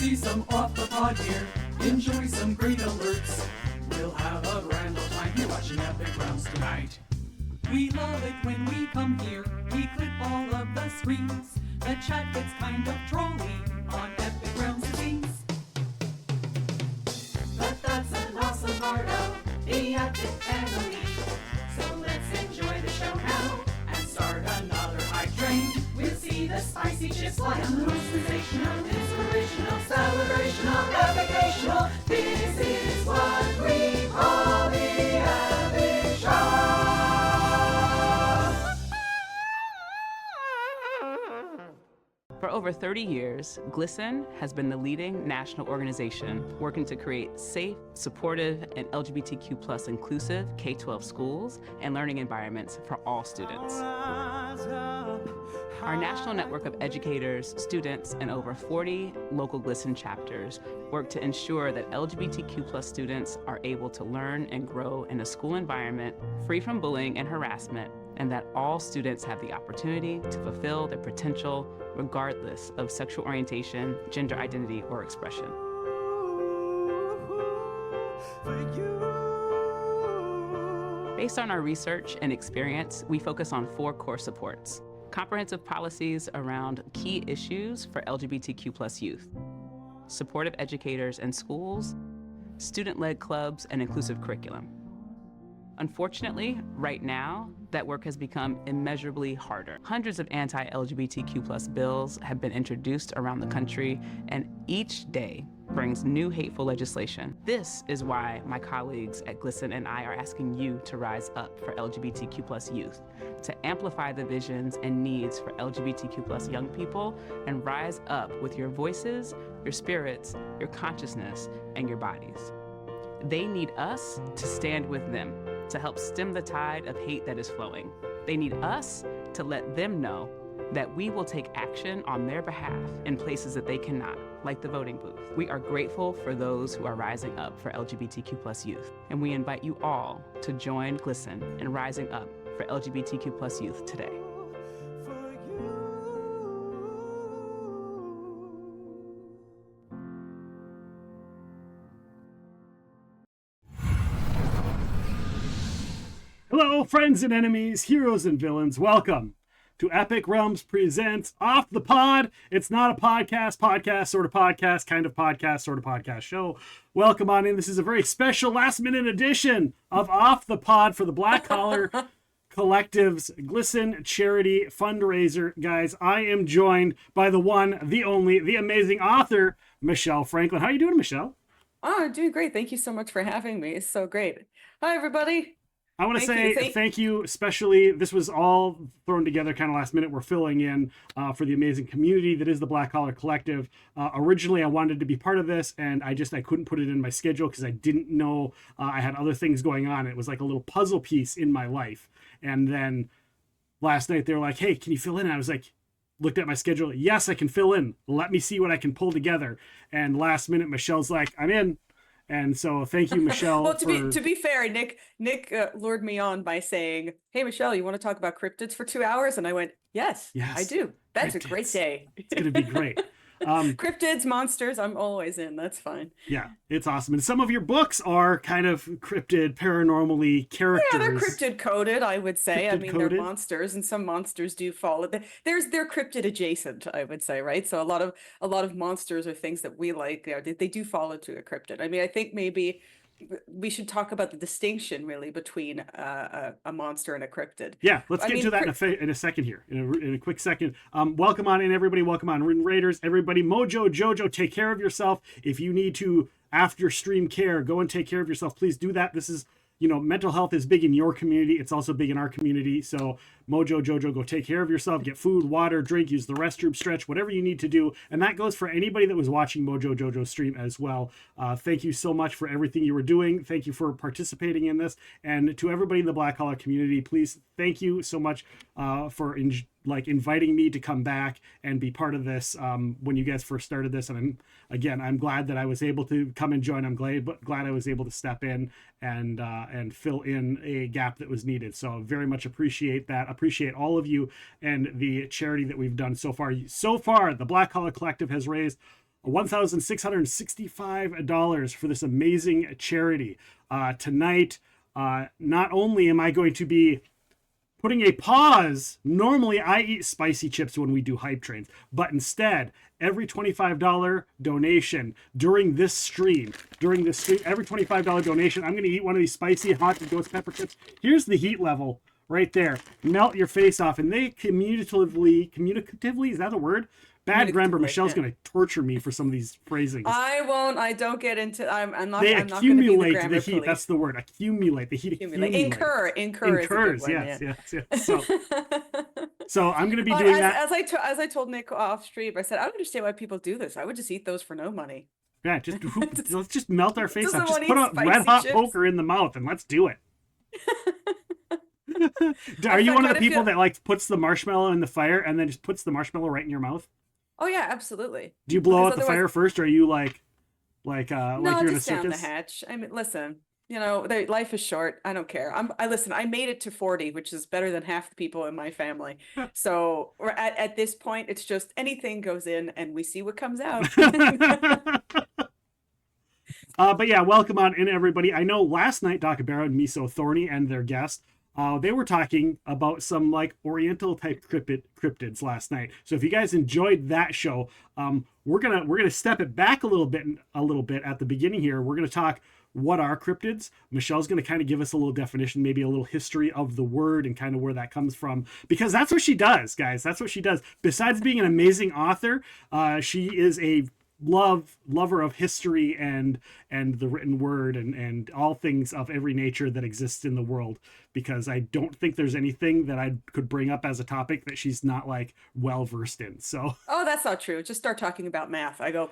see some off the pod here. Enjoy some great alerts. We'll have a grand old time here watching Epic Realms tonight. We love it when we come here. We clip all of the screens. The chat gets kind of trolly on Epic Realms scenes. But that's an awesome part of the Epic family. So let's enjoy the show now and start another hype train. We'll see the spicy chips fly on the most sensational, inspirational, celebrational, epicational. This is what we call the Epic Show. For over 30 years, GLSEN has been the leading national organization working to create safe, supportive, and LGBTQ+ inclusive K-12 schools and learning environments for all students. Our national network of educators, students, and over 40 local GLSEN chapters work to ensure that LGBTQ+ students are able to learn and grow in a school environment free from bullying and harassment, and that all students have the opportunity to fulfill their potential regardless of sexual orientation, gender identity, or expression. Based on our research and experience, we focus on 4 core supports: comprehensive policies around key issues for LGBTQ+ youth, supportive educators and schools, student-led clubs, and inclusive curriculum. Unfortunately, right now, that work has become immeasurably harder. Hundreds of anti-LGBTQ+ bills have been introduced around the country, and each day brings new hateful legislation. This is why my colleagues at GLSEN and I are asking you to rise up for LGBTQ+ youth, to amplify the visions and needs for LGBTQ+ young people, and rise up with your voices, your spirits, your consciousness, and your bodies. They need us to stand with them, to help stem the tide of hate that is flowing. They need us to let them know that we will take action on their behalf in places that they cannot, like the voting booth. We are grateful for those who are rising up for LGBTQ+ youth, and we invite you all to join GLSEN in rising up for LGBTQ+ youth today. Hello, friends and enemies, heroes and villains. Welcome to Epic Realms Presents Off the Pod. It's not a podcast, sort of podcast, kind of podcast, sort of podcast show. Welcome on in. This is a very special last-minute edition of Off the Pod for the Black Collar Collective's GLSEN charity fundraiser. Guys, I am joined by the one, the only, the amazing author, Michelle Franklin. How are you doing, Michelle? Oh, I'm doing great. Thank you so much for having me. It's so great. Hi, everybody. I want to say thank you, especially, this was all thrown together kind of last minute. We're filling in for the amazing community that is the Black Collar Collective. Originally, I wanted to be part of this, and I couldn't put it in my schedule because I didn't know I had other things going on. It was like a little puzzle piece in my life. And then last night, they were like, hey, can you fill in? And I was like, looked at my schedule. Yes, I can fill in. Let me see what I can pull together. And last minute, Michelle's like, I'm in. And so thank you, Michelle. Well, to be fair, Nick lured me on by saying, hey, Michelle, you want to talk about cryptids for 2 hours? And I went, yes, I do. That's cryptids. A great day. It's going to be great. Cryptids, monsters, I'm always in. That's fine. Yeah, it's awesome. And some of your books are kind of cryptid, paranormally characters. Yeah, they're cryptid coded, I would say. They're monsters, and some monsters do fall. They're cryptid adjacent, I would say, right? So a lot of monsters or things that we like, they do fall into a cryptid. I mean, I think maybe we should talk about the distinction really between a monster and a cryptid. Yeah, let's get to that in a second here, in a quick second. Welcome on in, everybody. Welcome on, Raiders, everybody. Mojo, Jojo, take care of yourself. If you need to, after stream care, go and take care of yourself. Please do that. This is, mental health is big in your community. It's also big in our community. So Mojo, Jojo, go take care of yourself. Get food, water, drink, use the restroom, stretch, whatever you need to do. And that goes for anybody that was watching Mojo Jojo's stream as well. Thank you so much for everything you were doing. Thank you for participating in this. And to everybody in the Black Collar community, please, thank you so much for inviting me to come back and be part of this when you guys first started this. And I'm glad that I was able to come and join. I'm glad I was able to step in and fill in a gap that was needed. So very much appreciate that. Appreciate all of you and the charity that we've done so far. So far, the Black Collar Collective has raised $1,665 for this amazing charity. Tonight, not only am I going to be putting a pause. Normally, I eat spicy chips when we do hype trains, but instead, every $25 donation during this stream, every $25 donation, I'm going to eat one of these spicy hot ghost pepper chips. Here's the heat level right there. Melt your face off, and they communicatively, is that a word? Bad grammar. Michelle's going to torture me for some of these phrasings. I won't. I don't get into. I'm not. They I'm not going to be the accumulate grammar the heat. police. That's the word. Accumulate. The heat accumulates. Incurs. Yes. So I'm going to be doing that. As I told Nick off stream, I said I don't understand why people do this. I would just eat those for no money. Yeah, let's just melt our face off. Just want put a red hot chips. poker in the mouth and let's do it. Are you one of the people that like puts the marshmallow in the fire and then just puts the marshmallow right in your mouth? Oh yeah, absolutely. Do you blow out the fire first, or are you like no, you're in a circus? Down the hatch. I mean, listen, you know, life is short. I don't care. I made it to 40, which is better than half the people in my family. So at this point, it's just anything goes in, and we see what comes out. But yeah, welcome on in, everybody. I know last night, Dr. Barrow and Miso Thorny and their guest, they were talking about some like Oriental type cryptids last night. So if you guys enjoyed that show, we're gonna step it back a little bit at the beginning here. We're gonna talk what are cryptids. Michelle's gonna kind of give us a little definition, maybe a little history of the word and kind of where that comes from, because that's what she does, guys. That's what she does. Besides being an amazing author, she is a lover of history and the written word and all things of every nature that exists in the world, because I don't think there's anything that I could bring up as a topic that she's not like well versed in. So that's not true. Just start talking about math. I go,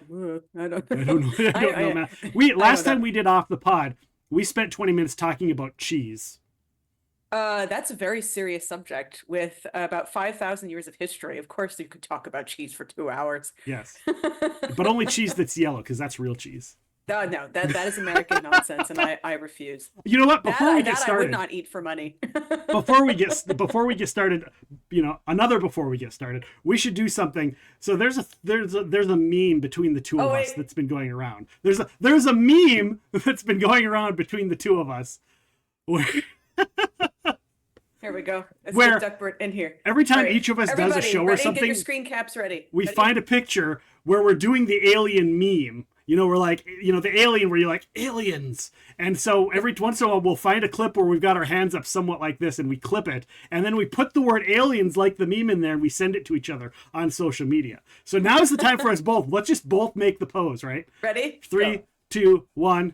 I don't know. I don't know math. Last time we did Off the Pod, we spent 20 minutes talking about cheese. That's a very serious subject with about 5,000 years of history. Of course, you could talk about cheese for 2 hours. Yes, but only cheese that's yellow, because that's real cheese. No, that is American nonsense, and I refuse. You know what? Before we get started, I would not eat for money. before we get started, before we get started, we should do something. So there's a meme between the two of us that's been going around. There's a meme that's been going around between the two of us. Here we go. Let's Where get Duckbird in here. Every time each of us does a show or something, get your screen caps ready. We find a picture where we're doing the alien meme. You know, we're like, the alien where you're like, aliens. And so every once in a while, we'll find a clip where we've got our hands up somewhat like this and we clip it. And then we put the word aliens like the meme in there and we send it to each other on social media. So now's the time for us both. Let's just both make the pose, right? Ready? 3, 2, 1.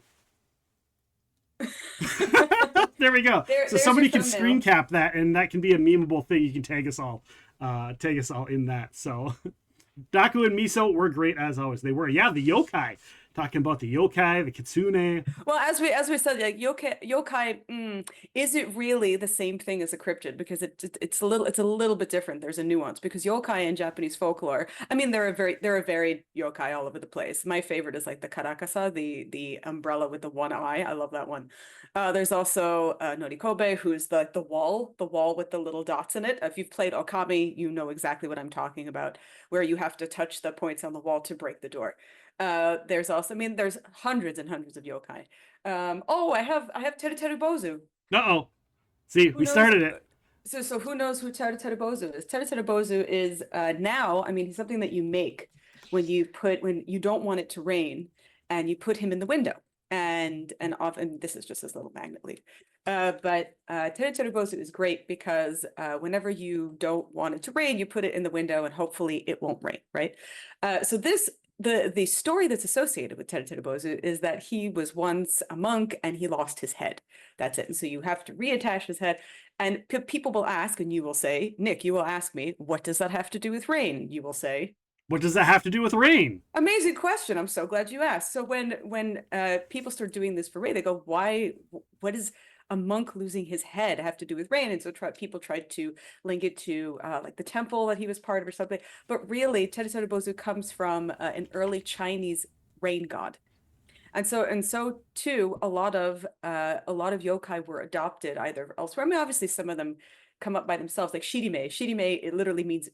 There we go. So somebody can screen cap that, and that can be a memeable thing. You can tag us all in that. So Daku and Miso were great as always. They were. Yeah, the yokai. Talking about the yokai, the kitsune. Well, as we said, like yokai, is it really the same thing as a cryptid? Because it's a little bit different. There's a nuance, because yokai in Japanese folklore, I mean, there are varied yokai all over the place. My favorite is like the karakasa, the umbrella with the one eye. I love that one. There's also Norikobe, who's the wall with the little dots in it. If you've played Okami, you know exactly what I'm talking about, where you have to touch the points on the wall to break the door. There's also, there's hundreds and hundreds of yokai. I have Teru Bozu. Uh-oh. See, we started it. So who knows who Teru Bozu is? Teru Bozu is now, he's something that you make when you don't want it to rain, and you put him in the window. And often this is just this little magnet leaf. But Teru Bozu is great because whenever you don't want it to rain, you put it in the window and hopefully it won't rain, right? So the story that's associated with Teru Bozu is that he was once a monk and he lost his head. That's it. And so you have to reattach his head. And people will ask, and you will say, Nick, you will ask me, what does that have to do with rain? You will say, what does that have to do with rain? Amazing question. I'm so glad you asked. So when people start doing this for rain, they go, what does a monk losing his head have to do with rain? And so people tried to link it to like the temple that he was part of or something. But really, Teru Bozu comes from an early Chinese rain god. And so too, a lot of yokai were adopted either elsewhere. Obviously some of them come up by themselves, like Shirime. Shirime, it literally means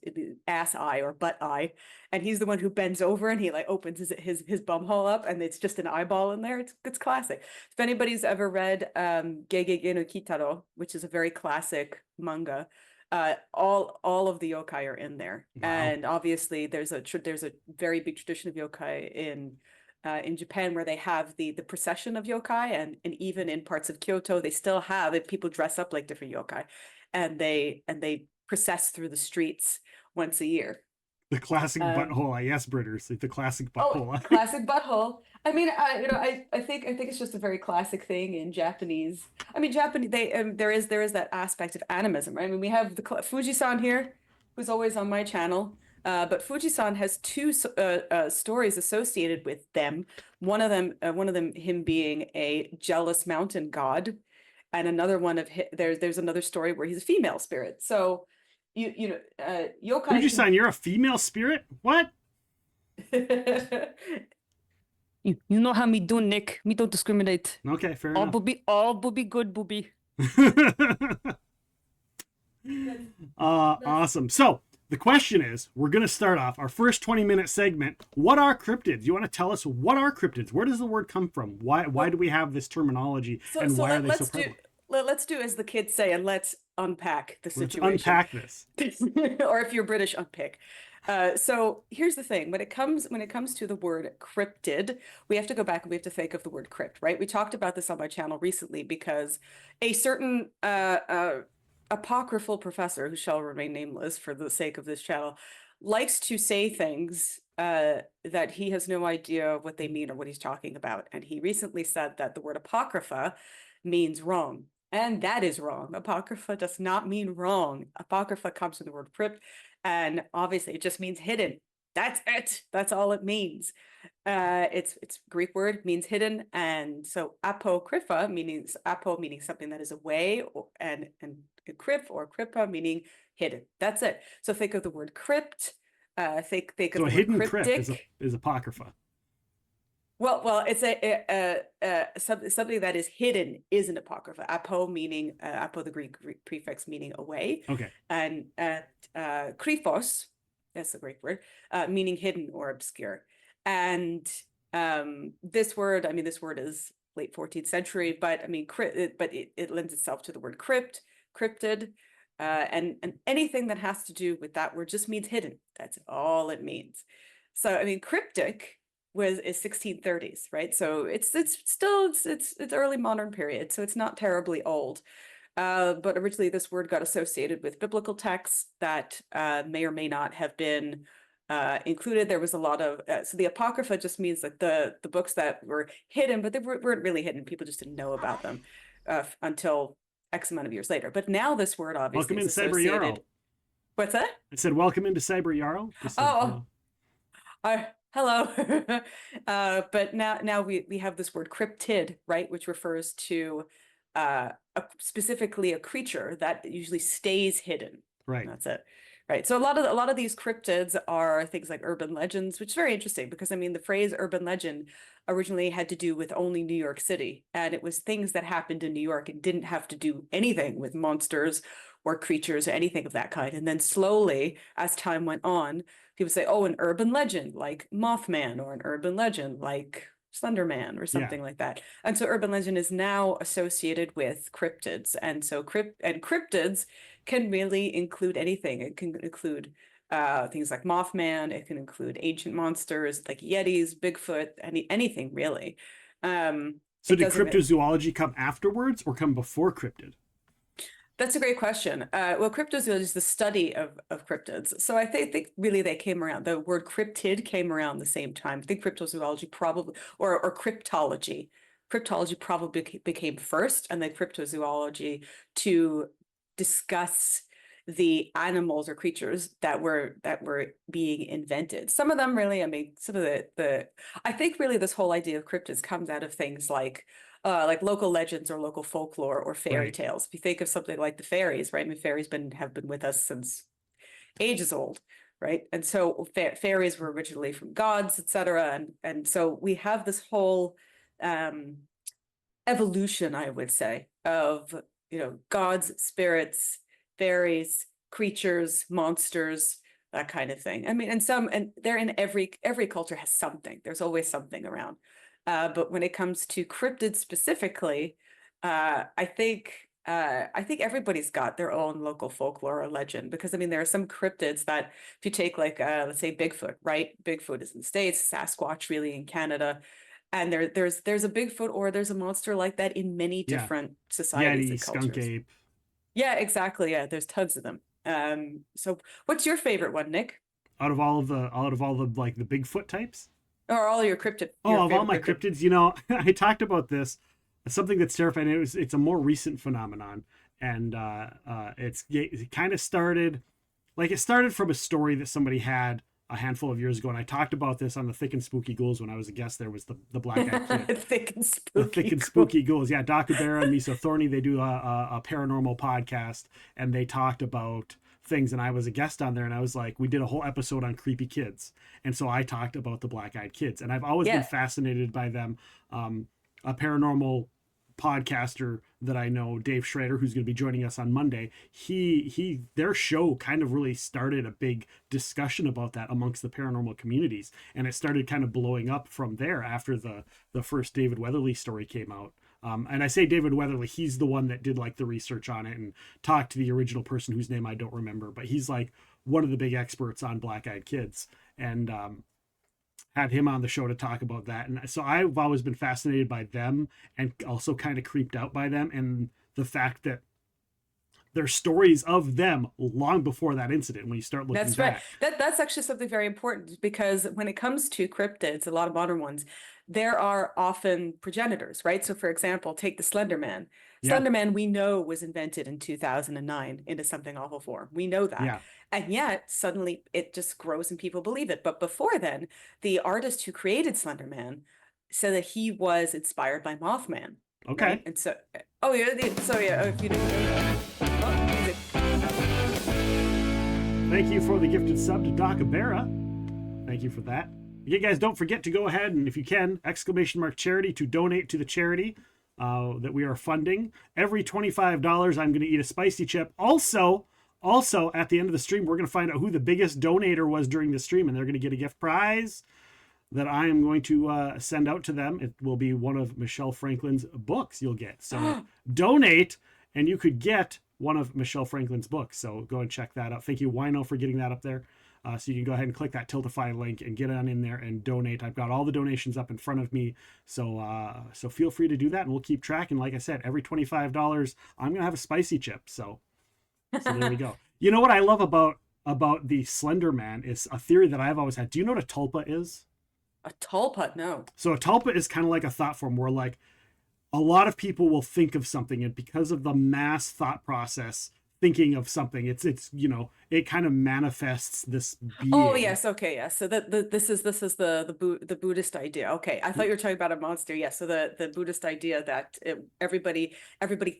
ass eye or butt eye. And he's the one who bends over and he like opens his bum hole up and it's just an eyeball in there. It's classic. If anybody's ever read Gegege no Kitaro, which is a very classic manga, all of the yokai are in there. Wow. And obviously there's a very big tradition of yokai in Japan, where they have the procession of yokai, and even in parts of Kyoto they still have it. People dress up like different yokai, and they process through the streets once a year. The classic butthole, yes, Britters, like the classic butthole. Oh, classic butthole. I mean, I think it's just a very classic thing in Japanese. I mean, Japanese, there is that aspect of animism, right? I mean, we have the Fuji-san here, who's always on my channel. But Fuji-san has two stories associated with them. One of them, him being a jealous mountain god, and another one of there's another story where he's a female spirit. So, yokai. Fuji-san, you're a female spirit? What? You know how me do, Nick. Me don't discriminate. Okay, fair enough. All booby, good booby. Awesome. So the question is, we're going to start off our first 20-minute segment. What are cryptids? You want to tell us what are cryptids? Where does the word come from? Why do we have this terminology, and why are they so prevalent? Let's do as the kids say, and let's unpack the situation. Let's unpack this. Or if you're British, unpick. So here's the thing: when it comes to the word cryptid, we have to go back and we have to think of the word crypt, right? We talked about this on my channel recently because a certain apocryphal professor, who shall remain nameless for the sake of this channel, likes to say things that he has no idea what they mean or what he's talking about. And he recently said that the word apocrypha means wrong. And that is wrong. Apocrypha does not mean wrong. Apocrypha comes from the word crypt, and obviously it just means hidden. That's it. That's all it means. It's Greek word, means hidden, and so apocrypha meaning something that is away, and crypt or crypta meaning hidden. That's it. So think of the word crypt. Think of so the a hidden word cryptic. Crypt is apocrypha. Well, it's something that is hidden is an apocrypha. Apo meaning apo, the Greek prefix meaning away. Okay. And kryphos, that's the Greek word, meaning hidden or obscure. And this word is late 14th century, but I mean, it lends itself to the word crypt, cryptid, and anything that has to do with that word just means hidden. That's all it means. So I mean, cryptic is 1630s, right? So it's still early modern period, so it's not terribly old. But originally this word got associated with biblical texts that may or may not have been included. There was a lot of so the apocrypha just means like the books that were hidden, but they weren't really hidden. People just didn't know about them until X amount of years later. But now this word obviously welcome is in, Cyber Yarrow. What's that? I said welcome into Cyber Yarrow. Hello. But now we have this word cryptid, right, which refers to specifically a creature that usually stays hidden. Right. And that's it. Right. So a lot of these cryptids are things like urban legends, which is very interesting because I mean the phrase urban legend originally had to do with only New York City, and it was things that happened in New York and didn't have to do anything with monsters or creatures or anything of that kind. And then slowly, as time went on, people say, oh, an urban legend like Mothman, or an urban legend like Slender Man, or something like that. And so urban legend is now associated with cryptids. And so cryptids can really include anything. It can include things like Mothman. It can include ancient monsters like Yetis, Bigfoot, anything really. So did cryptozoology come afterwards or come before cryptid? That's a great question. Well, cryptozoology is the study of cryptids. So I think really they came around. The word cryptid came around the same time. I think cryptozoology probably, or cryptology. Cryptology probably became first, and then cryptozoology to discuss the animals or creatures that were being invented. Some of them really, I mean, some of I think really this whole idea of cryptids comes out of things like local legends or local folklore or fairy tales. If you think of something like the fairies, right? I mean, fairies have been with us since ages old, right? And so fairies were originally from gods, etc. And so we have this whole evolution, I would say, of gods, spirits, fairies, creatures, monsters, that kind of thing. I mean, and they're in every culture has something. There's always something around. But when it comes to cryptids specifically, I think everybody's got their own local folklore or legend, because I mean there are some cryptids that, if you take like let's say Bigfoot, right? Bigfoot is in the States, Sasquatch really in Canada, and there's a Bigfoot or there's a monster like that in many different societies Yeti, and cultures. skunk ape. Yeah, exactly. Yeah, there's tons of them. So what's your favorite one, Nick? Out of all the like the Bigfoot types? Or all your cryptid? Oh, of all my cryptids, you know, I talked about this. Something that's terrifying. It's a more recent phenomenon, and it kind of started, like it started from a story that somebody had a handful of years ago, and I talked about this on the Thick and Spooky Ghouls when I was a guest. There was the black-eyed kid. Thick and spooky. The Thick and Spooky Ghouls. Yeah, Doc Abera and Miso Thorny, they do a paranormal podcast, and they talked about things, and I was a guest on there, and I was like, we did a whole episode on creepy kids, and so I talked about the black-eyed kids, and I've always been fascinated by them. A paranormal podcaster that I know, Dave Schrader, who's going to be joining us on Monday, their show kind of really started a big discussion about that amongst the paranormal communities, and it started kind of blowing up from there after the first David Weatherly story came out. And I say David Weatherly, he's the one that did like the research on it and talked to the original person whose name I don't remember, but he's like one of the big experts on black-eyed kids, and had him on the show to talk about that. And so I've always been fascinated by them, and also kind of creeped out by them, and the fact that there's stories of them long before that incident when you start looking back. That's actually something very important, because when it comes to cryptids, a lot of modern ones, there are often progenitors, right? So for example, take the Slender Man. Slender Man, we know, was invented in 2009 into something awful form. We know that. Yeah. And yet suddenly it just grows and people believe it. But before then, the artist who created Slender Man said that he was inspired by Mothman. Okay. Right? And so, if you didn't know that. Music. Thank you for the gifted sub to Doc Abera. Thank you for that. You guys, don't forget to go ahead and, if you can, !charity to donate to the charity that we are funding. Every $25, I'm going to eat a spicy chip. Also, at the end of the stream, we're going to find out who the biggest donator was during the stream, and they're going to get a gift prize that I am going to send out to them. It will be one of Michelle Franklin's books you'll get. So donate, and you could get one of Michelle Franklin's books. So go and check that out. Thank you, Wino, for getting that up there. So you can go ahead and click that Tiltify link and get on in there and donate. I've got all the donations up in front of me. So feel free to do that, and we'll keep track. And like I said, every $25, I'm going to have a spicy chip. So there we go. You know what I love about the Slender Man is a theory that I've always had. Do you know what a tulpa is? A tulpa? No. So a tulpa is kind of like a thought form where, like, a lot of people will think of something, and because of the mass thought process thinking of something, it's you know, it kind of manifests this being. Oh yes, okay, yes. So this is the Buddhist idea. Okay, I thought you were talking about a monster. Yes, so the Buddhist idea that everybody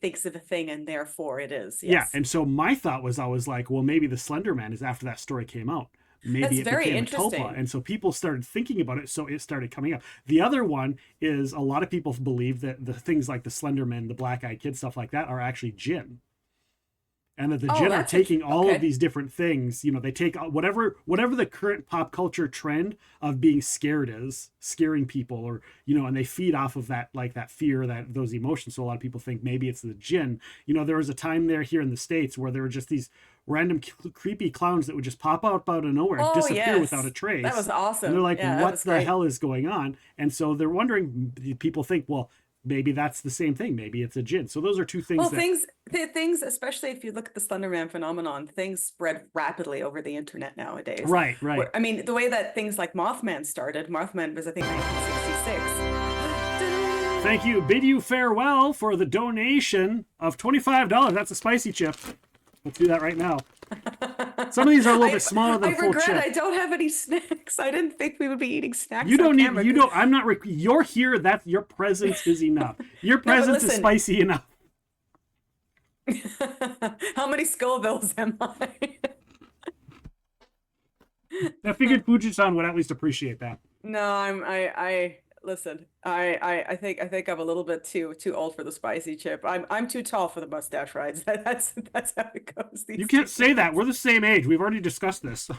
thinks of a thing and therefore it is. Yes. Yeah, and so my thought was always like, well, maybe the Slender Man is after that story came out. Maybe That's it very became a interesting. tulpa, and so people started thinking about it, so it started coming up. The other one is a lot of people believe that the things like the Slender Man, the black-eyed kid, stuff like that, are actually jinn. And that the jinn are taking all of these different things. You know, they take whatever the current pop culture trend of being scared is, scaring people, or, you know, and they feed off of that, like that fear, those emotions. So a lot of people think maybe it's the jinn. You know, there was a time here in the States where there were just these random creepy clowns that would just pop out of nowhere and disappear without a trace. That was awesome. And they're like, what the hell is going on? And so they're wondering, people think, well, maybe that's the same thing. Maybe it's a jinn. So those are two things. Well, things, especially if you look at the Slender Man phenomenon, things spread rapidly over the internet nowadays. Right. I mean, the way that things like Mothman started, Mothman was, I think, 1966. Thank you. Bid you farewell for the donation of $25. That's a spicy chip. Let's do that right now. Some of these are a little bit smaller than full chip. I don't have any snacks. I didn't think we would be eating snacks. You don't need. You don't. I'm not. You're here. That your presence is enough. Your presence is spicy enough. How many Scovilles am I? I figured Fuji-san would at least appreciate that. No, Listen, I think I'm a little bit too old for the spicy chip. I'm too tall for the mustache rides. That's how it goes these You can't say that. days. We're the same age. We've already discussed this.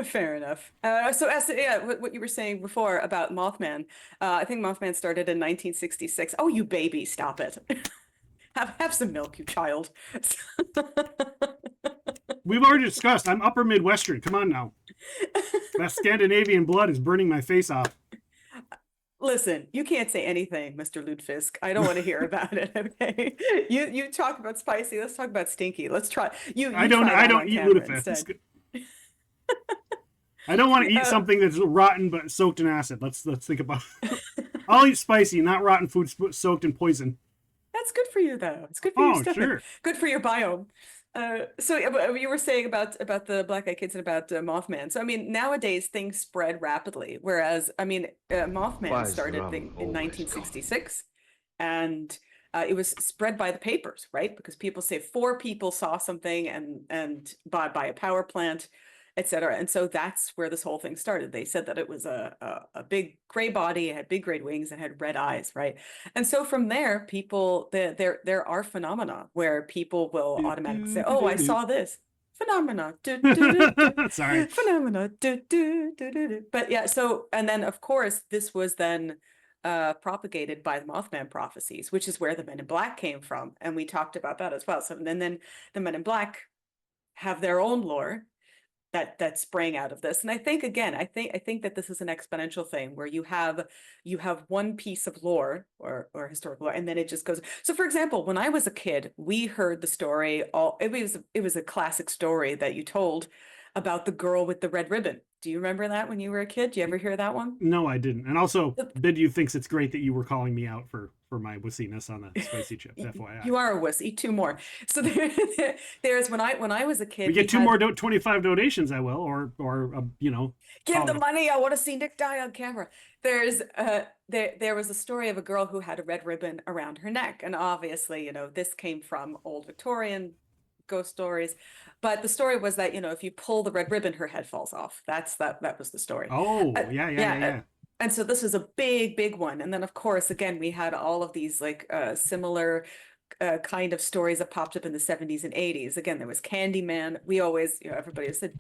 Fair enough. So as to, yeah, what you were saying before about Mothman, I think Mothman started in 1966. Oh, you baby, stop it. Have some milk, you child. We've already discussed. I'm upper Midwestern. Come on now. That Scandinavian blood is burning my face off. Listen, you can't say anything, Mr. Lutefisk. I don't want to hear about it. Okay, you talk about spicy. Let's talk about stinky. Let's try. You I try that don't on eat camera lutefisk. instead. I don't want to eat something that's rotten but soaked in acid. Let's think about. I'll eat spicy, not rotten food soaked in poison. That's good for you, though. It's good for your Oh, stomach. sure. Good for your biome. So you were saying about the Black Eyed Kids and about Mothman. So I mean, nowadays things spread rapidly, whereas I mean, Mothman Why is the started rum in always 1966, and it was spread by the papers, right? Because people say four people saw something and by a power plant, etc. And so that's where this whole thing started. They said that it was a big gray body, it had big gray wings, and had red eyes, right? And so from there, people there are phenomena where people will automatically say, "Oh, I saw this phenomena." Do, do, do, do. Sorry. Phenomena. Do, do, do, do, do. But yeah, so and then of course this was then propagated by the Mothman prophecies, which is where the Men in Black came from, and we talked about that as well. So then the Men in Black have their own lore that sprang out of this. And I think again, I think that this is an exponential thing where you have one piece of lore or historical lore, and then it just goes. So for example, when I was a kid, we heard the story it was a classic story that you told about the girl with the red ribbon. Do you remember that when you were a kid? Do you ever hear that one? No, I didn't. And also, Bidyu thinks it's great that you were calling me out for my wussiness on the spicy chip. FYI. You are a wuss. Eat two more. So there's when I was a kid. We get two more 25 donations, I will, or give the money. I want to see Nick die on camera. There's there was a story of a girl who had a red ribbon around her neck, and obviously, this came from old Victorian ghost stories, but the story was that if you pull the red ribbon, her head falls off. That was the story. Oh, yeah. And so this is a big one. And then of course, again, we had all of these similar kind of stories that popped up in the 70s and 80s. Again, there was Candyman. We always, everybody said,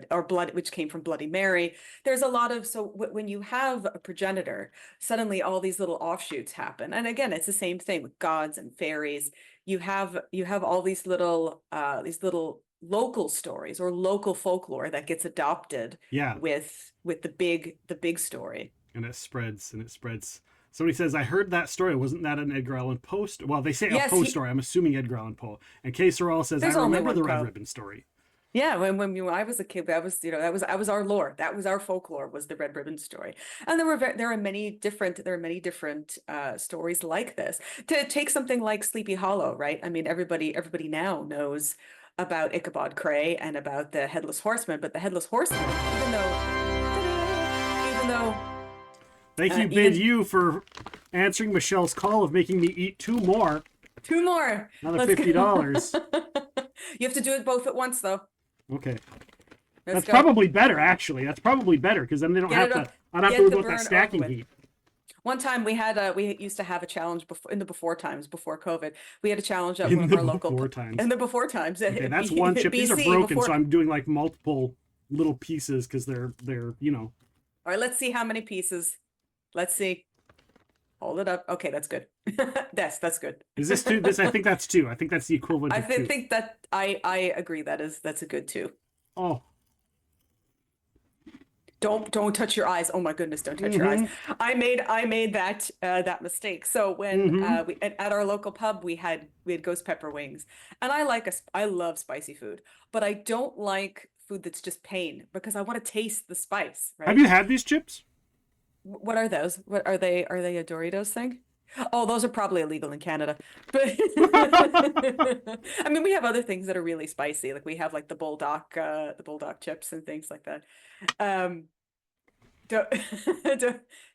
or Blood, which came from Bloody Mary. There's a lot of, so when you have a progenitor, suddenly all these little offshoots happen. And again, it's the same thing with gods and fairies. You have all these little local stories or local folklore that gets adopted with the big story. And it spreads. Somebody says, I heard that story. Wasn't that an Edgar Allan Poe? Well, they say a Poe story. I'm assuming Edgar Allan Poe. And Kay Sorrell says, I remember the Red Ribbon story. Yeah, when I was a kid, that was our lore. That was our folklore, was the Red Ribbon story. And there are many different stories like this. To take something like Sleepy Hollow, right? I mean, everybody now knows about Ichabod Crane and about the Headless Horseman, but the Headless Horseman, even though Thank you, Bidyu, for answering Michelle's call of making me eat two more. Another $50. You have to do it both at once, though. Okay. That's probably better, actually. That's probably better, because then they don't have to. I don't have to worry about that stacking heat. One time we used to have a challenge before COVID. We had a challenge at one of our local in the before times. Okay, that's one chip. These are broken, so I'm doing like multiple little pieces because they're. All right, let's see how many pieces. Let's see. Hold it up. Okay, that's good. That's good. Is this two? I think that's two. I think that's the equivalent. I think that I agree. That's a good two. Oh. Don't touch your eyes. Oh my goodness, don't touch your eyes. I made that mistake. So when we at our local pub we had ghost pepper wings, and I love spicy food, but I don't like food that's just plain because I want to taste the spice. Right? Have you had these chips? What are those? What are they? Are they a Doritos thing? Oh, those are probably illegal in Canada. But I mean, we have other things that are really spicy. Like we have like the bulldog chips and things like that.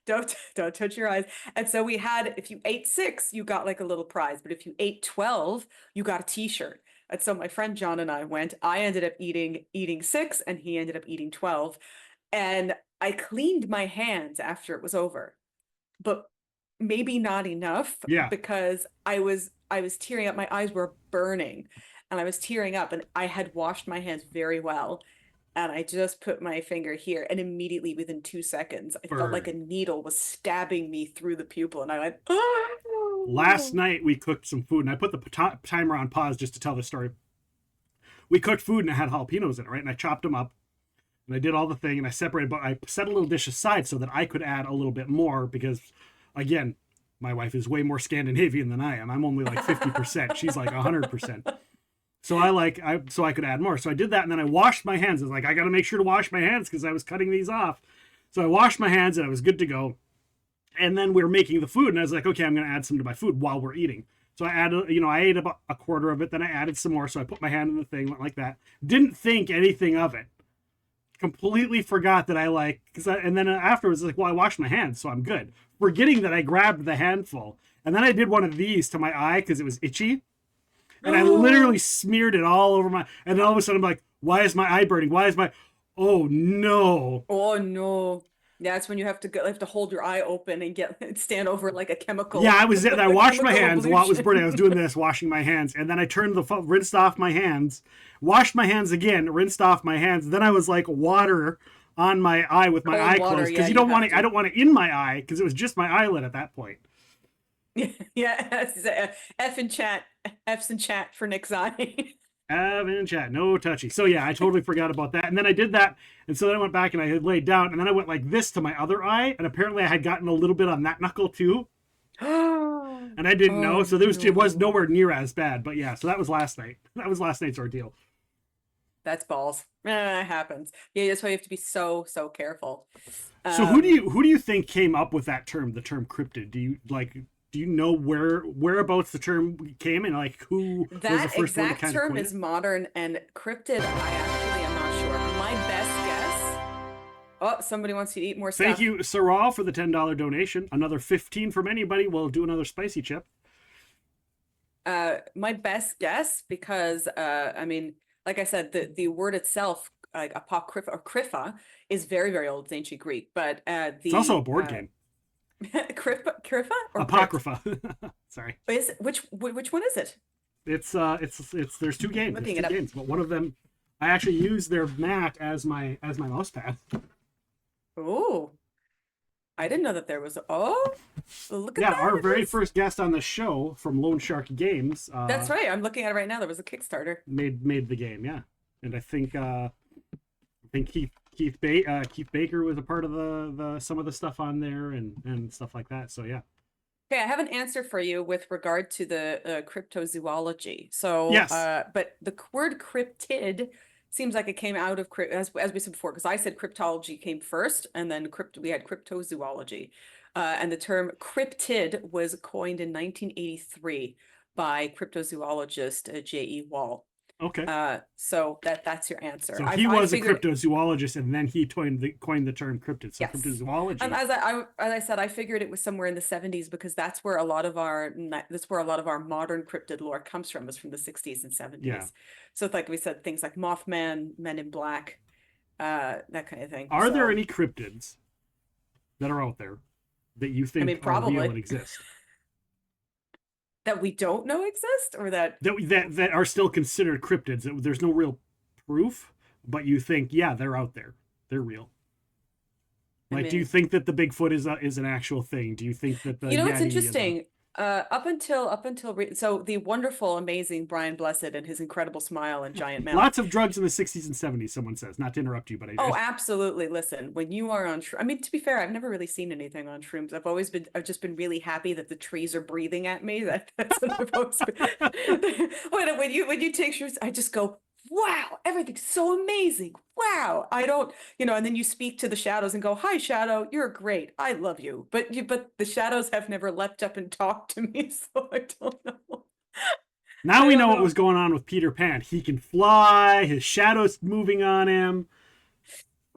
Don't touch your eyes. And so we had, if you ate 6, you got like a little prize, but if you ate 12, you got a t-shirt. And so my friend John and I went. I ended up eating 6, and he ended up eating 12. And I cleaned my hands after it was over, but maybe not enough, Yeah. because I was tearing up. My eyes were burning, and I was tearing up, and I had washed my hands very well. And I just put my finger here, and immediately within 2 seconds, I felt like a Burn. needle was stabbing me through the pupil, and I went, oh. Last night we cooked some food, and I put the timer on pause just to tell the story. We cooked food, and it had jalapenos in it, right? And I chopped them up, and I did all the thing, and I separated, but I set a little dish aside so that I could add a little bit more because, again, my wife is way more Scandinavian than I am. I'm only like 50%. She's like 100%. So I could add more. So I did that, and then I washed my hands. I was like, I got to make sure to wash my hands because I was cutting these off. So I washed my hands, and I was good to go. And then we were making the food, and I was like, okay, I'm going to add some to my food while we're eating. So I added, I ate about a quarter of it, then I added some more. So I put my hand in the thing, went like that. Didn't think anything of it. Completely forgot that and then afterwards, like, well, I washed my hands, so I'm good. Forgetting that I grabbed the handful. And then I did one of these to my eye because it was itchy. And I literally smeared it all over and then all of a sudden I'm like, why is my eye burning? Oh no. Oh no. That's when you have to hold your eye open and stand over like a chemical. Yeah, I washed my chemical hands while it was ablution. burning. I was doing this, washing my hands. And then I turned rinsed off my hands, washed my hands again, rinsed off my hands. Then I was like water on my eye with my eye water, closed. Because yeah, you don't you want have it, to. I don't want it in my eye because it was just my eyelid at that point. Yeah, F's in chat for Nick's eye. In chat, no touchy. So yeah, I totally forgot about that. And then I did that. And so then I went back and I had laid down. And then I went like this to my other eye. And apparently I had gotten a little bit on that knuckle too. And I didn't know. So it was nowhere near as bad. But yeah, so that was last night. That was last night's ordeal. That's balls. It happens. Yeah, that's why you have to be so careful. So who do you think came up with that term, the term cryptid? Do you know whereabouts the term came and like who was the That first one to exact kind of term coin is it? modern, and cryptid, I actually am not sure. My best guess. Oh, somebody wants you to eat more stuff. Thank you, Saral, for the $10 donation. Another 15 from anybody. We'll do another spicy chip. My best guess, because I mean, like I said, the word itself, like apocrypha or krypha, is very, very old. It's ancient Greek, but It's also a board game. Krypha or Apocrypha. Sorry. Which one is it? It's there's two games. Looking There's it two up. games, but one of them I actually use their mat as my mouse pad. Oh, I didn't know that there was. Oh, look at Yeah, that. our It very is. first guest on the show from Lone Shark Games. That's right. I'm looking at it right now. There was a Kickstarter. Made the game, yeah. And I think Keith Baker was a part of the some of the stuff on there and stuff like that. So yeah. Okay, I have an answer for you with regard to the cryptozoology. So, Yes. But the word cryptid seems like it came out of as we said before, because I said cryptology came first, and then we had cryptozoology, and the term cryptid was coined in 1983 by cryptozoologist J.E. Wall. Okay. So that's your answer. So he was a cryptozoologist, and then he coined the term cryptid. So Yes. cryptozoology. And as I said, I figured it was somewhere in the 70s, because that's where a lot of our modern cryptid lore comes from, is from the 60s and 70s. Yeah. So like we said, things like Mothman, Men in Black, that kind of thing. Are there any cryptids that are out there that you think are real and exist? That we don't know exist, or that are still considered cryptids? There's no real proof, but you think, yeah, they're out there. They're real. Like, do you think that the Bigfoot is an actual thing? Do you think that the it's Yeti interesting. Up until so the wonderful, amazing Brian Blessed and his incredible smile and giant mouth. Lots of drugs in the 60s and 70s, someone says. Not to interrupt you, but Oh, absolutely. Listen, when you are on I mean, to be fair, I've never really seen anything on shrooms. I've just been really happy that the trees are breathing at me. That's what I've always been. when you take shrooms, I just go, wow, everything's so amazing. Wow. I don't, and then you speak to the shadows and go, hi, shadow, you're great. I love you. But the shadows have never leapt up and talked to me, so I don't know. Now we know what was going on with Peter Pan. He can fly, his shadow's moving on him.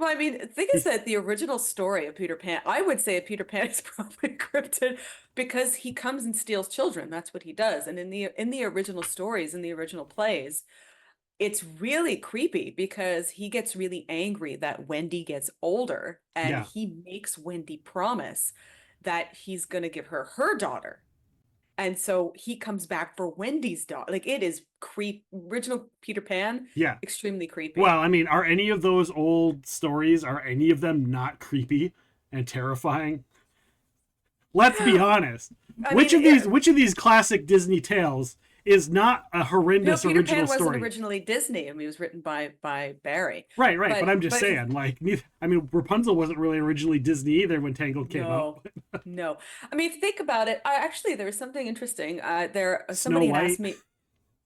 Well, I mean, the thing is that the original story of Peter Pan, I would say Peter Pan is probably cryptid because he comes and steals children. That's what he does. And in the original stories, in the original plays, it's really creepy because he gets really angry that Wendy gets older and Yeah. he makes Wendy promise that he's going to give her her daughter. And so he comes back for Wendy's daughter. Like it is original Peter Pan, Yeah. extremely creepy. Well, I mean, are any of those old stories, are any of them not creepy and terrifying? Let's be honest. Which of these classic Disney tales is not a horrendous Peter original Pan story? wasn't originally Disney. I mean, it was written by Barry. Right. But I'm just saying, like, I mean, Rapunzel wasn't really originally Disney either when Tangled came out. No. I mean, if you think about it, actually, there was something interesting. Somebody Snow had White. asked me.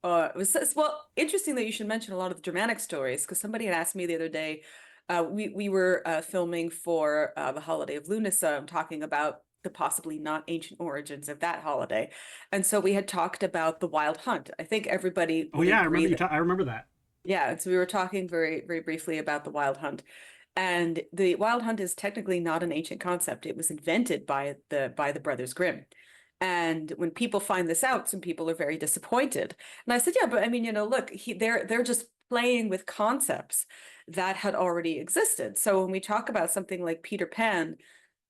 It was well interesting that you should mention a lot of the dramatic stories because somebody had asked me the other day. We were filming for the holiday of Lunasa. I'm talking about the possibly not ancient origins of that holiday, and so we had talked about the Wild Hunt. I think everybody. Oh yeah, I remember that. Yeah, and so we were talking very very briefly about the Wild Hunt, and the Wild Hunt is technically not an ancient concept. It was invented by the Brothers Grimm. And when people find this out, some people are very disappointed. And I said, yeah, but I mean, look, they're just playing with concepts that had already existed. So when we talk about something like Peter Pan,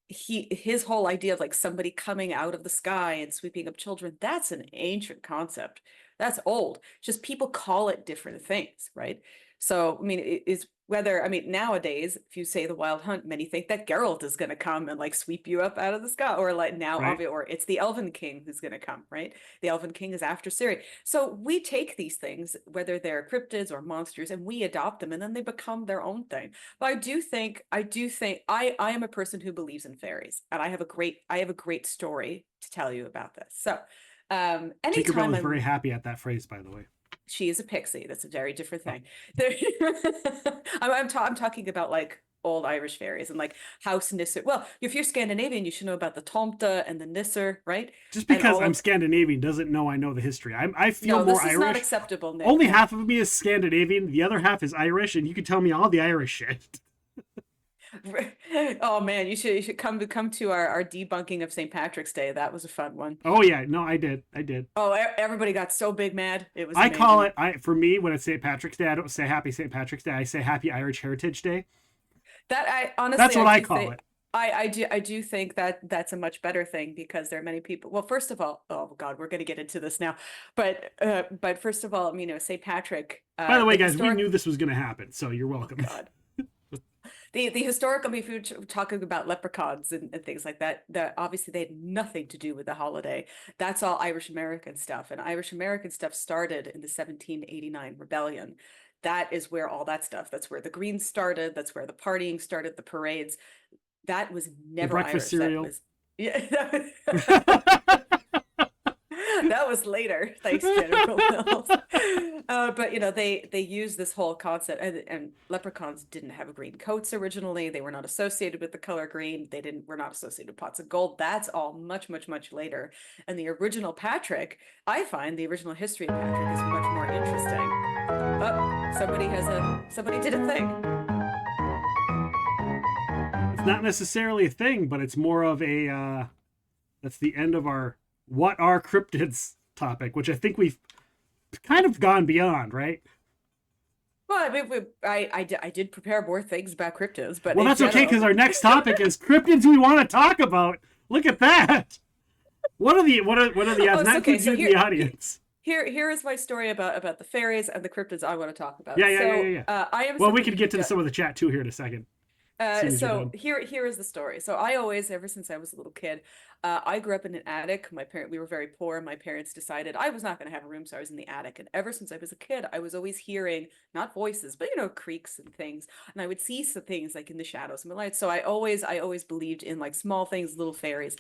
his whole idea of like somebody coming out of the sky and sweeping up children, that's an ancient concept. That's old. Just people call it different things, right? So, I mean, it's whether, I mean, nowadays, if you say the Wild Hunt, many think that Geralt is going to come and like sweep you up out of the sky, or like now, right. Or it's the Elven King who's going to come, right? The Elven King is after Ciri. So we take these things, whether they're cryptids or monsters, and we adopt them, and then they become their own thing. But I do think I am a person who believes in fairies, and I have a great story to tell you about this. So, Tinkerbell is very happy at that phrase, by the way. She is a pixie. That's a very different thing. I'm talking about like old Irish fairies and like House Nisser. Well, if you're Scandinavian, you should know about the Tomta and the Nisser, right? Just because I'm Scandinavian doesn't know I know the history. I feel more Irish. No, this is not acceptable, Nick. Only half of me is Scandinavian. The other half is Irish, and you can tell me all the Irish shit. Oh man, you should come to our debunking of St. Patrick's Day. That was a fun one. Oh yeah, no, I did. Oh, everybody got so big mad. It was. I call it. For me, when it's St. Patrick's Day, I don't say Happy St. Patrick's Day. I say Happy Irish Heritage Day. That I honestly. That's what I call it. I do think that that's a much better thing because there are many people. Well, first of all, oh God, we're going to get into this now, but first of all, St. Patrick. By the way, guys, we knew this was going to happen, so you're welcome. Oh, God. The historical, I mean, if you're talking about leprechauns and things like that, obviously they had nothing to do with the holiday. That's all Irish American stuff. And Irish American stuff started in the 1789 rebellion. That is where all that stuff, that's where the Greens started. That's where the partying started, the parades. That was never the breakfast Irish. Cereal. That was later, thanks, General Mills. But they used this whole concept, and leprechauns didn't have green coats originally. They were not associated with the color green. Were not associated with pots of gold. That's all much, much, much later. And the original Patrick, I find the original history of Patrick is much more interesting. Oh, somebody did a thing. It's not necessarily a thing, but it's more of a. That's the end of our. What are cryptids topic, which I think we've kind of gone beyond, right? Well, I did prepare more things about cryptids, but well, that's okay because our next topic is cryptids we want to talk about. Look at that. What are the odds? That includes you, the audience. Here is my story about the fairies and the cryptids I want to talk about. Yeah. I am. Well, we could get to some of the chat too here in a second. So here is the story. So I always, ever since I was a little kid, I grew up in an attic. We were very poor. My parents decided I was not going to have a room, so I was in the attic. And ever since I was a kid, I was always hearing not voices, but creaks and things. And I would see some things like in the shadows and the lights. So I always believed in like small things, little fairies.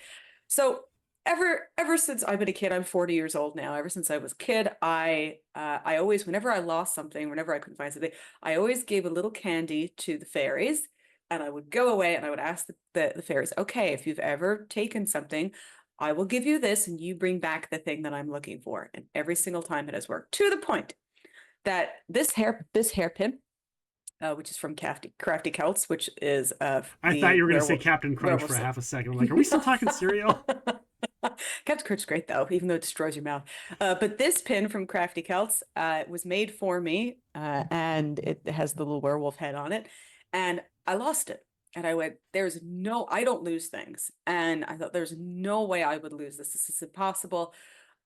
So ever since I've been a kid, I'm 40 years old now. Ever since I was a kid, I always, whenever I lost something, whenever I couldn't find something, I always gave a little candy to the fairies. And I would go away and I would ask the fairies, okay, if you've ever taken something, I will give you this and you bring back the thing that I'm looking for. And every single time it has worked, to the point that this hairpin which is from Crafty Celts, which is I thought you were going to say werewolf Captain Crunch for werewolf. half a second. I'm like, are we still talking cereal? Captain Crunch's great though, even though it destroys your mouth. But this pin from Crafty Celts was made for me, and it has the little werewolf head on it, and I lost it. And I went, I don't lose things. And I thought, there's no way I would lose this. This is impossible.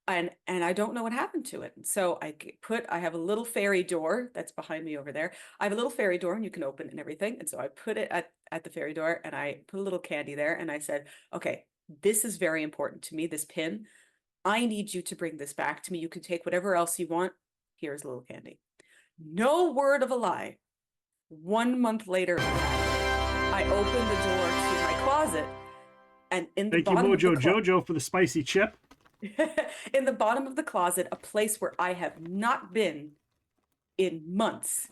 And I don't know what happened to it. And so I have a little fairy door that's behind me over there. I have a little fairy door and you can open it and everything. And so I put it at the fairy door and I put a little candy there and I said, okay, this is very important to me, this pin. I need you to bring this back to me. You can take whatever else you want. Here's a little candy. No word of a lie. 1 month later, I opened the door to my closet, and in the Thank you, bottom Mojo of the Jojo, for the spicy chip. in the bottom of the closet, a place where I have not been in months,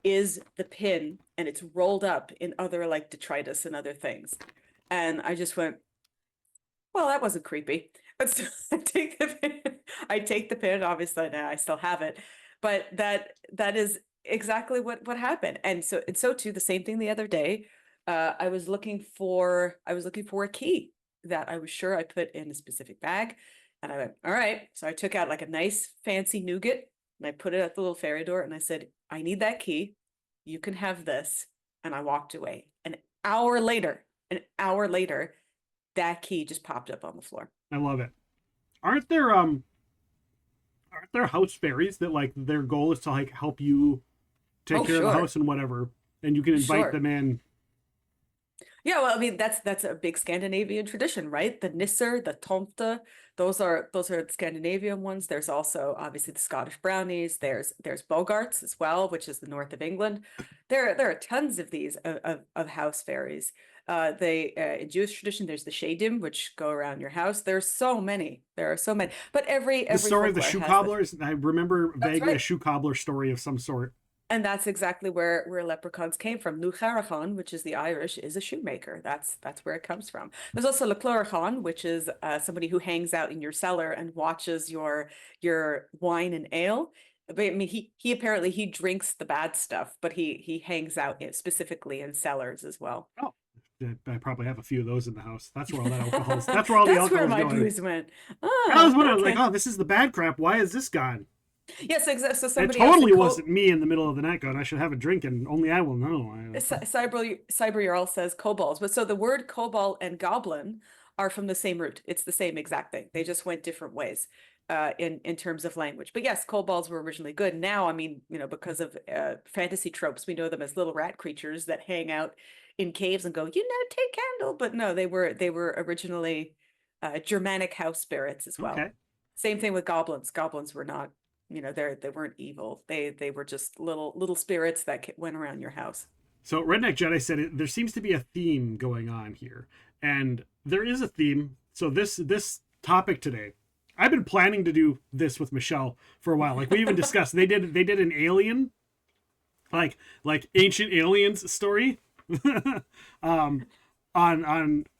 is the pin, and it's rolled up in other like detritus and other things. And I just went, well, that wasn't creepy. But so I take the pin, obviously now I still have it, but that is exactly what happened. And so too, the same thing the other day. I was looking for a key that I was sure I put in a specific bag, and I went, all right. So I took out like a nice fancy nougat and I put it at the little fairy door and I said, I need that key. You can have this. And I walked away. An hour later, that key just popped up on the floor. I love it. Aren't there house fairies that like their goal is to like help you take care of the house and whatever, and you can invite them in? Yeah, well, I mean that's a big Scandinavian tradition, right? The Nisser, the Tomte, those are the Scandinavian ones. There's also obviously the Scottish brownies. There's Bogarts as well, which is the north of England. There are tons of these of house fairies. In Jewish tradition, there's the Shadim, which go around your house. There are so many. But every story of the shoe cobblers. I remember vaguely a shoe cobbler story of some sort. And that's exactly where leprechauns came from. Lucharachan, which is the Irish, is a shoemaker. That's where it comes from. There's also Lechlorachan, which is somebody who hangs out in your cellar and watches your wine and ale. But I mean, he apparently he drinks the bad stuff, but he hangs out specifically in cellars as well. Oh, I probably have a few of those in the house. That's where all that alcohol is. That's where all the alcohol is going. That's where my booze went. Oh, I was wondering, like, oh, this is the bad crap. Why is this gone? Yes, exactly. So somebody it totally wasn't me in the middle of the night going, I should have a drink, and only I will know. Cyber Jarl says kobolds, but so the word kobold and goblin are from the same root. It's the same exact thing. They just went different ways in terms of language. But yes, kobolds were originally good. Now, I mean, because of fantasy tropes, we know them as little rat creatures that hang out in caves and go, take candle. But no, they were originally Germanic house spirits as well. Okay. Same thing with goblins. Goblins were not. They weren't evil. They were just little spirits that went around your house. So Redneck Jedi said there seems to be a theme going on here, and there is a theme. So this topic today, I've been planning to do this with Michelle for a while. Like we even discussed, they did an alien, like ancient aliens story, on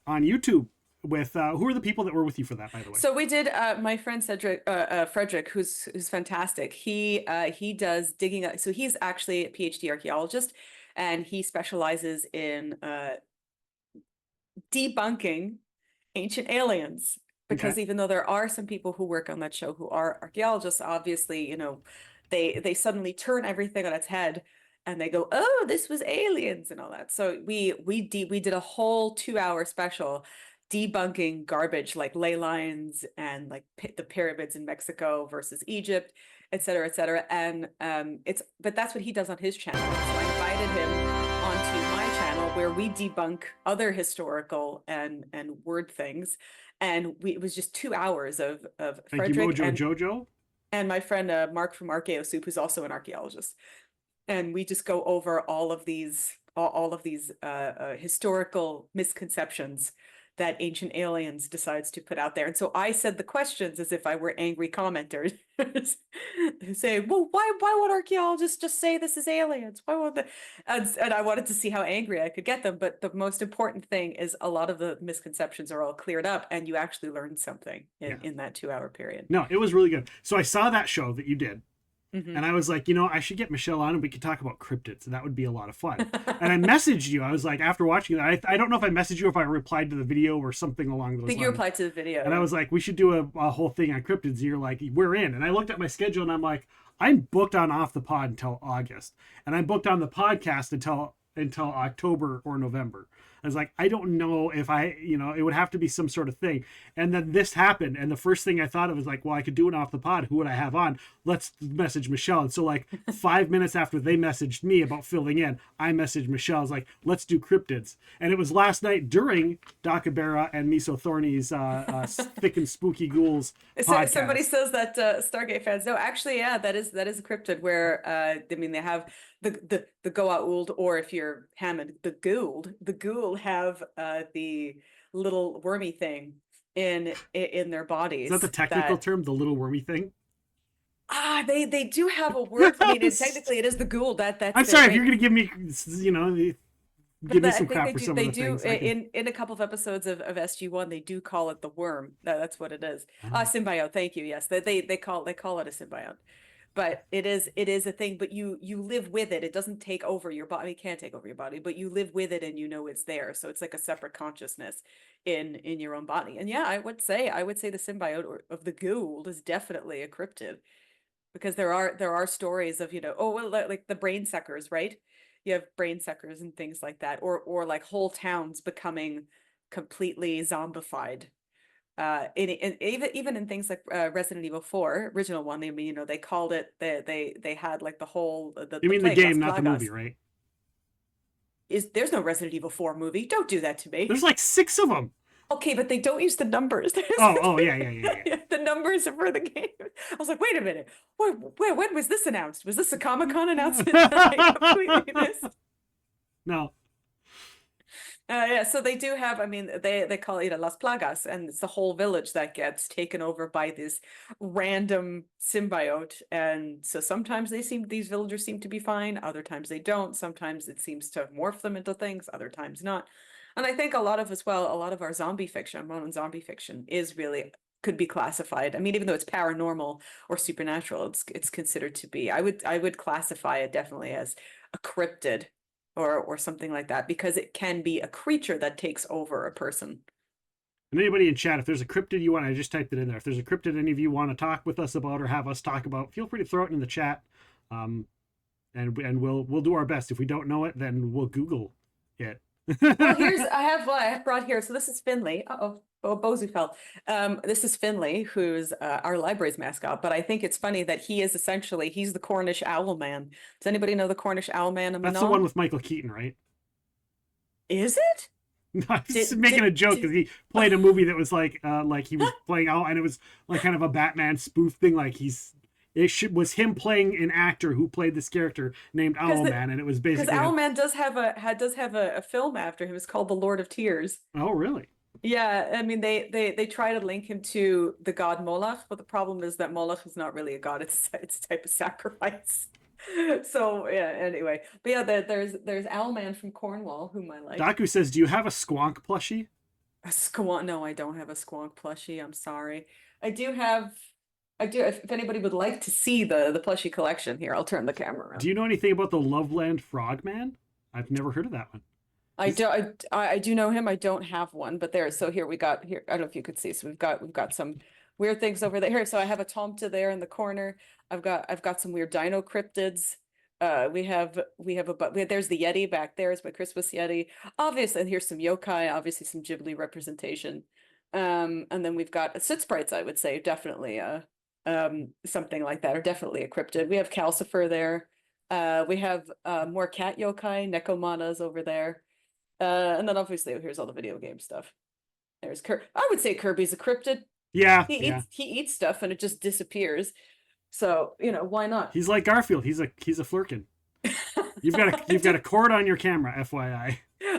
YouTube. With who are the people that were with you for that, by the way? So we did my friend Frederick, who's fantastic. He does digging up. So he's actually a PhD archaeologist, and he specializes in debunking ancient aliens. Because even though there are some people who work on that show who are archaeologists, obviously, they suddenly turn everything on its head. And they go, oh, this was aliens and all that. So we did a whole 2-hour special debunking garbage like ley lines and like the pyramids in Mexico versus Egypt, et cetera, and but that's what he does on his channel. So I invited him onto my channel where we debunk other historical and word things, and it was just 2 hours of Thank Frederick you, Jojo, and my friend Mark from Archaeo Soup, who's also an archaeologist, and we just go over all of these historical misconceptions that Ancient Aliens decides to put out there. And so I said the questions as if I were angry commenters who say, well, why would archaeologists just say this is aliens? Why would they? And I wanted to see how angry I could get them. But the most important thing is a lot of the misconceptions are all cleared up, and you actually learned something in that 2-hour period. No, it was really good. So I saw that show that you did. And I was like, you know, I should get Michelle on and we could talk about cryptids. And that would be a lot of fun. And I messaged you. I was like, after watching it, I don't know if I messaged you or if I replied to the video or something along those lines. I think you replied to the video. And I was like, we should do a whole thing on cryptids. And you're like, we're in. And I looked at my schedule and I'm like, I'm booked on Off the Pod until August. And I'm booked on the podcast until October or November. I was like, I don't know if it would have to be some sort of thing. And then this happened. And the first thing I thought of was like, well, I could do it off the pod. Who would I have on? Let's message Michelle. And so like 5 minutes after they messaged me about filling in, I messaged Michelle. I was like, let's do cryptids. And it was last night during Dakabera and Miso Thorny's Thick and Spooky Ghouls podcast. Somebody says that Stargate fans. No, actually, yeah, that is a cryptid where they have the Goa'uld, or if you're Hammond, the Gould. The Gould have the little wormy thing in their bodies. Is that the technical term, the little wormy thing? They do have a word. I mean, technically, it is the Gould. That's. I'm sorry if you're going to give me, give me some crap for some of the things. In a couple of episodes of SG1, they do call it the worm. That's what it is. Symbiote. Thank you. Yes, they call it a symbiote. But it is a thing, but you live with it. It doesn't take over your body. It can't take over your body, but you live with it and you know it's there. So it's like a separate consciousness in your own body. And yeah, I would say the symbiote of the Goa'uld is definitely a cryptid, because there are stories of, like the brain suckers, right? You have brain suckers and things like that, or like whole towns becoming completely zombified. Even in things like Resident Evil 4, original one, they called it, they had like the whole you mean the game, not the movie, right? There's no Resident Evil 4 movie. Don't do that to me. There's like 6 of them. Okay, but they don't use the numbers. Yeah. The numbers are for the game. I was like, wait a minute. When was this announced? Was this a Comic-Con announcement that I completely missed? No. Yeah, so they do have, they call it Las Plagas, and it's the whole village that gets taken over by this random symbiote. And so sometimes these villagers seem to be fine, other times they don't. Sometimes it seems to morph them into things, other times not. And I think a lot of our zombie fiction, modern zombie fiction, could be classified. Even though it's paranormal or supernatural, it's considered to be. I would classify it definitely as a cryptid. Or something like that, because it can be a creature that takes over a person. And anybody in chat, if there's a cryptid you want, I just typed it in there. If there's a cryptid any of you want to talk with us about or have us talk about, feel free to throw it in the chat. And we'll do our best. If we don't know it, then we'll Google it. Well, I have brought here. So this is Finley. Bozu fell. This is Finley, who's our library's mascot. But I think it's funny that he's the Cornish Owl Man. Does anybody know the Cornish Owl Man? That's the one with Michael Keaton, right? Is it? I'm just making a joke because he played a movie that was like he was playing Owl, and it was like kind of a Batman spoof thing. Like was him playing an actor who played this character named Owlman, and it was basically because Owlman does have a film after him. It's called The Lord of Tears. Oh, really? Yeah, they try to link him to the god Moloch, but the problem is that Moloch is not really a god; it's a type of sacrifice. So yeah, anyway, but yeah, there's Owlman from Cornwall, whom I like. Daku says, "Do you have a squonk plushie?" A squonk? No, I don't have a squonk plushie. I'm sorry. I do. If anybody would like to see the plushie collection, here, I'll turn the camera around. Do you know anything about the Loveland Frogman? I've never heard of that one. I do know him. I don't have one, but so here we got here. I don't know if you could see. So we've got some weird things over there. Here, so I have a Tomta there in the corner. I've got some weird dino cryptids. There's the Yeti back there. Is my Christmas Yeti. Obviously, and here's some yokai. Obviously, some Ghibli representation. And then we've got soot sprites. I would say definitely something like that, or definitely a cryptid. We have Calcifer there. We have more cat yokai. Nekomanas over there. And then obviously here's all the video game stuff. There's I would say Kirby's a cryptid. Yeah, he eats stuff and it just disappears. So why not? He's like Garfield. He's a flurkin. You've got a cord on your camera, FYI.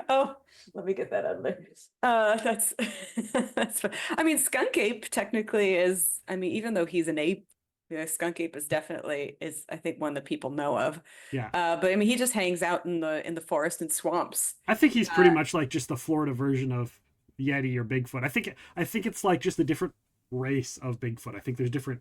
Oh, let me get that out of there. That's fun. Skunk Ape technically is. Even though he's an ape, Skunk Ape is I think one that people know of. Yeah. But he just hangs out in the forest and swamps. I think he's pretty much like just the Florida version of Yeti or Bigfoot. I think it's like just a different race of Bigfoot. I think there's different.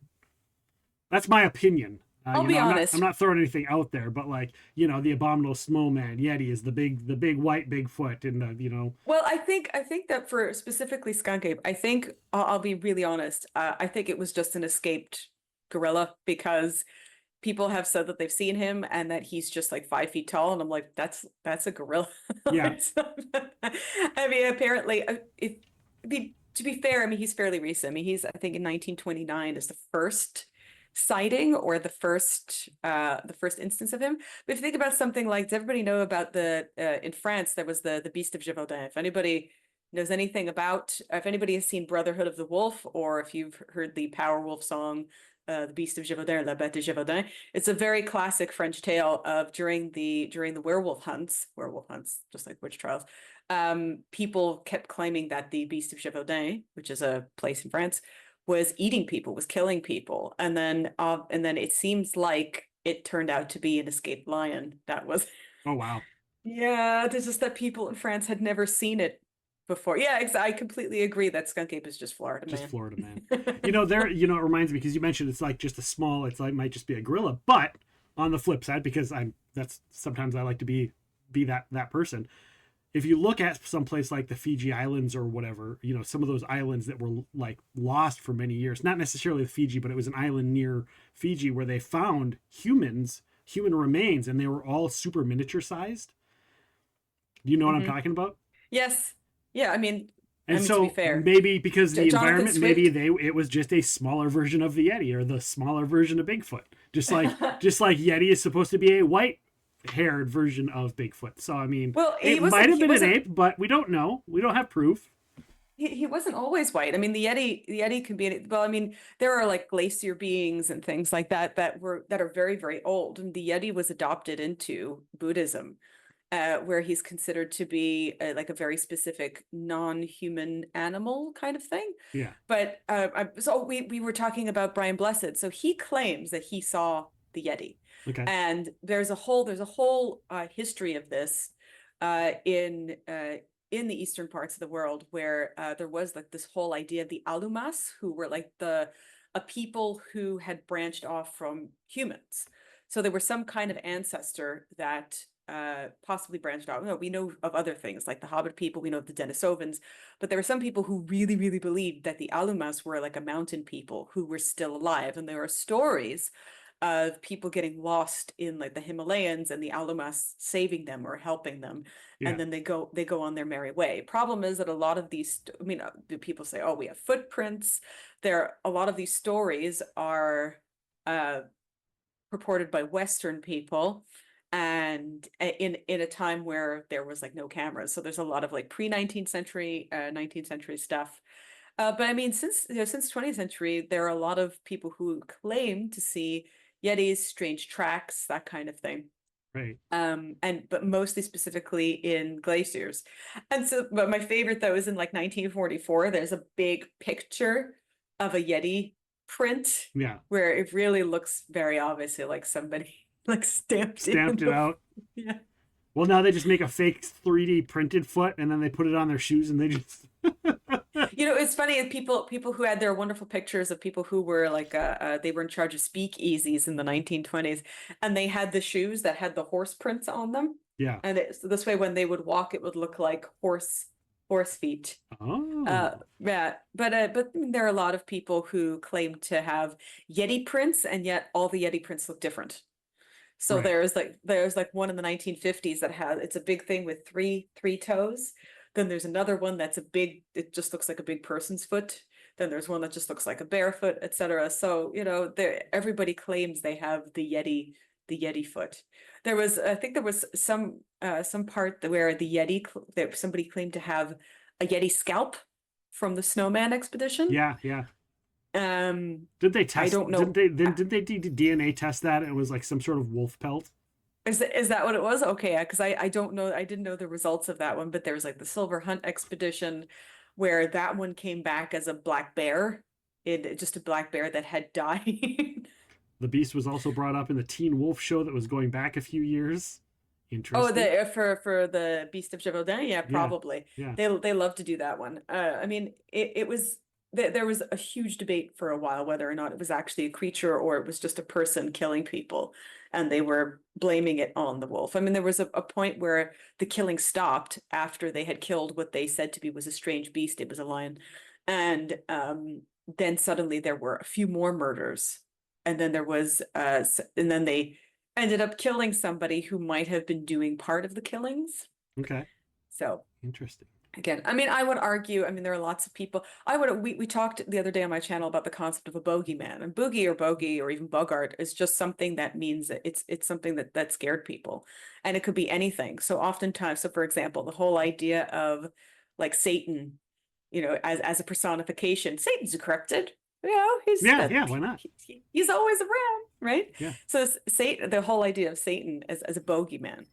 That's my opinion. I'll be honest. I'm not throwing anything out there, but like, the abominable snowman Yeti is the big white Bigfoot, and Well, I think that for specifically skunk ape, I think I'll be really honest. I think it was just an escaped gorilla because people have said that they've seen him and that he's just like 5 feet tall, and I'm like, that's a gorilla. Yeah. I mean, apparently, to be fair, I mean, he's fairly recent. I mean, I think in 1929 is the first sighting or the first instance of him. But if you think about something like, does everybody know about in France there was the Beast of Gévaudan? If anybody knows anything about, if anybody has seen Brotherhood of the Wolf, or if you've heard the Power Wolf song, the Beast of Gévaudan, La Bête de Gévaudan, it's a very classic French tale of during the werewolf hunts, just like witch trials. People kept claiming that the Beast of Gévaudan, which is a place in France, was eating people, was killing people, and then it seems like it turned out to be an escaped lion. That was. Oh wow. Yeah, it's just that people in France had never seen it before. Yeah, I completely agree that skunk ape is just Florida man. Just Florida man. It reminds me, because you mentioned it's like just a small, it's like might just be a gorilla, but on the flip side, because sometimes I like to be that person. If you look at some place like the Fiji Islands or whatever, some of those islands that were like lost for many years, not necessarily the Fiji, but it was an island near Fiji where they found human remains, and they were all super miniature sized. Do you know what I'm talking about? Yes. Yeah, I mean, so to be fair, maybe because the Jonathan environment, Swift. maybe it was just a smaller version of the Yeti, or the smaller version of Bigfoot. Just like Yeti is supposed to be a white-haired version of Bigfoot. So I mean, well, it might have been an ape, but we don't know. We don't have proof. He wasn't always white. I mean, the Yeti can be. Well, I mean, there are like glacier beings and things like that that are very, very old, and the Yeti was adopted into Buddhism. Where he's considered to be like a very specific non-human animal kind of thing. Yeah. But so we were talking about Brian Blessed. So he claims that he saw the Yeti. Okay. And there's a whole history of this in the eastern parts of the world, where there was like this whole idea of the Alumas, who were like a people who had branched off from humans. So there was some kind of ancestor that possibly branched out. We know of other things like the Hobbit people, we know of the Denisovans, but there were some people who really, really believed that the Alumas were like a mountain people who were still alive. And there are stories of people getting lost in like the Himalayas and the Alumas saving them or helping them. Yeah. And then they go on their merry way. Problem is that a lot of these, people say, oh, we have footprints. A lot of these stories are purported by Western people, and in a time where there was like no cameras. So there's a lot of like pre-19th century, 19th century stuff. But I mean, since 20th century, there are a lot of people who claim to see Yetis, strange tracks, that kind of thing. Right. But mostly specifically in glaciers. And so, but my favorite though is in like 1944, there's a big picture of a Yeti print. Yeah. Where it really looks very obviously like somebody like stamped it out. Yeah. Well, now they just make a fake 3D printed foot, and then they put it on their shoes, and they just. It's funny. People who had their wonderful pictures of people who were like they were in charge of speakeasies in the 1920s, and they had the shoes that had the horse prints on them. Yeah. And so this way, when they would walk, it would look like horse feet. Oh. Yeah. But there are a lot of people who claim to have Yeti prints, and yet all the Yeti prints look different. So right. there's like one in the 1950s that it's a big thing with three toes. Then there's another one that's it just looks like a big person's foot. Then there's one that just looks like a barefoot, etc. So, everybody claims they have the Yeti foot. I think there was some part where the Yeti, that somebody claimed to have a Yeti scalp from the snowman expedition. Yeah. Did they test? I don't know. Did they DNA test that? It was like some sort of wolf pelt. Is that what it was? Okay, because I don't know. I didn't know the results of that one, but there was like the Silver Hunt expedition, where that one came back as a black bear, just a black bear that had died. The beast was also brought up in the Teen Wolf show that was going back a few years. Interesting. Oh, for the Beast of Gévaudan, yeah, probably. Yeah. They love to do that one. I mean, it was there was a huge debate for a while whether or not it was actually a creature or it was just a person killing people, and they were blaming it on the wolf. I mean, there was a point where the killing stopped after they had killed what they said to be was a strange beast. It was a lion. And then suddenly there were a few more murders. And then there was, and then they ended up killing somebody who might have been doing part of the killings. Okay. So interesting. Again, I mean, I would argue, I mean, there are lots of people. We talked the other day on my channel about the concept of a bogeyman, and boogie or bogey or even bogart is just something that means that it's something that scared people, and it could be anything. So oftentimes, so for example, the whole idea of like Satan, as a personification, Satan's a cryptid. Why not? He's always around, right? Yeah. So Satan, the whole idea of Satan as a bogeyman.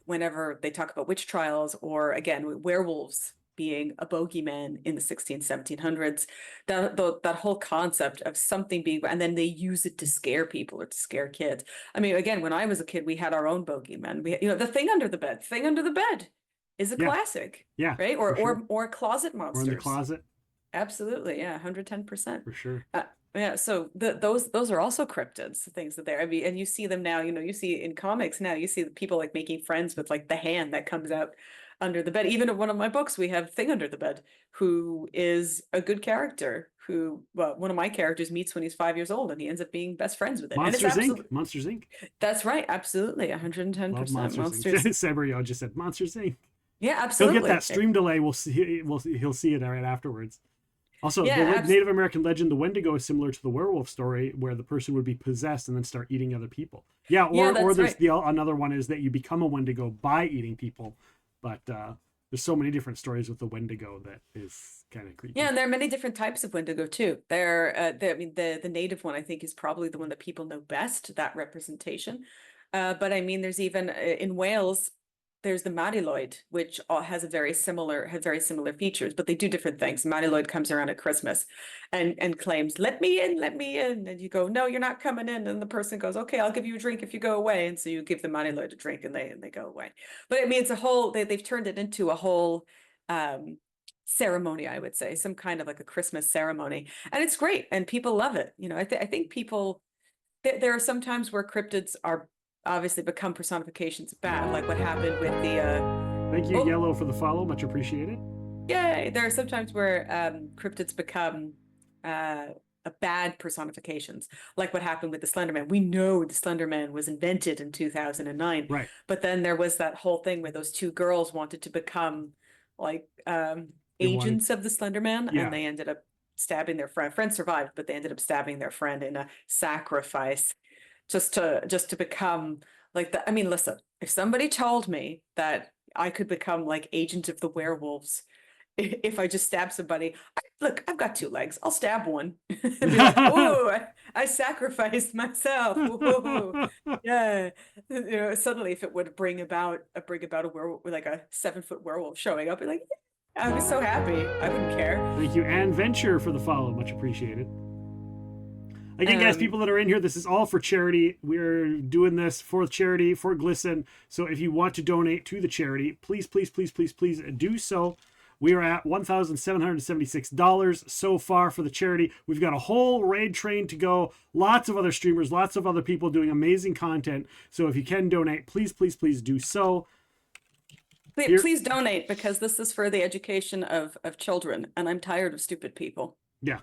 Whenever they talk about witch trials, or again, werewolves being a bogeyman in the 1700s, that whole concept of something being, and then they use it to scare people or to scare kids. I mean, again, when I was a kid, we had our own bogeyman. The thing under the bed is a classic. Yeah. Right. Or closet monsters. Or in the closet. Absolutely. Yeah. 110%. For sure. Yeah, so those are also cryptids, things that I mean, and you see them now, you see in comics now, you see the people like making friends with like the hand that comes out under the bed. Even in one of my books, we have Thing Under the Bed, who is a good character, one of my characters meets when he's 5 years old, and he ends up being best friends with it. Monsters Inc. Monsters Inc. That's right, absolutely, 110%. Monsters. Sabrio just said Monsters Inc. Yeah, absolutely. He'll get that stream delay. He'll see it right afterwards. Also, the Native American legend, the Wendigo, is similar to the werewolf story, where the person would be possessed and then start eating other people. Or there's another one is that you become a Wendigo by eating people. But there's so many different stories with the Wendigo that is kind of creepy. Yeah, and there are many different types of Wendigo too. The native one, I think, is probably the one that people know best, that representation. But I mean, there's even in Wales, there's the Madiloid, which has very similar features, but they do different things. Madiloid comes around at Christmas and claims, let me in. And you go, no, you're not coming in. And the person goes, okay, I'll give you a drink if you go away. And so you give the Madiloid a drink and they go away. But I mean, it's a whole, they've turned it into a whole ceremony, I would say, some kind of like a Christmas ceremony. And it's great. And people love it. I think people, there are some times where cryptids are obviously become personifications of bad, like what happened with the thank you, Yellow, for the follow, much appreciated. Yay. There are some times where cryptids become bad personifications, like what happened with the Slender Man. We know the Slender Man was invented in 2009, right? But then there was that whole thing where those two girls wanted to become like agents of the Slender Man, and they ended up stabbing their friend. Friend survived, but they ended up stabbing their friend in a sacrifice just to become like that. I mean, listen, if somebody told me that I could become like agent of the werewolves if I just stab somebody, look, I've got 2 legs, I'll stab one. Like, oh, I sacrificed myself. Ooh, yeah. Suddenly if it would bring about a werewolf, like a 7-foot werewolf showing up, like, I was so happy. I wouldn't care. Thank you, Ann Venture, for the follow, much appreciated. Again, guys, people that are in here, this is all for charity. We're doing this for charity, for GLSEN. So if you want to donate to the charity, please, please, please, please, please do so. We are at $1,776 so far for the charity. We've got a whole raid train to go. Lots of other streamers, lots of other people doing amazing content. So if you can donate, please, please, please do so. Please donate, because this is for the education of children, and I'm tired of stupid people. Yeah.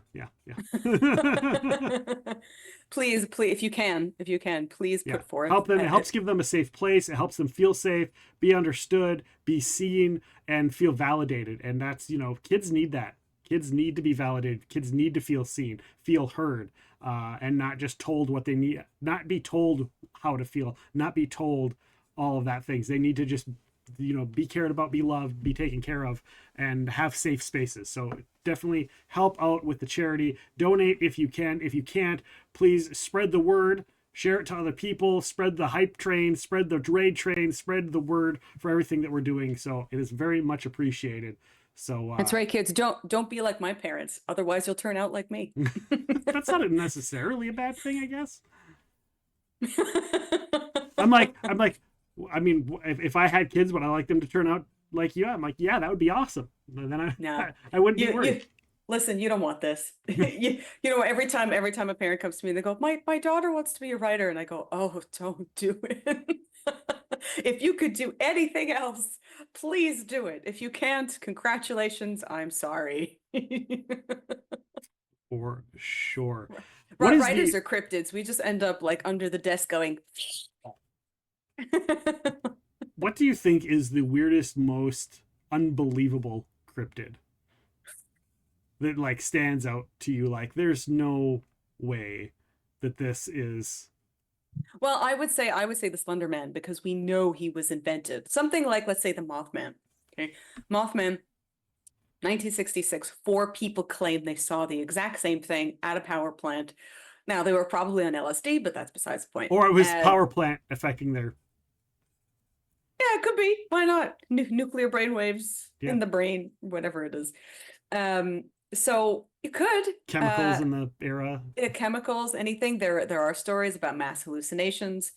Please, if you can, please put forth. Help them. It helps give them a safe place. It helps them feel safe, be understood, be seen, and feel validated. And that's, kids need that. Kids need to be validated. Kids need to feel seen, feel heard, and not just told what they need, not be told how to feel, not be told all of that things. They need to just, be cared about, be loved, be taken care of, and have safe spaces. So definitely help out with the charity. Donate if you can. If you can't, please spread the word, share it to other people, spread the hype train, spread the raid train, spread the word for everything that we're doing. So it is very much appreciated. So that's right, kids. Don't be like my parents. Otherwise you'll turn out like me. That's not necessarily a bad thing, I guess. I'm like, I mean, if I had kids, would I like them to turn out like you? I'm like, yeah, that would be awesome. Then I wouldn't be worried. listen, you don't want this. You know, every time a parent comes to me, they go, my daughter wants to be a writer. And I go, oh, don't do it. If you could do anything else, please do it. If you can't, congratulations, I'm sorry. For sure. Writers are cryptids. We just end up like under the desk going. What do you think is the weirdest, most unbelievable cryptid that like stands out to you? Like, there's no way that this is. Well, I would say the Slender Man, because we know he was invented. Something like, let's say, the Mothman. Okay, Mothman, 1966. 4 people claimed they saw the exact same thing at a power plant. Now they were probably on LSD, but that's besides the point. Or it was power plant affecting their. Yeah, it could be. Why not? Nuclear brainwaves in the brain, whatever it is. So you could chemicals in the era. Chemicals, anything. There are stories about mass hallucinations.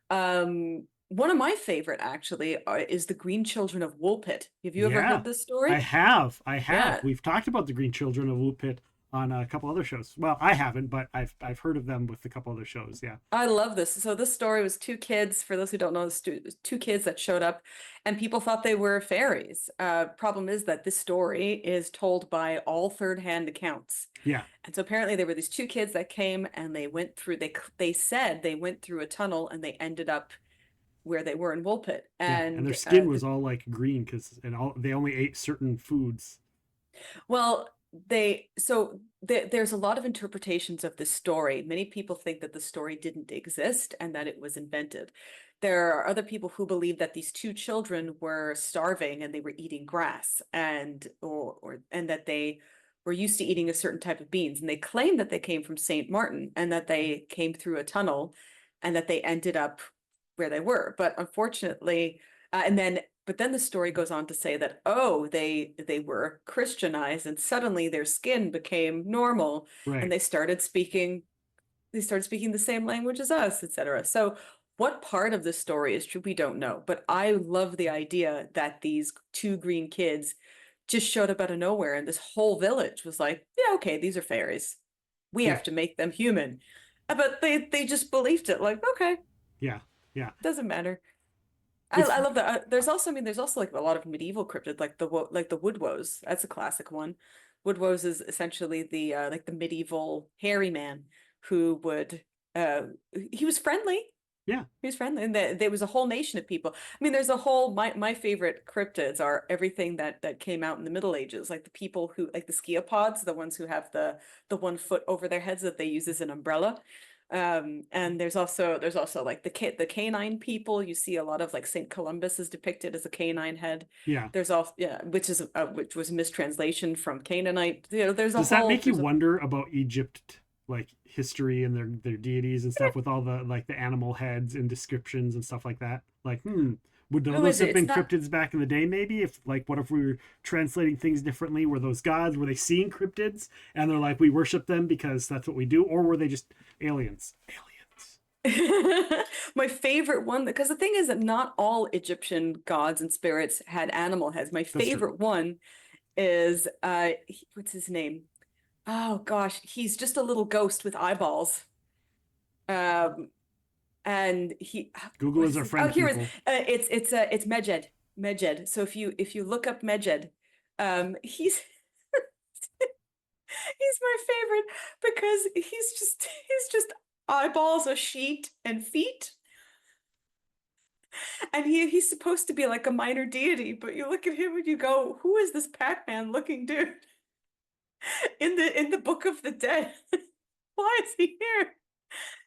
One of my favorite actually is the Green Children of Woolpit. Have you ever heard this story? I have. Yeah. We've talked about the Green Children of Woolpit on a couple other shows. Well, I haven't, but I've heard of them with a couple other shows. Yeah. I love this. So this story was 2 kids. For those who don't know, this 2 kids that showed up, and people thought they were fairies. Problem is that this story is told by all third-hand accounts. Yeah. And so apparently there were these 2 kids that came, and they went through. They said they went through a tunnel, and they ended up where they were in Woolpit. And their skin was all like green they only ate certain foods. Well, there's a lot of interpretations of this story. Many people think that the story didn't exist and that it was invented. There are other people who believe that these 2 children were starving and they were eating grass, and that they were used to eating a certain type of beans, and they claim that they came from St. Martin and that they came through a tunnel and that they ended up where they were. But unfortunately, but then the story goes on to say that, they were Christianized and suddenly their skin became normal, and they started speaking the same language as us, etc. So what part of the story is true, we don't know. But I love the idea that these 2 green kids just showed up out of nowhere, and this whole village was like, yeah, okay, these are fairies. We have to make them human. But they just believed it, like, okay. Yeah. Yeah. Doesn't matter. I love that. There's also like a lot of medieval cryptids, like the Woodwoes. That's a classic one. Woodwoes is essentially the like the medieval hairy man who would he was friendly. Yeah, he was friendly, and there was a whole nation of people. I mean, there's a whole my favorite cryptids are everything that came out in the Middle Ages, like the people who like the sciapods, the ones who have the 1 foot over their heads that they use as an umbrella. And there's also like the canine people. You see a lot of like St. Columbus is depicted as a canine head. Yeah. There's also which was a mistranslation from Canaanite. You know, Does that make you wonder about Egypt, like history and their deities and stuff, with all the like the animal heads and descriptions and stuff like that? Like, would those have been cryptids back in the day? Maybe if what if we were translating things differently? Were those gods? Were they seeing cryptids and they're like, we worship them because that's what we do? Or were they just aliens? My favorite one, because the thing is that not all Egyptian gods and spirits had animal heads. My favorite one is what's his name? Oh gosh, he's just a little ghost with eyeballs. And Google is our friend. Oh, here it is. It's Medjed. Medjed. So if you look up Medjed, he's he's my favorite because he's just eyeballs, a sheet, and feet. And he's supposed to be like a minor deity, but you look at him and you go, who is this Pac-Man looking dude in the Book of the Dead? Why is he here?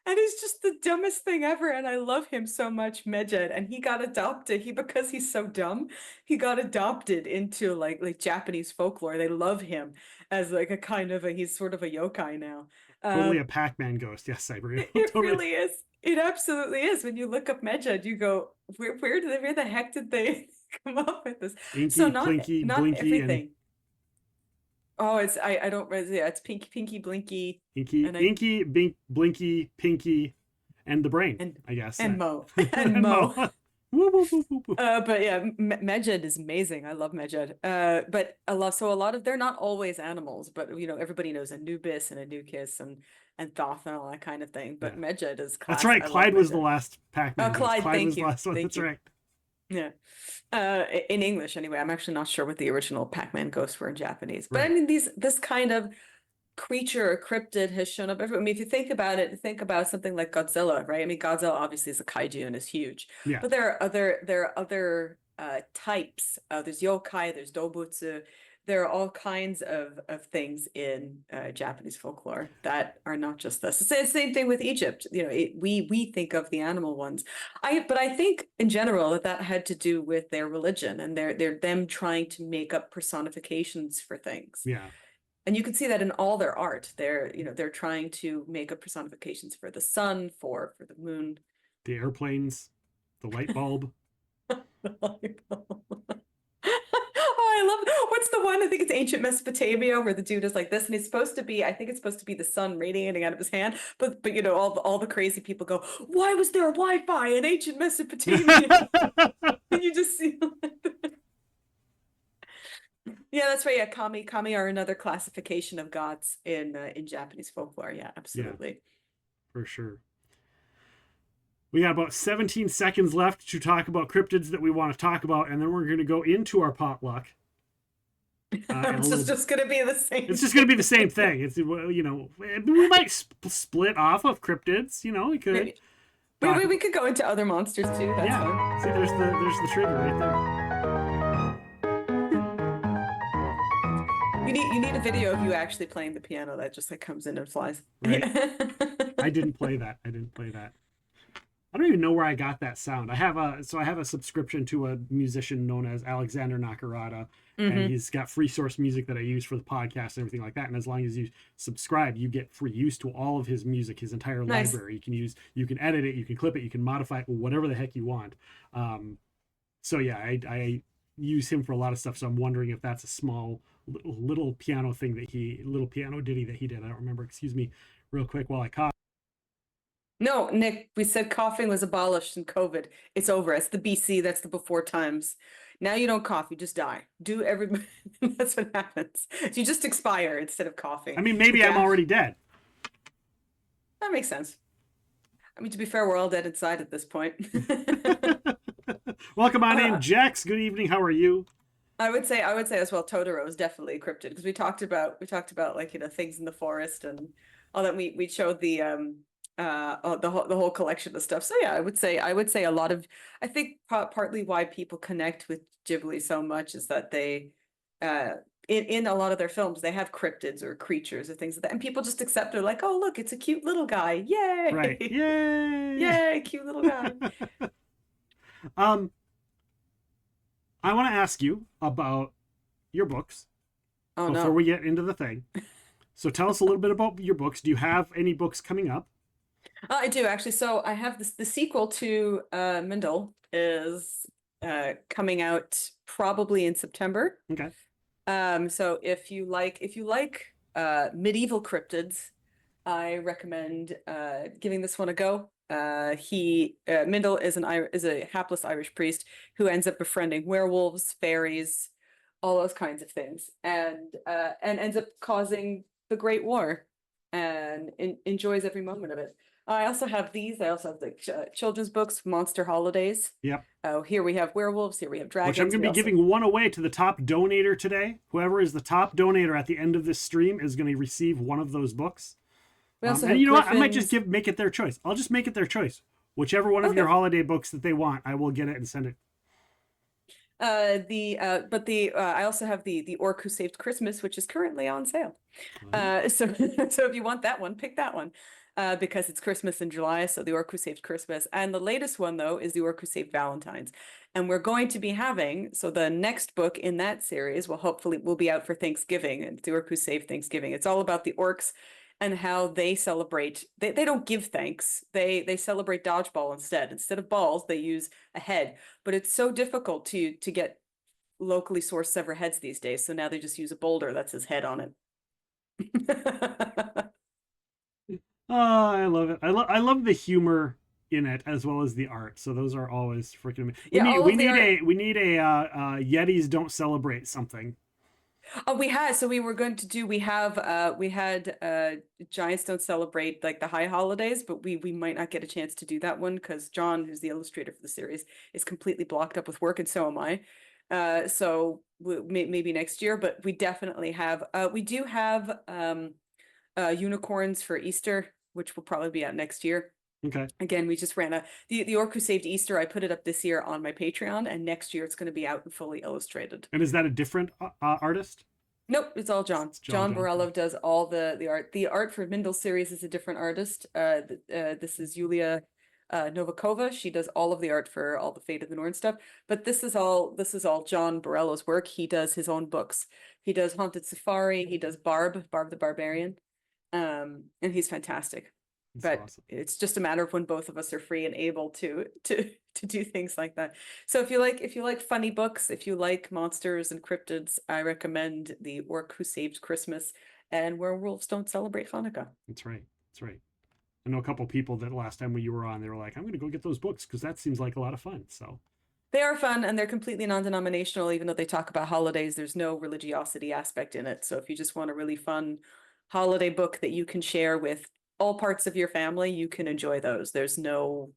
And it's just the dumbest thing ever, and I love him so much, Medjed. And he got adopted. Because he's so dumb, he got adopted into like Japanese folklore. They love him as like a kind of he's sort of a yokai now. Totally a Pac-Man ghost. Yes, I agree. It really is. It absolutely is. When you look up Medjed, you go, where the heck did they come up with this? Inky, so not Blinky, everything. And... Oh, it's I don't yeah, it's Pinky, Blinky. Inky, Blinky, Pinky, and the brain, I guess. And Mo. And Mo. But yeah, Medjed is amazing. I love Medjed. But a lot of they're not always animals, but you know, everybody knows Anubis and Anukis and Thoth and all that kind of thing. But Yeah. Medjed is That's classic. right. I love Clyde was the Medjed. last Pac-Man. Clyde, Clyde thank was the you. last one. Thank That's you. right. Yeah. In English anyway. I'm actually not sure what the original Pac-Man ghosts were in Japanese. But Right. I mean this kind of creature or cryptid has shown up everywhere. I mean, if you think about it, think about something like Godzilla, right? I mean, Godzilla obviously is a kaiju and is huge. Yeah. But there are other types. There's yokai, there's dobutsu. There are all kinds of things in Japanese folklore that are not just this. It's the same thing with Egypt. You know, we think of the animal ones. But I think in general that had to do with their religion and they're them trying to make up personifications for things. Yeah. And you can see that in all their art. They're trying to make up personifications for the sun, for the moon. The airplanes, the light bulb. Oh, I love what's the one? I think it's ancient Mesopotamia where the dude is like this, and I think it's supposed to be the sun radiating out of his hand. But you know, all the crazy people go, why was there Wi-Fi in ancient Mesopotamia? And you just see yeah, that's right. Yeah, kami are another classification of gods in Japanese folklore. Yeah, absolutely. Yeah, for sure. We got about 17 seconds left to talk about cryptids that we want to talk about, and then we're going to go into our potluck. It's just going to be the same. It's just going to be the same thing. It's, you know, we might split off of cryptids. You know, we could. We could go into other monsters too. That's fun. See, there's the trigger right there. You need a video of you actually playing the piano that just like comes in and flies. Right. I didn't play that. I don't even know where I got that sound. I have a subscription to a musician known as Alexander Nakarada, and he's got free source music that I use for the podcast and everything like that. And as long as you subscribe, you get free use to all of his music, his entire library. You can edit it, you can clip it, you can modify it, whatever the heck you want. So yeah, I use him for a lot of stuff. So I'm wondering if that's a small little piano ditty that he did. I don't remember. Excuse me, real quick while I cough. No, Nick, we said coughing was abolished in COVID. It's over. It's the BC. That's the before times. Now you don't cough, you just die. That's what happens. You just expire instead of coughing. I mean, maybe I'm already dead. That makes sense. I mean, to be fair, we're all dead inside at this point. Welcome on in, Jax. Good evening. How are you? I would say as well, Totoro is definitely a cryptid because we talked about like, you know, things in the forest and all that. We showed the whole collection of stuff. So yeah, I would say a lot of, I think partly why people connect with Ghibli so much is that they in a lot of their films they have cryptids or creatures or things like that, and people just accept it, like, oh look, it's a cute little guy, yay, right, yay, yay, cute little guy. I want to ask you about your books before we get into the thing. So tell us a little bit about your books. Do you have any books coming up? I do actually. So I have the sequel to Mindel is coming out probably in September. Okay. So if you like medieval cryptids, I recommend giving this one a go. Mindel is a hapless Irish priest who ends up befriending werewolves, fairies, all those kinds of things, and ends up causing the Great War, and enjoys every moment of it. I also have the children's books, Monster Holidays. Yep. Here we have werewolves. Here we have dragons. Which I'm going to be giving one away to the top donator today. Whoever is the top donator at the end of this stream is going to receive one of those books. And you know what? I might just make it their choice. I'll just make it their choice. Whichever one of your holiday books that they want, I will get it and send it. I also have the Orc Who Saved Christmas, which is currently on sale. So if you want that one, pick that one. Because it's Christmas in July, so the Orc Who Saved Christmas. And the latest one, though, is the Orc Who Saved Valentine's. And we're going to be having, so the next book in that series will be out for Thanksgiving. It's the Orc Who Saved Thanksgiving. It's all about the orcs and how they celebrate. They don't give thanks. They celebrate dodgeball instead. Instead of balls, they use a head. But it's so difficult to get locally sourced severed heads these days. So now they just use a boulder that's his head on it. Oh, I love it. I love the humor in it as well as the art. So those are always freaking amazing. Yeah, all of the art. We need a Yetis don't celebrate something. Oh, we had, so we were going to do, we had Giants Don't Celebrate like the high holidays, but we might not get a chance to do that one because John, who's the illustrator for the series, is completely blocked up with work, and so am I. So maybe next year, but we definitely have, we do have unicorns for Easter, which will probably be out next year. Okay. Again, we just ran the Orc Who Saved Easter. I put it up this year on my Patreon, and next year it's going to be out and fully illustrated. And is that a different artist? Nope, it's all John. It's John Borello does all the art. The art for Mindle's series is a different artist. This is Yulia Novakova. She does all of the art for all the Fate of the Norn stuff. But this is all John Borello's work. He does his own books. He does Haunted Safari. He does Barb the Barbarian, and he's fantastic. But awesome. It's just a matter of when both of us are free and able to do things like that. So if you like funny books, if you like monsters and cryptids, I recommend The Orc Who Saved Christmas and Werewolves Don't Celebrate Hanukkah. That's right. That's right. I know a couple people that last time when you were on, they were like, I'm going to go get those books because that seems like a lot of fun. So they are fun, and they're completely non-denominational. Even though they talk about holidays, there's no religiosity aspect in it. So if you just want a really fun holiday book that you can share with all parts of your family, you can enjoy those. There's no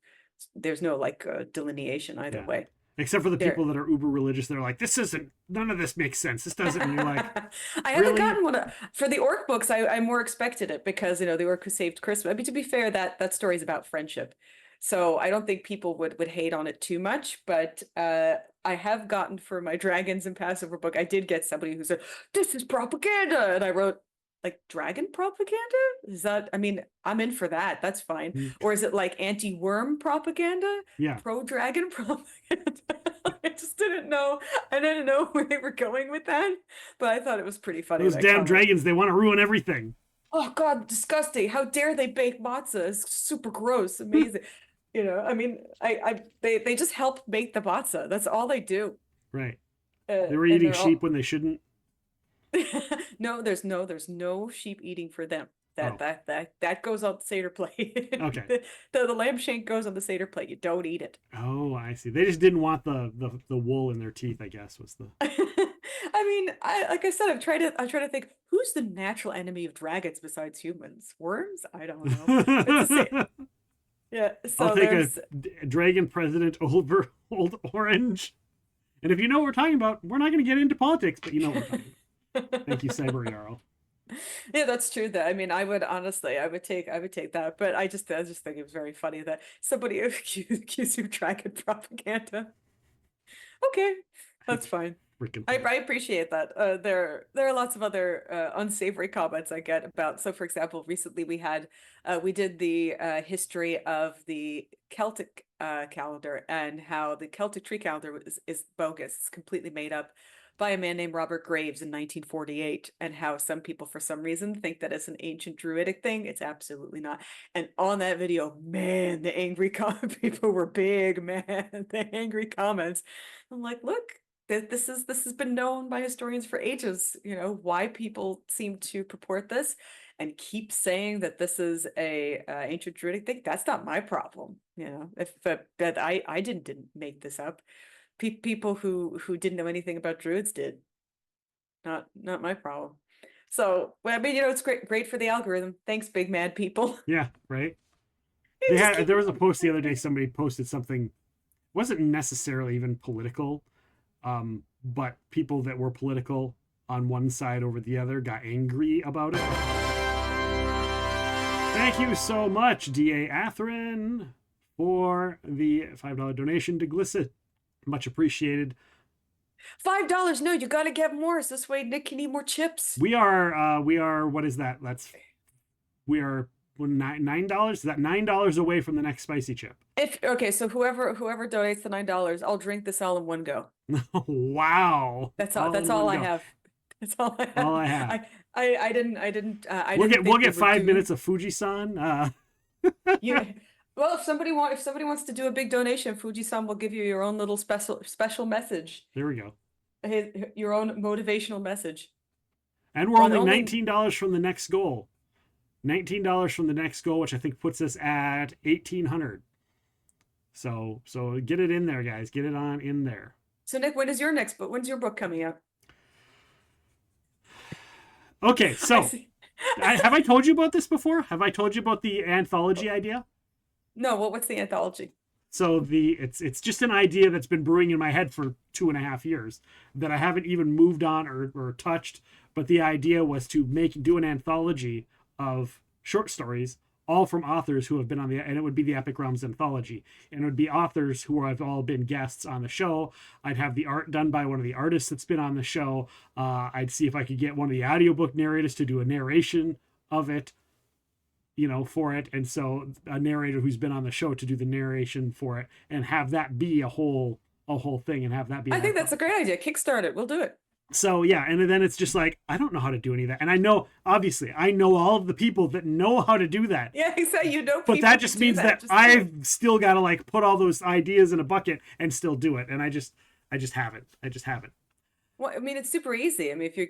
like delineation either way. Except for the people that are uber religious, they're like, none of this makes sense. This doesn't. And you're like, I haven't gotten one for the orc books. I more expected it because the Orc Who Saved Christmas. I mean, to be fair, that story is about friendship, so I don't think people would hate on it too much. But I have gotten for my Dragons and Passover book, I did get somebody who said, "This is propaganda," and I wrote, like, dragon propaganda? Is that, I mean, I'm in for that. That's fine. Or is it like anti-worm propaganda? Yeah. Pro-dragon propaganda? I just didn't know. I didn't know where they were going with that, but I thought it was pretty funny. Those damn dragons, they want to ruin everything. Oh God, disgusting. How dare they bake matzah? It's super gross. Amazing. I mean, they just help make the matzah. That's all they do. Right. They were eating sheep when they shouldn't. No, there's no sheep eating for them. That goes on the Seder plate. Okay. The lamb shank goes on the Seder plate. You don't eat it. Oh, I see. They just didn't want the wool in their teeth, I guess, was the. I mean, like I said, I try to think, who's the natural enemy of dragons besides humans? Worms? I don't know. Yeah. So I'll take a dragon president, old orange. And if you know what we're talking about, we're not going to get into politics, but you know what we're talking about. Thank you, Cyber Yarrow. Yeah, that's true. That, I mean, I would take that, but I just think it was very funny that somebody accused you of dragon propaganda. Okay, that's fine. I appreciate that. There are lots of other unsavory comments I get about. So, for example, recently we did the history of the Celtic calendar and how the Celtic tree calendar is bogus. It's completely made up by a man named Robert Graves in 1948, and how some people, for some reason, think that it's an ancient druidic thing. It's absolutely not. And on that video, man, the angry people were big, man. The angry comments. I'm like, look, this has been known by historians for ages. Why people seem to purport this and keep saying that this is a ancient druidic thing. That's not my problem. But I didn't make this up. People who didn't know anything about druids did. Not my problem. So, well, I mean, it's great for the algorithm. Thanks, big mad people. Yeah, right. There was a post the other day. Somebody posted something, wasn't necessarily even political, but people that were political on one side over the other got angry about it. Thank you so much, D.A. Atherin, for the $5 donation to GLSEN. Much appreciated. $5. No, you got to get more. So this way Nick can eat more chips. We are. What is that? We are $9. Is that $9 away from the next spicy chip? So whoever donates the $9, I'll drink this all in one go. Wow. That's all. That's all I have. That's all I have. All I have. I didn't. We'll get 5 minutes of Fuji-san. Yeah. Well, if somebody wants to do a big donation, Fuji-san will give you your own little special message. There we go. Your own motivational message. And we're only $19 from the next goal. $19 from the next goal, which I think puts us at 1,800. So get it in there, guys. Get it on in there. So Nick, when is your next book? When's your book coming out? Okay, so have I told you about this before? Have I told you about the anthology idea? No, what's the anthology? So it's just an idea that's been brewing in my head for 2.5 years that I haven't even moved on or touched. But the idea was to do an anthology of short stories, all from authors who have been on and it would be the Epic Realms anthology, and it would be authors who have all been guests on the show. I'd have the art done by one of the artists that's been on the show. I'd see if I could get one of the audiobook narrators to do a narration of it, for it. And so a narrator who's been on the show to do the narration for it, and have that be a whole thing, and have that be. I think that's a great idea. Kickstart it. We'll do it. So yeah, and then it's just like, I don't know how to do any of that. And I know all of the people that know how to do that. Yeah, exactly. But that just means that I've still got to like put all those ideas in a bucket and still do it. And I just haven't. Well, I mean, it's super easy. I mean, if you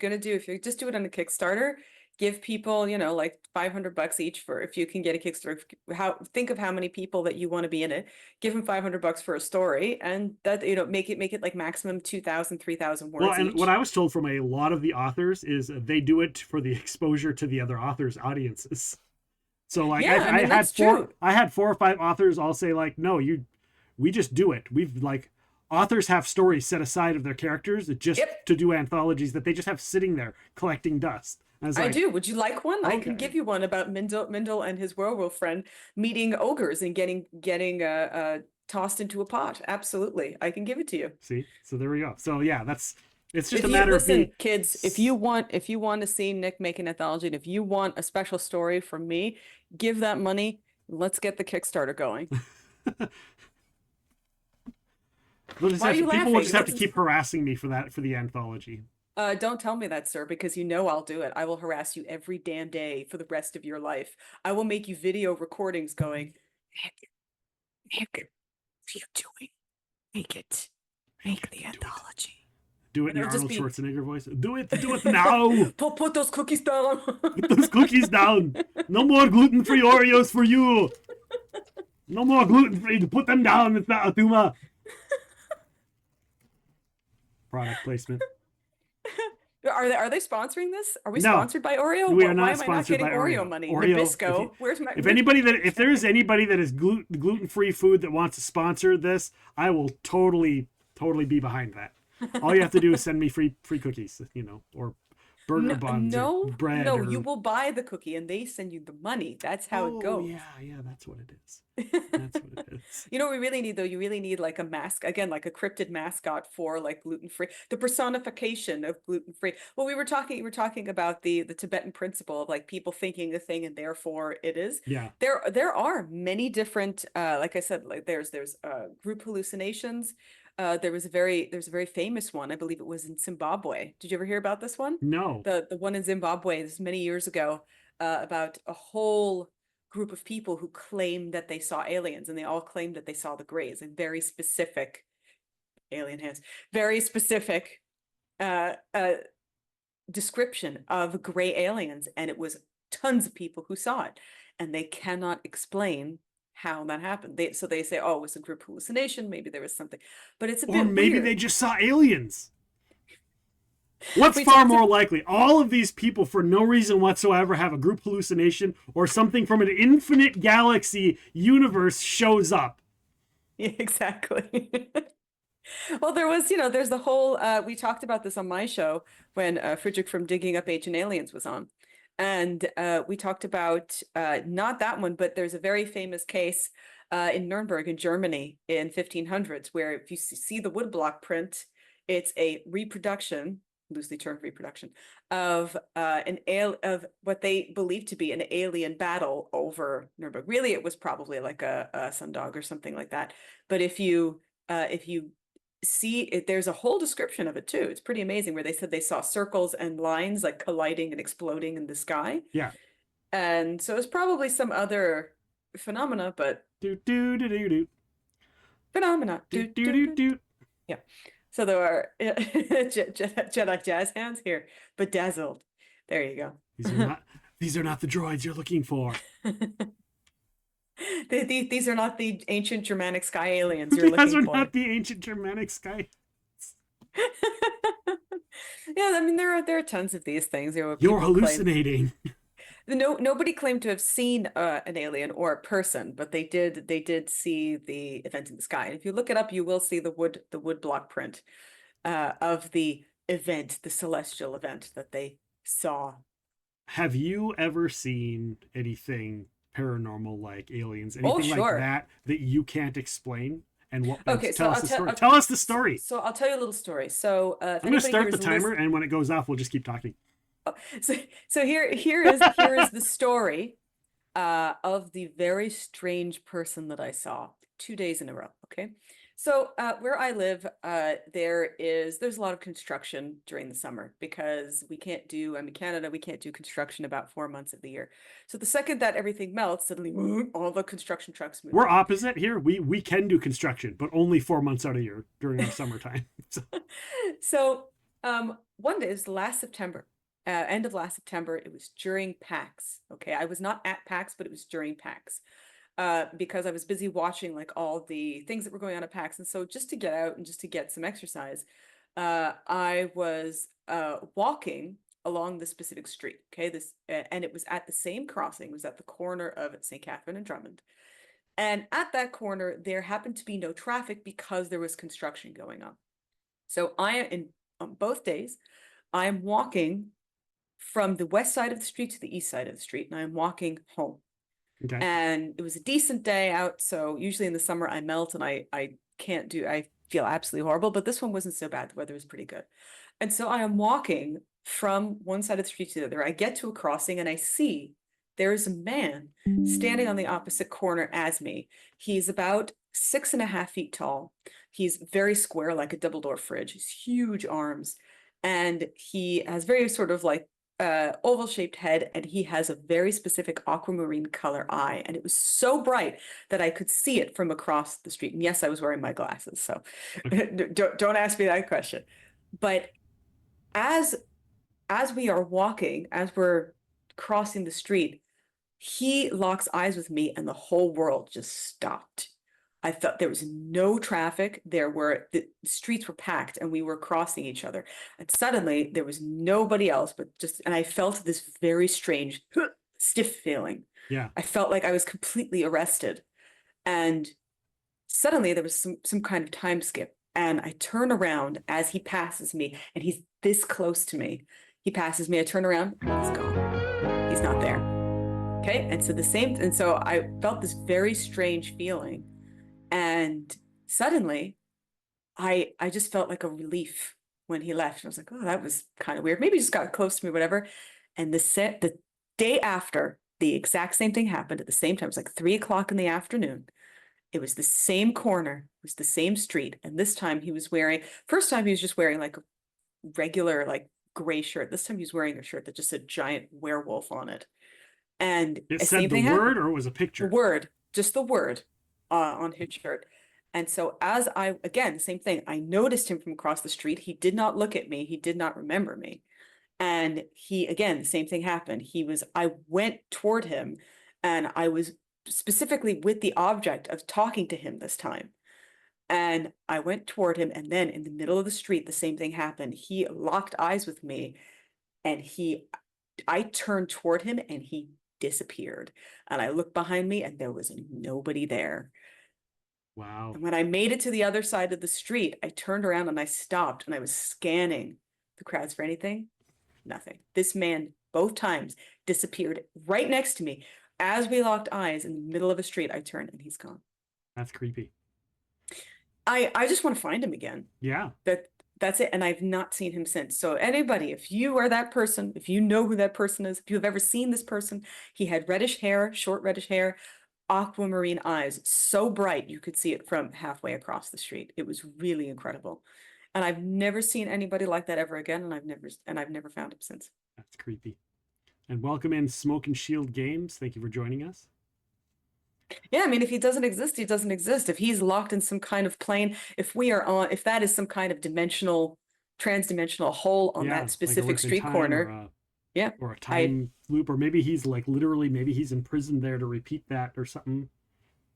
just do it on a Kickstarter, give people, like $500 each for, if you can get a Kickstarter, think of how many people that you want to be in it, give them $500 for a story, and that, make it like maximum 2,000, 3,000 words. Well, and each. What I was told from a lot of the authors is they do it for the exposure to the other authors' audiences. So like, I had 4 or 5 authors all say like, no, we just do it. We've like, authors have stories set aside of their characters just to do anthologies that they just have sitting there collecting dust. I do. Would you like one? Okay. I can give you one about Mindel and his werewolf friend meeting ogres and getting tossed into a pot. Absolutely, I can give it to you. See, so there we go. So yeah, it's just a matter of kids. If you want to see Nick make an anthology, and if you want a special story from me, give that money. Let's get the Kickstarter going. People will just have to keep harassing me for the anthology. Don't tell me that, sir, because I'll do it. I will harass you every damn day for the rest of your life. I will make you video recordings going, Nick, what are you doing? Make the anthology. Do it in your Arnold Schwarzenegger voice. Do it now. Put those cookies down. Put those cookies down. No more gluten-free Oreos for you. No more gluten-free. Put them down. It's not a tumor. Product placement. Are they sponsoring this? Are we sponsored by Oreo? We are not sponsored by Oreo. Money? Nabisco. If there is anybody that is gluten-free food that wants to sponsor this, I will totally be behind that. All you have to do is send me free cookies, or burger buns, or bread. No, you will buy the cookie and they send you the money. That's how it goes. Yeah, that's what it is. That's what it is. You know what we really need though? You really need like a again, like a cryptid mascot for like gluten-free, the personification of gluten-free. Well, we were talking about the Tibetan principle of like people thinking a thing and therefore it is. Yeah. There are many different, like I said, like there's group hallucinations. There's a very famous one. I believe it was in Zimbabwe. Did you ever hear about this one? No. The one in Zimbabwe, this many years ago, about a whole group of people who claimed that they saw aliens, and they all claimed that they saw the Greys, and very specific alien hands, very specific description of gray aliens, and it was tons of people who saw it, and they cannot explain how that happened. They say, oh, it was a group hallucination, maybe there was something, but it's a bit weird. Or maybe they just saw aliens. What's far more likely? All of these people, for no reason whatsoever, have a group hallucination, or something from an infinite galaxy universe shows up. Yeah, exactly. Well, there's the whole, we talked about this on my show when Frederick from Digging Up Ancient Aliens was on. And we talked about, not that one, but there's a very famous case in Nuremberg in Germany in 1500s, where if you see the woodblock print, it's a reproduction, loosely termed reproduction, of what they believe to be an alien battle over Nuremberg. Really, it was probably like a sundog or something like that. But if you see it, there's a whole description of it too. It's pretty amazing, where they said they saw circles and lines like colliding and exploding in the sky. Yeah. And so it's probably some other phenomena, but phenomena. Yeah. So there are Jedi jazz hands here, bedazzled. There you go. These are not the droids you're looking for. These are not the ancient Germanic sky aliens you're These looking are for. not the ancient Germanic sky. Yeah, I mean there are tons of these things. You know, You're people claim hallucinating. nobody claimed to have seen an alien or a person, but they did see the event in the sky. And if you look it up, you will see the wood block print of the event, the celestial event that they saw. Have you ever seen anything paranormal, like aliens, Oh, anything like sure. that you can't explain? And what? Okay, so Tell us the story. Tell us the story. So I'll tell you a little story. So if I'm going to anybody here start the is timer, and when it goes off, we'll just keep talking. so here is the story of the very strange person that I saw 2 days in a row. Okay. So where I live, there's a lot of construction during the summer because Canada, we can't do construction about 4 months of the year. So the second that everything melts, suddenly all the construction trucks move We're in. opposite here. We can do construction, but only 4 months out of the year during our summertime. So one day, it was last September, end of last September, it was during PAX. Okay, I was not at PAX, but it was during PAX. Because I was busy watching like all the things that were going on at PAX. And so just to get out and just to get some exercise, I was walking along the specific street. Okay, and it was at the same crossing, it was at the corner of St. Catherine and Drummond. And at that corner, there happened to be no traffic because there was construction going on. So on both days, I am walking from the west side of the street to the east side of the street, and I'm walking home. Okay. And it was a decent day out. So usually in the summer I melt and I feel absolutely horrible, but this one wasn't so bad. The weather was pretty good. And so I am walking from one side of the street to the other. I get to a crossing and I see there is a man standing on the opposite corner as me. He's about 6.5 feet tall. He's very square, like a double door fridge. He's huge arms. And he has very sort of like oval shaped head, and he has a very specific aquamarine color eye, and it was so bright that I could see it from across the street. And yes, I was wearing my glasses, so don't ask me that question. But as we are walking, as we're crossing the street, he locks eyes with me, and the whole world just stopped. I felt there was no traffic. The streets were packed and we were crossing each other. And suddenly there was nobody else and I felt this very strange stiff feeling. Yeah. I felt like I was completely arrested. And suddenly there was some kind of time skip. And I turn around as he passes me, and he's this close to me. He passes me, I turn around, and he's gone. He's not there. Okay. And so I felt this very strange feeling. And suddenly I just felt like a relief when he left. I was like, oh, that was kind of weird. Maybe he just got close to me, whatever. And the day after, the exact same thing happened at the same time. It was like 3 o'clock in the afternoon. It was the same corner, it was the same street. And this time first time he was just wearing like a regular, like gray shirt. This time he was wearing a shirt that just said giant werewolf on it. And It the said same the thing word, happened. or it was a picture? The word, just the word on his shirt. And so again, the same thing, I noticed him from across the street. He did not look at me. He did not remember me. And again, the same thing happened. I went toward him, and I was specifically with the object of talking to him this time. And I went toward him, and then in the middle of the street, the same thing happened. He locked eyes with me, and I turned toward him, and he disappeared. And I looked behind me, and there was nobody there. Wow. And when I made it to the other side of the street, I turned around and I stopped, and I was scanning the crowds for anything. Nothing. This man, both times, disappeared right next to me. As we locked eyes in the middle of a street, I turned and he's gone. That's creepy. I just want to find him again. Yeah. That's it. And I've not seen him since. So anybody, if you are that person, if you know who that person is, if you have ever seen this person, he had reddish hair, short reddish hair, aquamarine eyes, so bright you could see it from halfway across the street. It was really incredible. And I've never seen anybody like that ever again, and I've never found him since. That's creepy. And welcome in Smoke and Shield Games. Thank you for joining us. Yeah, I mean, if he doesn't exist, he doesn't exist. If he's locked in some kind of plane, if that is some kind of transdimensional hole on that specific street corner, or a time loop, or maybe he's like maybe he's imprisoned there to repeat that or something.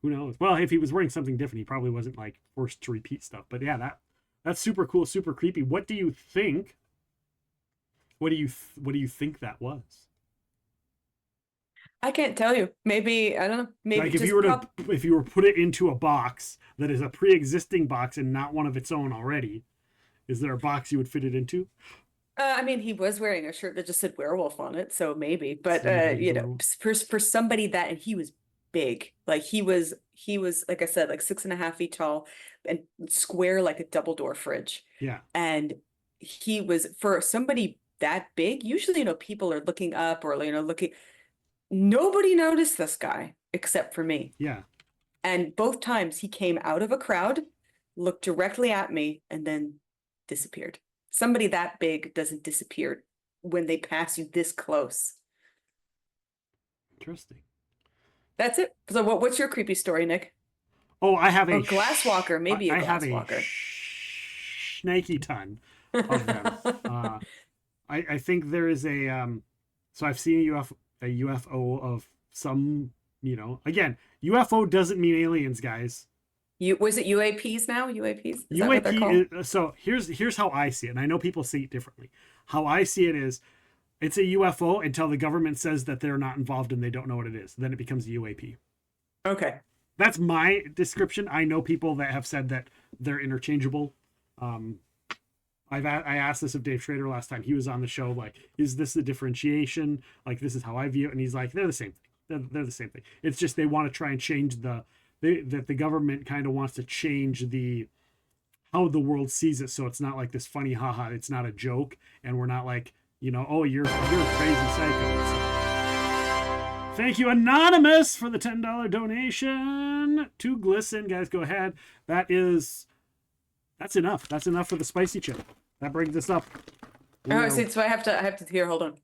Who knows? Well, if he was wearing something different, he probably wasn't like forced to repeat stuff. But yeah, that's super cool, super creepy. What do you think? What do you think that was? I can't tell you. Maybe, I don't know. Maybe Like if just you were to put it into a box that is a pre-existing box and not one of its own already, is there a box you would fit it into? I mean, he was wearing a shirt that just said werewolf on it, so maybe. But Somebody's you know, werewolf. for somebody that, and he was big. Like he was like I said, like 6.5 feet tall and square like a double door fridge. Yeah. And he was, for somebody that big, usually, you know, people are looking up or, you know, looking. Nobody noticed this guy except for me. Yeah. And both times he came out of a crowd, looked directly at me, and then disappeared. Somebody that big doesn't disappear when they pass you this close. Interesting. That's it. So what's your creepy story, Nick? Oh, I have a glasswalker, maybe a I have glasswalker. a snaky ton of them. I think there is a so I've seen a UFO of some, you know, again, UFO doesn't mean aliens, guys. Was it UAPs now? UAPs? Is that what they're UAP called? So here's how I see it, and I know people see it differently. How I see it is, it's a UFO until the government says that they're not involved and they don't know what it is. Then it becomes a UAP. Okay. That's my description. I know people that have said that they're interchangeable. I asked this of Dave Schrader last time he was on the show. Like, is this the differentiation? Like, this is how I view it. And he's like, they're the same thing. They're the same thing. It's just they want to try and change that the government kind of wants to change how the world sees it. So it's not like this funny, haha. It's not a joke, and we're not like, you know, oh, you're a crazy psycho. So, thank you, Anonymous, for the $10 donation to GLSEN. Guys, go ahead. That's enough. That's enough for the spicy chip. That brings us up. Oh, so I have to here, hold on.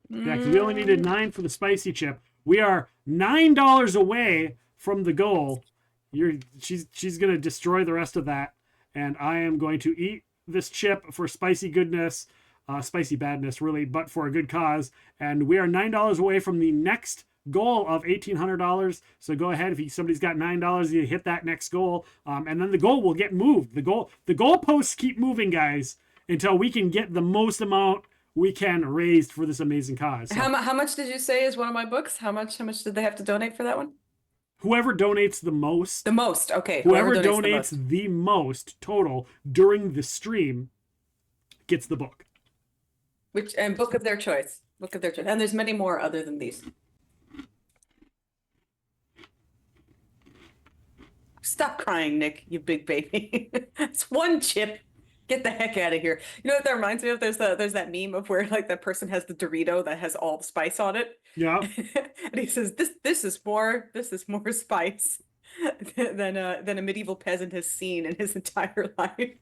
Yeah, because we only needed 9 for the spicy chip. We are $9 away from the goal. She's gonna destroy the rest of that, and I am going to eat this chip for spicy goodness, spicy badness, really, but for a good cause. And we are $9 away from the next goal of $1,800. So go ahead, if somebody's got $9, you hit that next goal, and then the goal will get moved. The goalposts keep moving, guys, until we can get the most amount we can raised for this amazing cause. So, how much did you say is one of my books? How much did they have to donate for that one? whoever donates the most. The most, okay. Whoever donates the most total during the stream gets the book. Book of their choice. Book of their choice. And there's many more other than these. Stop crying, Nick, you big baby. It's one chip. Get the heck out of here. You know what that reminds me of? There's that meme of where like that person has the Dorito that has all the spice on it. Yeah. And he says, this is more spice than a medieval peasant has seen in his entire life.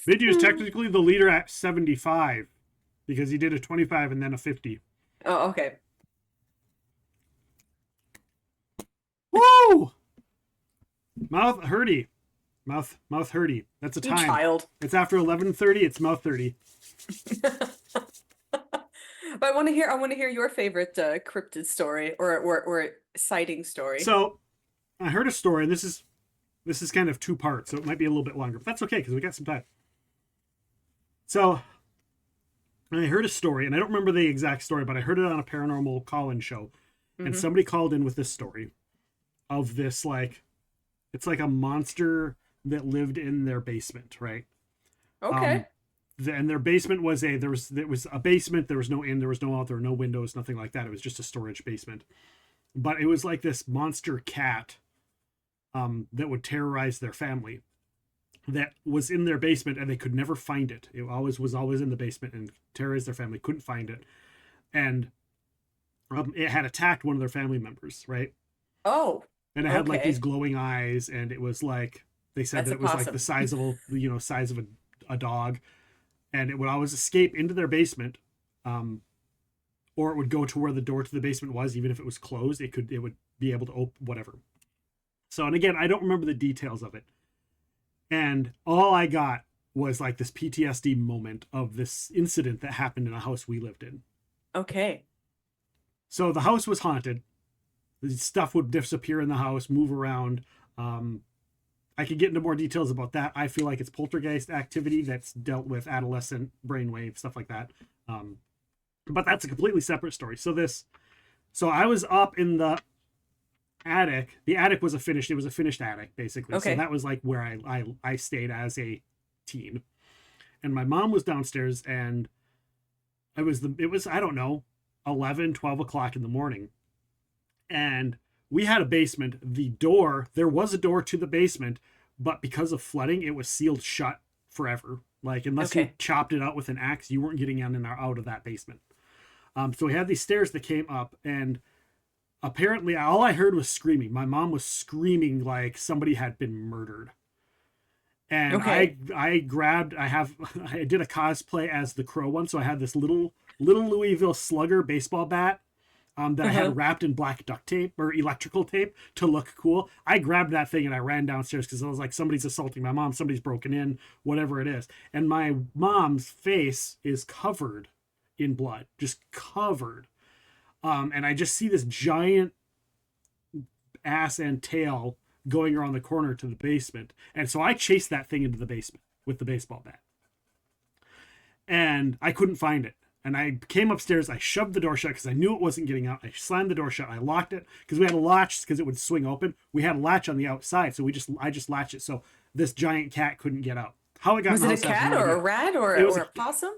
Vidya is technically the leader at 75 because he did a 25 and then a 50. Oh, okay. Woo! Mouth hurty. Mouth hurty. That's a You time. child. It's after 11:30. It's mouth 30. But I want to hear your favorite cryptid story or sighting story. So, I heard a story, and this is kind of 2 parts, so it might be a little bit longer, but that's okay because we got some time. So, I heard a story, and I don't remember the exact story, but I heard it on a paranormal call-in show, and somebody called in with this story of this, like, it's like a monster that lived in their basement, right? Okay. And their basement was it was a basement. There was no in, there was no out, there were no windows, nothing like that. It was just a storage basement. But it was like this monster cat that would terrorize their family that was in their basement, and they could never find it. It was always in the basement and terrorized their family, couldn't find it. And it had attacked one of their family members, right? Oh. And it had like these glowing eyes, and it was like, they said that it was like the size of a dog, and it would always escape into their basement, or it would go to where the door to the basement was, even if it was closed. It would be able to open whatever. So, and again, I don't remember the details of it, and all I got was like this PTSD moment of this incident that happened in a house we lived in. Okay. So the house was haunted. stuff would disappear in the house, move around. I could get into more details about that. I feel like it's poltergeist activity that's dealt with adolescent brainwave, stuff like that. But that's a completely separate story. So I was up in the attic. The attic was it was a finished attic, basically. Okay. So that was like where I stayed as a teen. And my mom was downstairs, and it was, I don't know, 11, 12 o'clock in the morning. And we had a basement. There was a door to the basement, but because of flooding, it was sealed shut forever. Like, unless you chopped it out with an axe, you weren't getting in and out of that basement. So we had these stairs that came up, and apparently all I heard was screaming. My mom was screaming like somebody had been murdered. And I did a cosplay as the Crow one. So I had this little Louisville Slugger baseball bat that I had wrapped in black duct tape or electrical tape to look cool. I grabbed that thing and I ran downstairs because I was like, somebody's assaulting my mom, somebody's broken in, whatever it is. And my mom's face is covered in blood, just covered. And I just see this giant ass and tail going around the corner to the basement. And so I chased that thing into the basement with the baseball bat. And I couldn't find it. And I came upstairs, I shoved the door shut because I knew it wasn't getting out. I slammed the door shut, I locked it because we had a latch because it would swing open. We had a latch on the outside, so I just latched it so this giant cat couldn't get out. How it got was in the it a house, cat or a rat or a possum?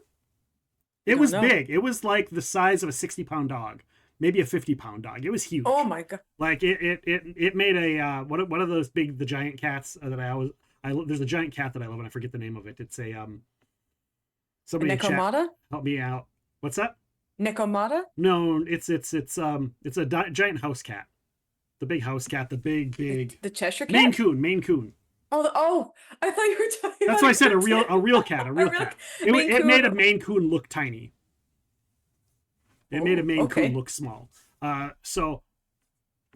It was big. It was like the size of a 60-pound dog, maybe a 50-pound dog. It was huge. Oh my god! Like it made a what are those the giant cats that there's a giant cat that I love and I forget the name of it. It's a somebody in chat, help me out. What's that? Necomata? No, it's a giant house cat. The big house cat, the big the Cheshire cat? Maine Coon. Oh, I thought you were talking That's about why I said a real cat. It made a Maine Coon look tiny. It made a Maine Coon look small. So,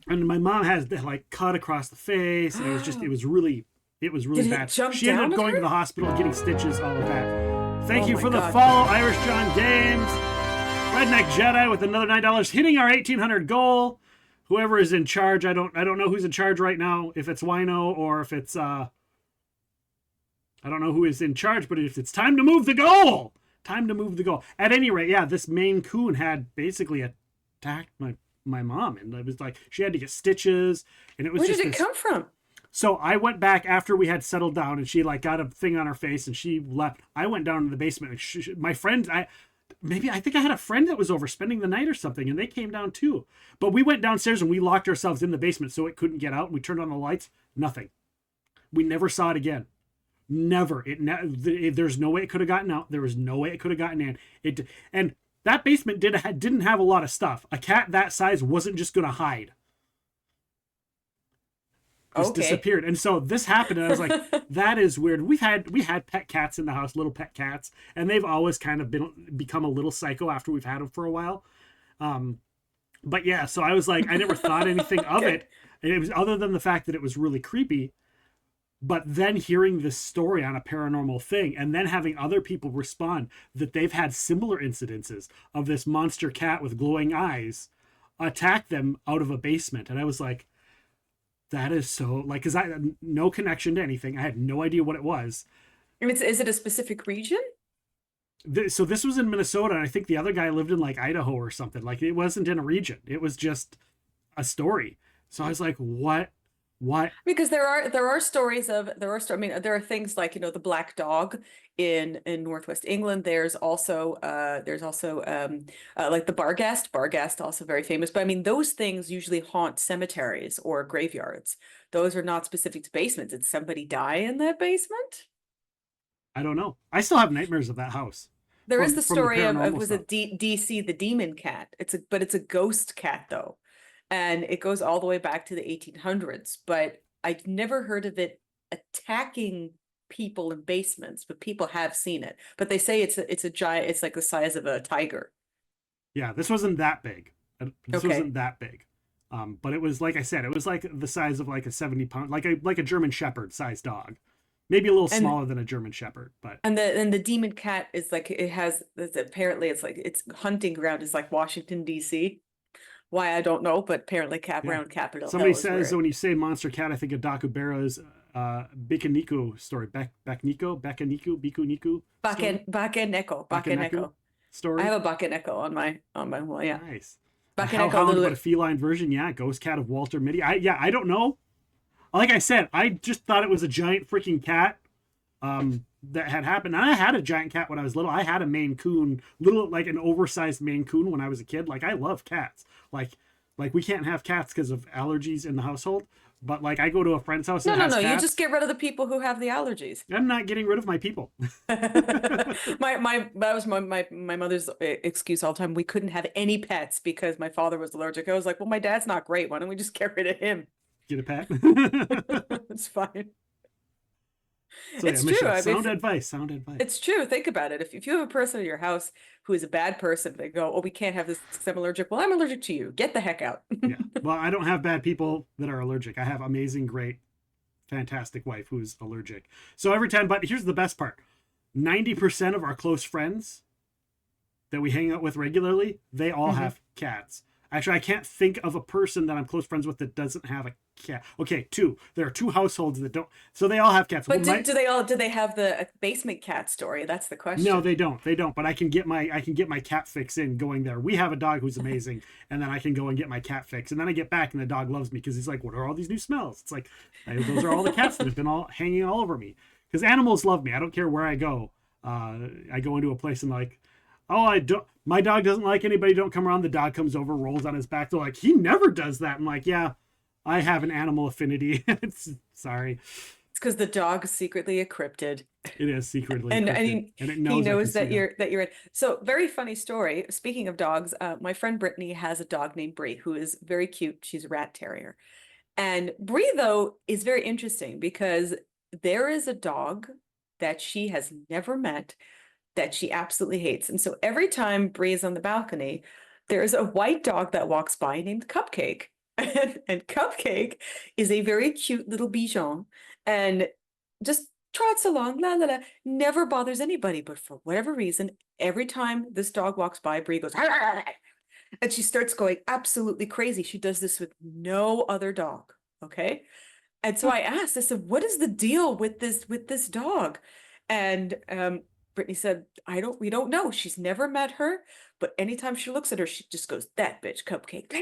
and my mom has like cut across the face, and it was really bad. She ended up going to the hospital, getting stitches, all of that. Thank you for the follow, Irish John Games. Redneck Jedi with another $9, hitting our 1,800 goal. Whoever is in charge, I don't know who's in charge right now. If it's Wino or if it's I don't know who is in charge, but if it's time to move the goal. Time to move the goal. At any rate, yeah, this Maine Coon had basically attacked my mom, and it was like she had to get stitches, and it was Where did it come from? So I went back after we had settled down, and she like got a thing on her face, and she left. I went down to the basement, and my friend, I think I had a friend that was over spending the night or something, and they came down too. But we went downstairs and we locked ourselves in the basement so it couldn't get out. We turned on the lights. Nothing. We never saw it again. Never. There's no way it could have gotten out. There was no way it could have gotten in. And that basement didn't have a lot of stuff. A cat that size wasn't just going to hide. Just disappeared. And so this happened, and I was like, that is weird. We had pet cats in the house, little pet cats, and they've always kind of become a little psycho after we've had them for a while. But yeah, so I was like, I never thought anything of it. And it was other than the fact that it was really creepy. But then hearing this story on a paranormal thing, and then having other people respond that they've had similar incidences of this monster cat with glowing eyes attack them out of a basement. And I was like, that is so, like, because I had no connection to anything. I had no idea what it was. Is it a specific region? So this was in Minnesota, and I think the other guy lived in like Idaho or something. Like, it wasn't in a region. It was just a story. So I was like, what? Because there are stories of there are things like, the black dog in Northwest England. There's also like the Barghast, also very famous. But I mean, those things usually haunt cemeteries or graveyards. Those are not specific to basements. Did somebody die in that basement? I don't know. I still have nightmares of that house. There is the story of DC the demon cat. It's a ghost cat though. And it goes all the way back to the 1800s, but I've never heard of it attacking people in basements, but people have seen it. But they say it's a giant, it's like the size of a tiger. Yeah, this wasn't that big. Wasn't that big. But it was, like I said, it was like the size of like a 70-pound, like a German Shepherd sized dog. Maybe a little smaller than a German Shepherd, but and the demon cat is like, apparently it's like its hunting ground is like Washington, DC. Why, I don't know, but apparently Yeah. around Capitol Somebody Hill is says where when you say monster cat, I think of Dakubera's Bikuniku story. Bikuniku story. Bakeneko. I Story. have a Bakeneko on my wall. Yeah, Nice. A Bakeneko, hellhound, but little. a feline version. Yeah, ghost cat of Walter Mitty. I don't know. Like I said, I just thought it was a giant freaking cat that had happened. And I had a giant cat when I was little. I had a Maine Coon, little like an oversized Maine Coon when I was a kid. Like I love cats. Like we can't have cats because of allergies in the household. But like I go to a friend's house and No, has no. You cats. just get rid of the people who have the allergies. I'm not getting rid of my people. That was my mother's excuse all the time. We couldn't have any pets because my father was allergic. I was like, well, my dad's not great. Why don't we just get rid of him? Get a pet. It's fine. So, It's yeah, true. Michelle, I mean, sound advice. Sound advice. it's true. Think about it. If you have a person in your house who is a bad person, they go, oh, we can't have this because I'm allergic. Well, I'm allergic to you. Get the heck out. Yeah. Well, I don't have bad people that are allergic. I have amazing, great, fantastic wife who's allergic. So every time, but here's the best part. 90% of our close friends that we hang out with regularly, they all have cats. Actually, I can't think of a person that I'm close friends with that doesn't have a cat. Okay, two. There are two households that don't. So they all have cats. But Well, do they have the basement cat story? That's the question. no, they don't. They don't. But I can get my cat fix in going there. We have a dog who's amazing, and then I can go and get my cat fix, and then I get back and the dog loves me because he's like, "What are all these new smells?" It's like those are all the cats that have been all hanging all over me. Because animals love me. I don't care where I go. I go into a place and like, oh, I don't. My dog doesn't like anybody. Don't come around. The dog comes over, rolls on his back. They're like, he never does that. I'm like, yeah, I have an animal affinity. Sorry. It's because the dog is secretly a cryptid. It is secretly And encrypted, and it knows he knows I that can see them. you're in. So very funny story. Speaking of dogs, my friend Brittany has a dog named Brie who is very cute. She's a rat terrier. And Brie, though, is very interesting because there is a dog that she has never met that she absolutely hates. And so every time Brie is on the balcony, there's a white dog that walks by named Cupcake. And Cupcake is a very cute little Bichon and just trots along, la la la, never bothers anybody. But for whatever reason, every time this dog walks by, Brie goes, and she starts going absolutely crazy. She does this with no other dog. Okay. And so I asked, I said, what is the deal with this dog? And Brittany said, we don't know. She's never met her, but anytime she looks at her, she just goes, that bitch Cupcake,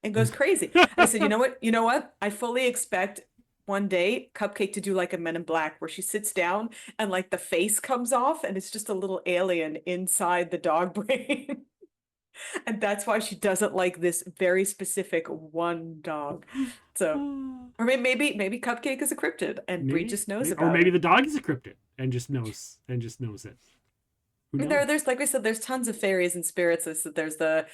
and goes crazy. I said, you know what? I fully expect one day Cupcake to do like a Men in Black where she sits down and like the face comes off and it's just a little alien inside the dog brain. And that's why she doesn't like this very specific one dog. So, or maybe Cupcake is a cryptid and Brie just knows about it. Or maybe the dog is a cryptid and just knows it. I mean, there's like we said, there's tons of fairies and spirits. There's the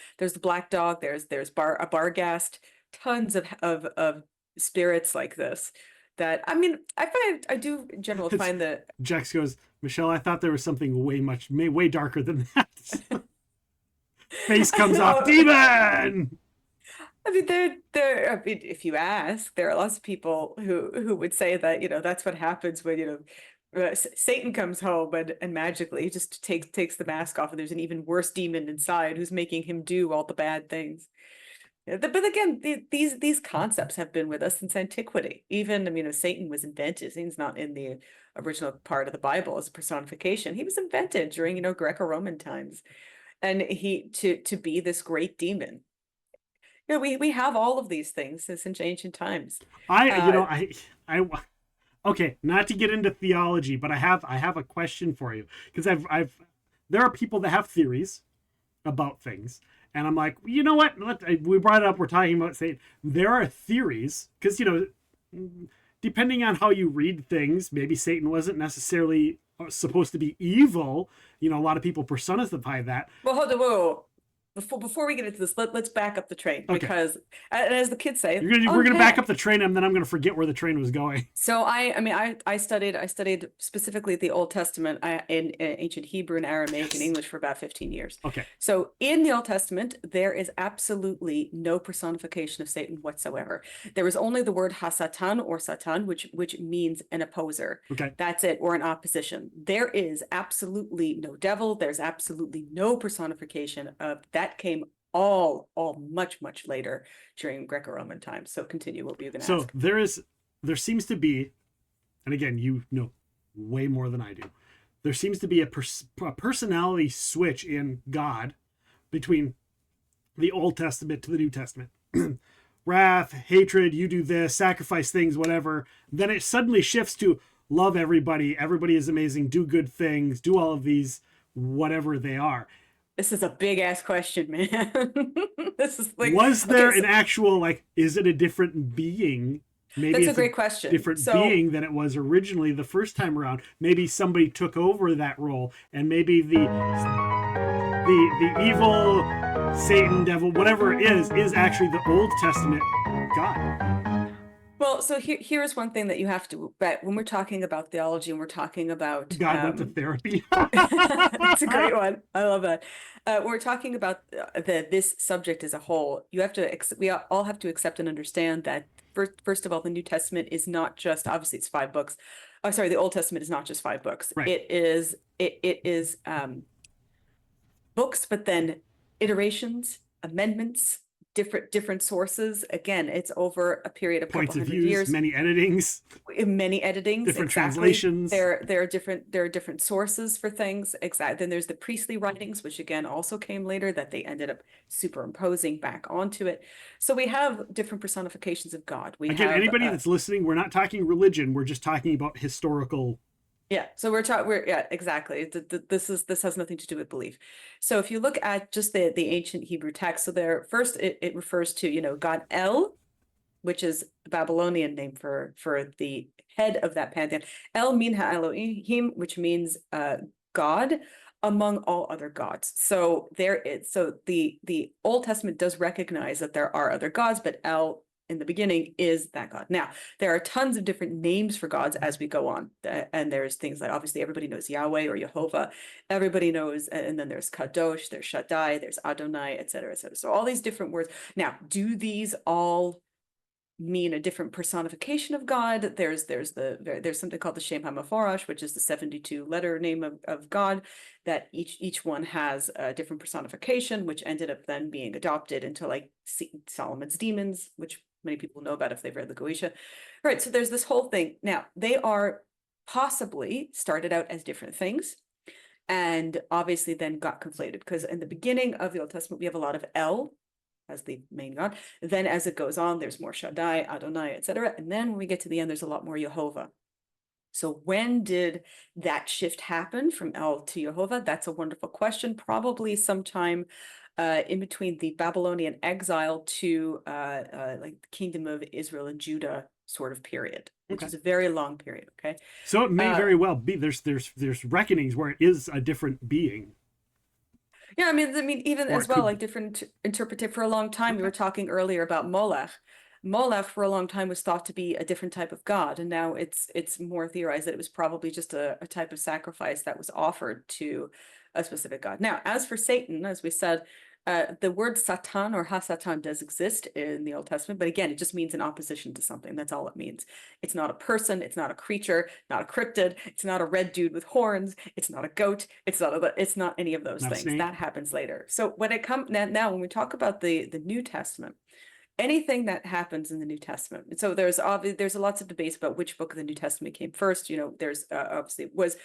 black dog. There's a barghast. Tons of spirits like this. That I mean, I do in general find that. Jex goes, Michelle, I thought there was something way darker than that. Face comes off, demon. I mean, I mean, if you ask, there are lots of people who would say that that's what happens when Satan comes home and magically he just takes the mask off and there's an even worse demon inside who's making him do all the bad things. But again, these concepts have been with us since antiquity. Even, I mean, Satan was invented. Satan's not in the original part of the Bible as a personification. He was invented during, Greco-Roman times. And to be this great demon. We have all of these things since ancient times. Okay, not to get into theology, but I have a question for you because there are people that have theories about things, and I'm like, you know what? We brought it up. We're talking about Satan. There are theories because depending on how you read things, maybe Satan wasn't necessarily supposed to be evil. A lot of people personify that. Well, hold on, whoa. Before we get into this, let's back up the train because, as the kids say, we're gonna back up the train, and then I'm gonna forget where the train was going. So I studied specifically the Old Testament in ancient Hebrew and Aramaic and English for about 15 years. Okay. So in the Old Testament, there is absolutely no personification of Satan whatsoever. There is only the word Hasatan or Satan, which means an opposer. Okay. That's it, or an opposition. There is absolutely no devil. There's absolutely no personification of that. Came all much, much later during Greco-Roman times. So continue, what were you going to ask? There seems to be, and again, you know way more than I do, there seems to be a personality switch in God between the Old Testament to the New Testament. Wrath, hatred, you do this, sacrifice things, whatever. Then it suddenly shifts to love everybody. Everybody is amazing. Do good things. Do all of these, whatever they are. This is a big ass question, man. This is like, was there an actual, like, is it a different being? Maybe that's it's a great question. Different being than it was originally the first time around. Maybe somebody took over that role, and maybe the evil Satan, devil, whatever it is actually the Old Testament God. Well, so here's one thing that you have to, but when we're talking about theology and we're talking about God went to therapy. That's a great one. I love that. We're talking about this subject as a whole. You have to, we all have to accept and understand that first of all, the New Testament is not just, obviously it's 5 books. Oh, sorry, the Old Testament is not just 5 books. Right. It is books, but then iterations, amendments, different sources. Again, it's over a period of points couple of hundred views, years. many editings, different translations. There are different sources for things. Exactly. Then there's the priestly writings, which again also came later, that they ended up superimposing back onto it. So we have different personifications of God. Anybody that's listening, we're not talking religion. We're just talking about historical. Yeah, so yeah, exactly. This has nothing to do with belief. So if you look at just the ancient Hebrew text, so there first it refers to, God El, which is the Babylonian name for the head of that pantheon. El min ha-Elohim, which means God among all other gods. So the Old Testament does recognize that there are other gods, but El in the beginning is that God. Now, there are tons of different names for gods as we go on. And there's things like, obviously, everybody knows Yahweh or Jehovah. Everybody knows, and then there's Kadosh, there's Shaddai, there's Adonai, et cetera, et cetera. So all these different words. Now, do these all mean a different personification of God? There's something called the Shem HaMeforash, which is the 72-letter name of God, that each one has a different personification, which ended up then being adopted into like Solomon's demons, which many people know about if they've read the Goetia. Right, so there's this whole thing. Now, they are possibly started out as different things, and obviously then got conflated, because in the beginning of the Old Testament, we have a lot of El as the main God. Then as it goes on, there's more Shaddai, Adonai, etc. And then when we get to the end, there's a lot more Jehovah. So when did that shift happen from El to Jehovah? That's a wonderful question. Probably sometime in between the Babylonian exile to like the kingdom of Israel and Judah sort of period, which is a very long period. Okay. So it may very well be there's reckonings where it is a different being. Yeah, I mean, even as well, like different interpreted for a long time. We were talking earlier about Molech. Molech for a long time was thought to be a different type of god, and now it's more theorized that it was probably just a type of sacrifice that was offered to a specific god. Now, as for Satan, as we said, the word Satan or Ha-Satan does exist in the Old Testament, but again, it just means in opposition to something. That's all it means. It's not a person, it's not a creature, not a cryptid, it's not a red dude with horns, it's not a goat, it's not any of those things. That happens later. So when it comes now, when we talk about the New Testament, anything that happens in the New Testament. And so there's lots of debates about which book of the New Testament came first. There's obviously was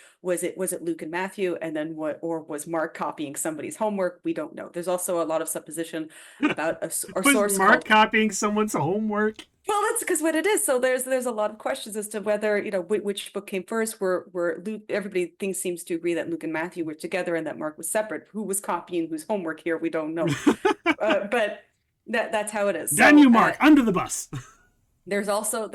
it Luke and Matthew, and then was Mark copying somebody's homework? We don't know. There's also a lot of supposition about a source. Mark copying someone's homework? Well, that's because what it is. So there's a lot of questions as to whether which book came first. Were Luke? Everybody seems to agree that Luke and Matthew were together and that Mark was separate. Who was copying whose homework here? We don't know. But that's how it is. Damn you, Mark, under the bus. There's also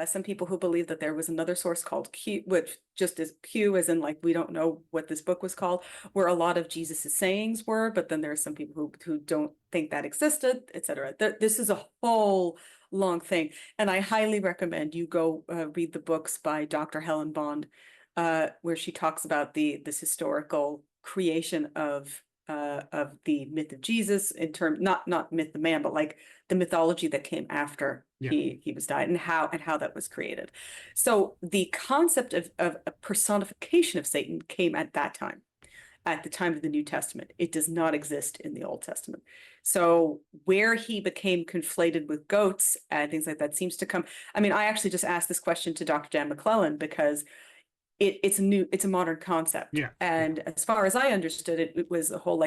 some people who believe that there was another source called Q, which just is Q, as in like we don't know what this book was called, where a lot of Jesus's sayings were, but then there are some people who don't think that existed, etc. This is a whole long thing, and I highly recommend you go read the books by Dr. Helen Bond, where she talks about this historical creation of the myth of Jesus, in terms not myth the man, but like the mythology that came after he was died, and how that was created. So the concept of a personification of Satan came at that time, at the time of the New Testament. It does not exist in the Old Testament. So where he became conflated with goats and things like that seems to come. I mean, I actually just asked this question to Dr. Dan McClellan because it's a modern concept. Yeah. And as far as I understood it, it was the whole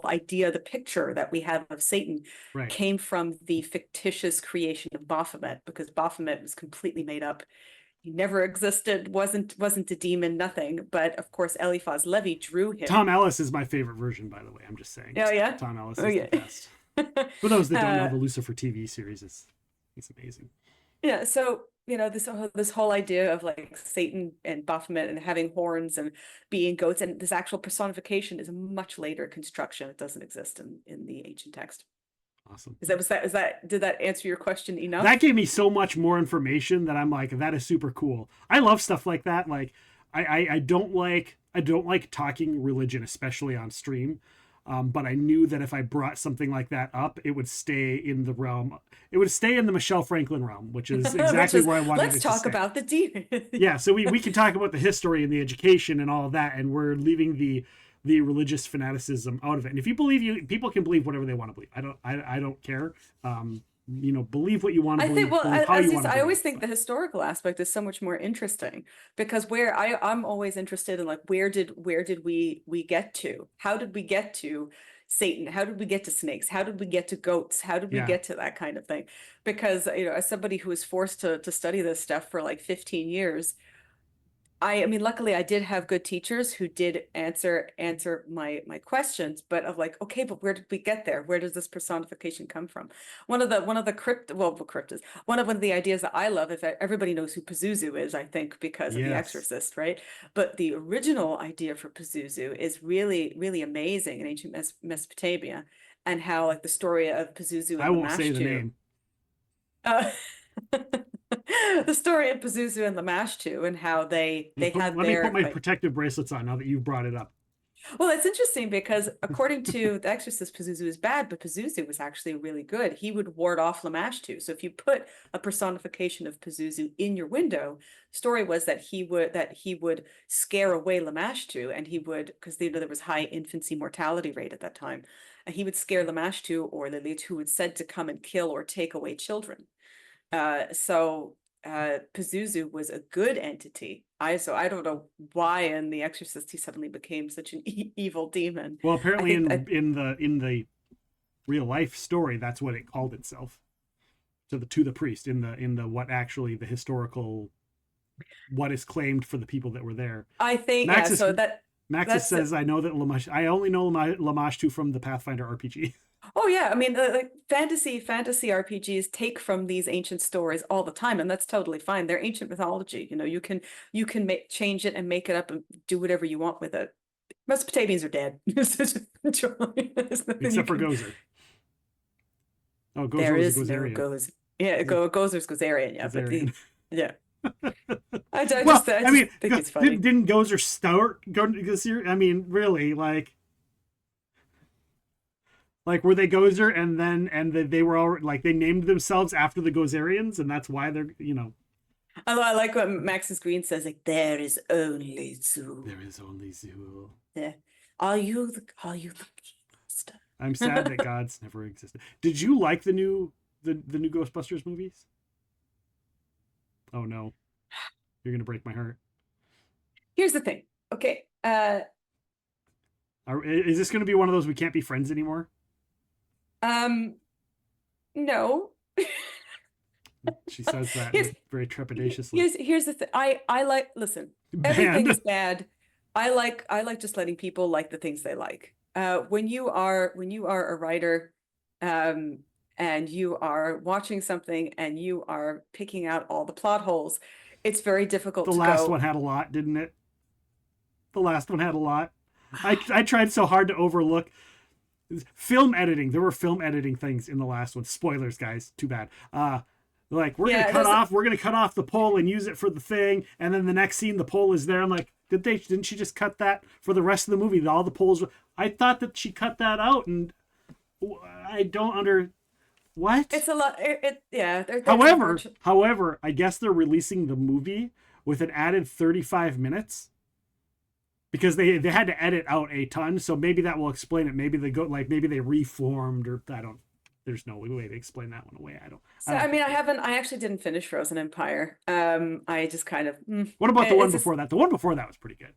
idea, the picture that we have of Satan Right. came from the fictitious creation of Baphomet, because Baphomet was completely made up. He never existed, wasn't a demon, nothing. But of course, Eliphaz Levi drew him. Tom Ellis is my favorite version, by the way. I'm just saying. Oh yeah, Tom Ellis is the best. For those that don't know, the Lucifer TV series is amazing. Yeah, so this whole idea of like Satan and Baphomet and having horns and being goats, and this actual personification is a much later construction. It doesn't exist in the ancient text. Awesome. Did that answer your question enough? That gave me so much more information that I'm like, that is super cool. I love stuff like that. Like I don't like talking religion, especially on stream. But I knew that if I brought something like that up, it would stay in the realm. It would stay in the Michelle Franklin realm, which is exactly where I wanted it to stay. Let's talk about the demon. Yeah, so we can talk about the history and the education and all of that, and we're leaving the religious fanaticism out of it. And if you believe, people can believe whatever they want to believe. I don't care. Believe what you want to believe. I always think the historical aspect is so much more interesting, because I'm always interested in like, where did we get to? How did we get to Satan? How did we get to snakes? How did we get to goats? How did we get to that kind of thing? Because, as somebody who was forced to study this stuff for like 15 years, I mean, luckily I did have good teachers who did answer my questions, but of like, okay, but where did we get there? Where does this personification come from? One of the cryptids. One of the ideas that I love, if everybody knows who Pazuzu is, I think, because of The Exorcist, right? But the original idea for Pazuzu is really, really amazing in ancient Mesopotamia, and how like the story of Pazuzu and I won't say the name. The story of Pazuzu and Lamashtu, and how they had let me put my protective bracelets on now that you brought it up. Well, it's interesting because according to The Exorcist, Pazuzu is bad, but Pazuzu was actually really good. He would ward off Lamashtu. So if you put a personification of Pazuzu in your window, the story was that he would scare away Lamashtu, and he would, because there was high infancy mortality rate at that time, and he would scare Lamashtu or Lilith, who was said to come and kill or take away children. Pazuzu was a good entity. I don't know why in The Exorcist he suddenly became such an evil demon. Well, apparently in the real life story, that's what it called itself to the priest in the what actually the historical, what is claimed for the people that were there. I think Maxis says, I only know Lamashtu from the Pathfinder RPG. Oh yeah, I mean, like fantasy RPGs take from these ancient stories all the time, and that's totally fine. They're ancient mythology. You can change it and make it up and do whatever you want with it. Mesopotamians are dead. Except for Gozer. Oh, Gozer there is no Gozer. Yeah, Gozer's Gozerian. Yeah, Gozerian. But yeah. I think it's funny. Didn't Gozer start Gozer? I mean, really, like were they Gozer and they were all like, they named themselves after the Gozerians, and that's why they're Although I like what Maxis Green says, like, there is only Zool. There is only Zool. Yeah. Are you the monster? I'm sad that gods never existed. Did you like the new Ghostbusters movies? Oh no. You're gonna break my heart. Here's the thing. Okay. Is this gonna be one of those we can't be friends anymore? No. She says that very trepidatiously. Here's the thing. I like, listen, everything is bad. I like just letting people like the things they like. When you are a writer, and you are watching something and you are picking out all the plot holes, it's very difficult. The last one had a lot, didn't it? The last one had a lot. I tried so hard to overlook film editing. There were film editing things in the last one. Spoilers, guys. Too bad. Like, we're gonna cut off the pole and use it for the thing, and then the next scene the pole is there. I'm like, didn't she just cut that for the rest of the movie? All the poles. I thought that she cut that out, and I don't what? It's a lot. However, I guess they're releasing the movie with an added 35 minutes. because they had to edit out a ton, so maybe that will explain it. Maybe they go like maybe they reformed, or I don't. There's no way to explain that one away. So I mean, I actually didn't finish Frozen Empire. I just kind of. What about the one before that? The one before that was pretty good.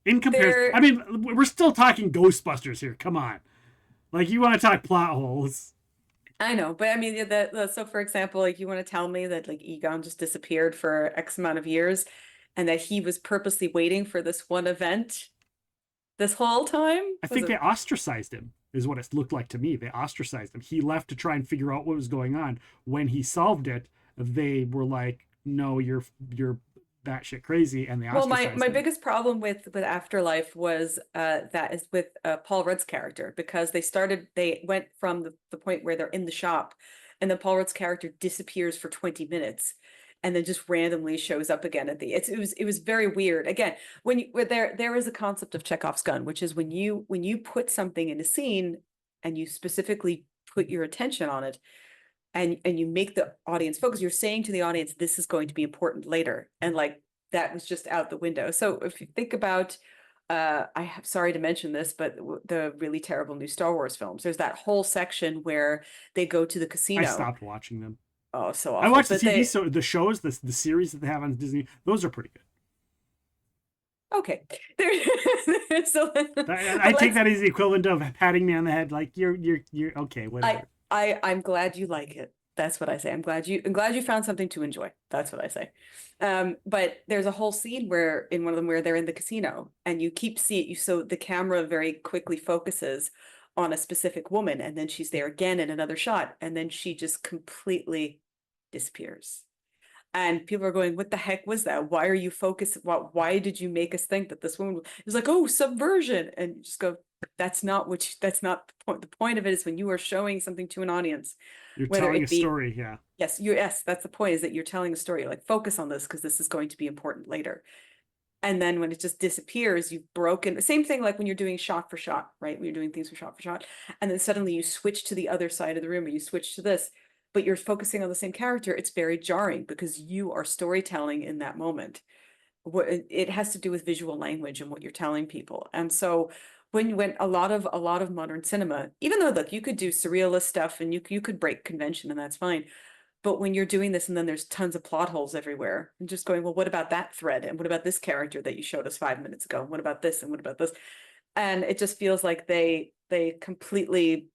In comparison, I mean, we're still talking Ghostbusters here. Come on, like you want to talk plot holes. I know, but I mean, so for example, like you want to tell me that like Egon just disappeared for X amount of years, and that he was purposely waiting for this one event this whole time? I think they ostracized him, is what it looked like to me. They ostracized him. He left to try and figure out what was going on. When he solved it, they were like, "No, you're batshit crazy," and they ostracized him. My biggest problem with Afterlife was that is with Paul Rudd's character, because they went from the point where they're in the shop, and then Paul Rudd's character disappears for 20 minutes. And then just randomly shows up again at the it was very weird. Again, when there is a concept of Chekhov's gun, which is when you put something in a scene and you specifically put your attention on it, and you make the audience focus, you're saying to the audience, this is going to be important later. And like that was just out the window. So if you think about sorry to mention this, but the really terrible new Star Wars films, there's that whole section where they go to the casino. I stopped watching them. Oh, so awful. I watch the TV, so the shows, the series that they have on Disney, those are pretty good. Okay. I take that as the equivalent of patting me on the head, like you're okay, whatever. I'm glad you like it. That's what I say. I'm glad you found something to enjoy. That's what I say. But there's a whole scene in one of them where they're in the casino, and you keep seeing so the camera very quickly focuses on a specific woman, and then she's there again in another shot, and then she just completely disappears. And people are going, what the heck was that? Why are you focused? Why did you make us think that this woman was like, oh, subversion? And you just go, that's not the point. The point of it is when you are showing something to an audience, you're telling a story. Yeah. Yes, that's the point, is that you're telling a story. Like, focus on this because this is going to be important later. And then when it just disappears, you've broken. Same thing like when you're doing shot for shot, right? When you're doing things for shot, and then suddenly you switch to the other side of the room, or you switch to this, but you're focusing on the same character. It's very jarring because you are storytelling in that moment. It has to do with visual language and what you're telling people. And so when a lot of modern cinema, even though look, you could do surrealist stuff and you could break convention, and that's fine. But when you're doing this and then there's tons of plot holes everywhere, and just going, well, what about that thread? And what about this character that you showed us 5 minutes ago? What about this? And what about this? And it just feels like they completely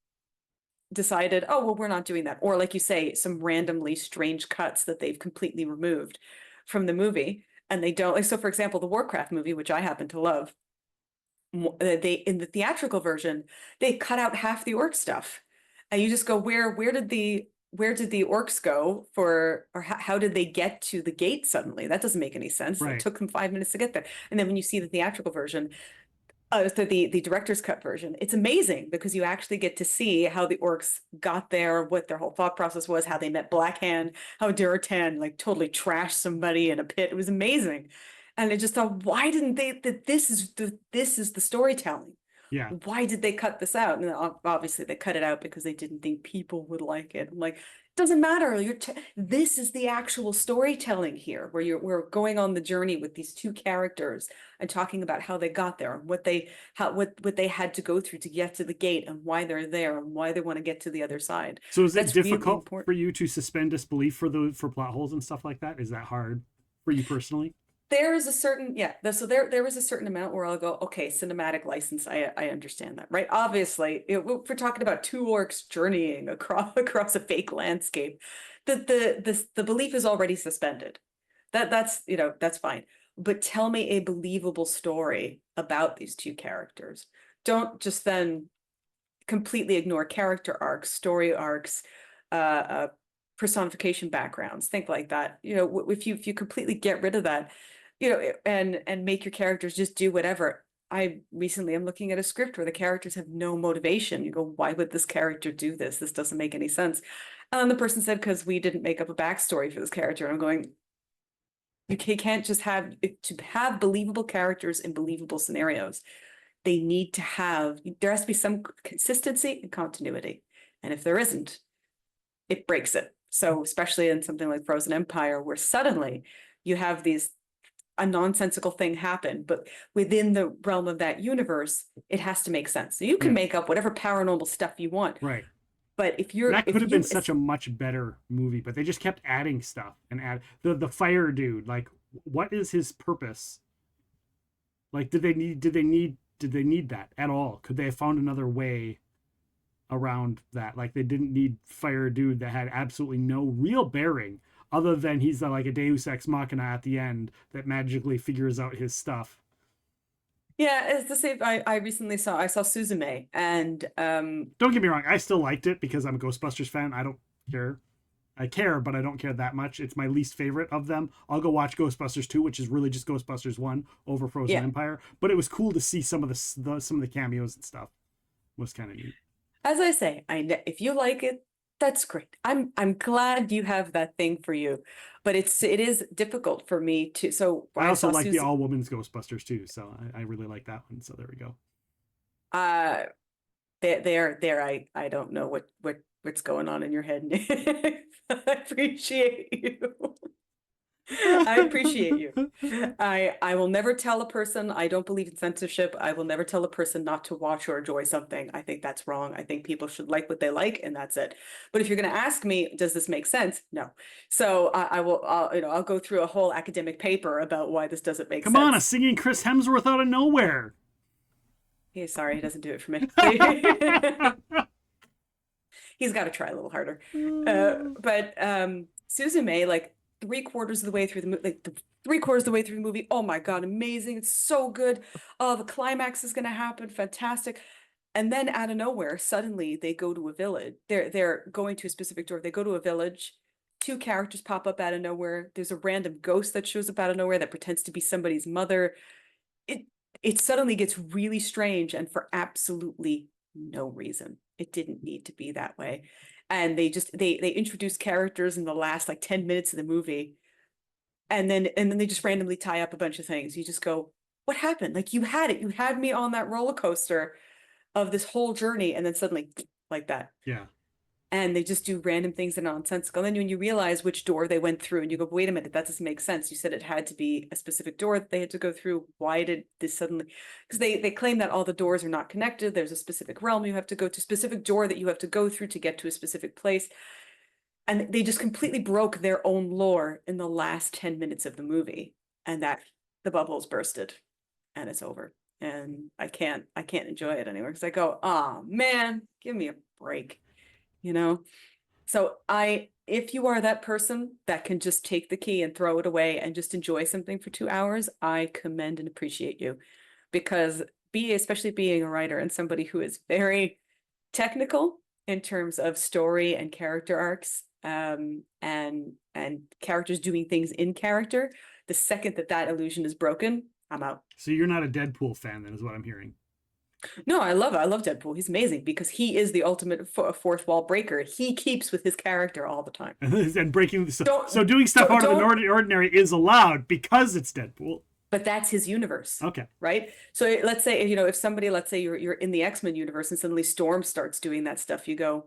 decided, oh, well, we're not doing that. Or like you say, some randomly strange cuts that they've completely removed from the movie. And they don't, like, so for example, the Warcraft movie, which I happen to love, they, in the theatrical version, they cut out half the orc stuff. And you just go, where did the orcs go or how did they get to the gate suddenly? That doesn't make any sense. Right. It took them 5 minutes to get there. And then when you see the theatrical version, so the director's cut version, it's amazing because you actually get to see how the orcs got there, what their whole thought process was, how they met Blackhand, how Duratan like totally trashed somebody in a pit. It was amazing. And I just thought, why didn't they, this is the storytelling. Yeah. Why did they cut this out? And obviously they cut it out because they didn't think people would like it. I'm like, it doesn't matter. This is the actual storytelling here, where we're going on the journey with these two characters and talking about how they got there and what they had to go through to get to the gate and why they're there and why they want to get to the other side. So is it difficult for you to suspend disbelief for plot holes and stuff like that? Is that hard for you personally? There is a certain, so there was a certain amount where I'll go, okay, cinematic license, I understand that, right? Obviously, if we're talking about two orcs journeying across a fake landscape, the belief is already suspended. That's fine. But tell me a believable story about these two characters. Don't just then completely ignore character arcs, story arcs, personification backgrounds, think like that. If you completely get rid of that, and make your characters just do whatever. I'm looking at a script where the characters have no motivation. You go, why would this character do this? This doesn't make any sense. And the person said, because we didn't make up a backstory for this character. And I'm going, you can't just have believable characters in believable scenarios. There has to be some consistency and continuity. And if there isn't, it breaks it. So especially in something like Frozen Empire, where suddenly you have these a nonsensical thing happen, but within the realm of that universe, it has to make sense. So you can make up whatever paranormal stuff you want. Right. But if you're that could have been such a much better movie, but they just kept adding stuff and add the fire dude. Like, what is his purpose? Like, did they need that at all? Could they have found another way around that? Like, they didn't need fire dude that had absolutely no real bearing other than he's like a Deus Ex Machina at the end that magically figures out his stuff. Yeah, it's the same. I recently saw Suzume, and don't get me wrong, I still liked it because I'm a Ghostbusters fan. I don't care. I care, but I don't care that much. It's my least favorite of them. I'll go watch Ghostbusters 2, which is really just Ghostbusters 1 over Frozen Empire. But it was cool to see some of the cameos and stuff. It was kind of neat. As I say, if you like it, that's great. I'm glad you have that thing for you, but it is difficult for me to. So I also like the all women's Ghostbusters too, so I really like that one. So there we go. There. I don't know what's going on in your head, Nick. I appreciate you. I appreciate you. I will never tell a person, I don't believe in censorship. I will never tell a person not to watch or enjoy something. I think that's wrong. I think people should like what they like, and that's it. But if you're going to ask me, does this make sense? No. So I'll go through a whole academic paper about why this doesn't make sense. Come on, a singing Chris Hemsworth out of nowhere. He's sorry, he doesn't do it for me. He's got to try a little harder. But Suzume, like, 3/4 of the way through the movie, oh my god, amazing, it's so good, oh, the climax is going to happen, fantastic. And then out of nowhere, suddenly they go to a village. They're going to a specific door. They go to a village, 2 characters pop up out of nowhere. There's a random ghost that shows up out of nowhere that pretends to be somebody's mother. It suddenly gets really strange, and for absolutely no reason. It didn't need to be that way. And they introduce characters in the last like 10 minutes of the movie, and then they just randomly tie up a bunch of things. You just go, what happened? Like, you had me on that roller coaster of this whole journey, and then suddenly like that. Yeah. And they just do random things that are nonsensical. And then when you realize which door they went through, and you go, wait a minute, that doesn't make sense. You said it had to be a specific door that they had to go through. Why did this suddenly? Because they claim that all the doors are not connected. There's a specific realm you have to go to, specific door that you have to go through to get to a specific place. And they just completely broke their own lore in the last 10 minutes of the movie. And that the bubbles bursted, and it's over. And I can't enjoy it anymore, because I go, oh man, give me a break. So if you are that person that can just take the key and throw it away and just enjoy something for 2 hours, I commend and appreciate you, because especially being a writer and somebody who is very technical in terms of story and character arcs, and characters doing things in character, the second that illusion is broken, I'm out. So you're not a Deadpool fan then, is what I'm hearing. No, I love Deadpool. He's amazing because he is the ultimate fourth wall breaker. He keeps with his character all the time. And breaking so doing stuff out of the ordinary is allowed because it's Deadpool. But that's his universe. Okay. Right? So let's say, if somebody, let's say you're in the X-Men universe and suddenly Storm starts doing that stuff, you go,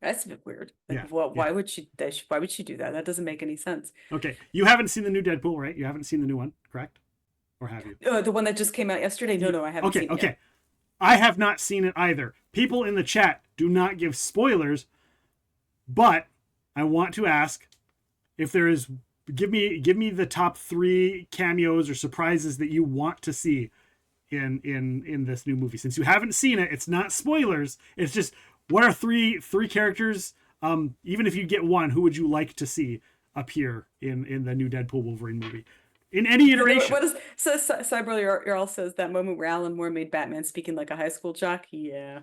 that's a bit weird. Like, yeah. Why would she do that? That doesn't make any sense. Okay. You haven't seen the new Deadpool, right? You haven't seen the new one, correct? Or have you? The one that just came out yesterday? No, I haven't seen it. Okay. I have not seen it either. People in the chat do not give spoilers, but I want to ask if there is, give me the top 3 cameos or surprises that you want to see in this new movie. Since you haven't seen it, it's not spoilers. It's just, what are three characters? Even if you get one, who would you like to see appear in the new Deadpool Wolverine movie? In any iteration. Cyber Earl says that moment where Alan Moore made Batman speaking like a high school jock. Yeah.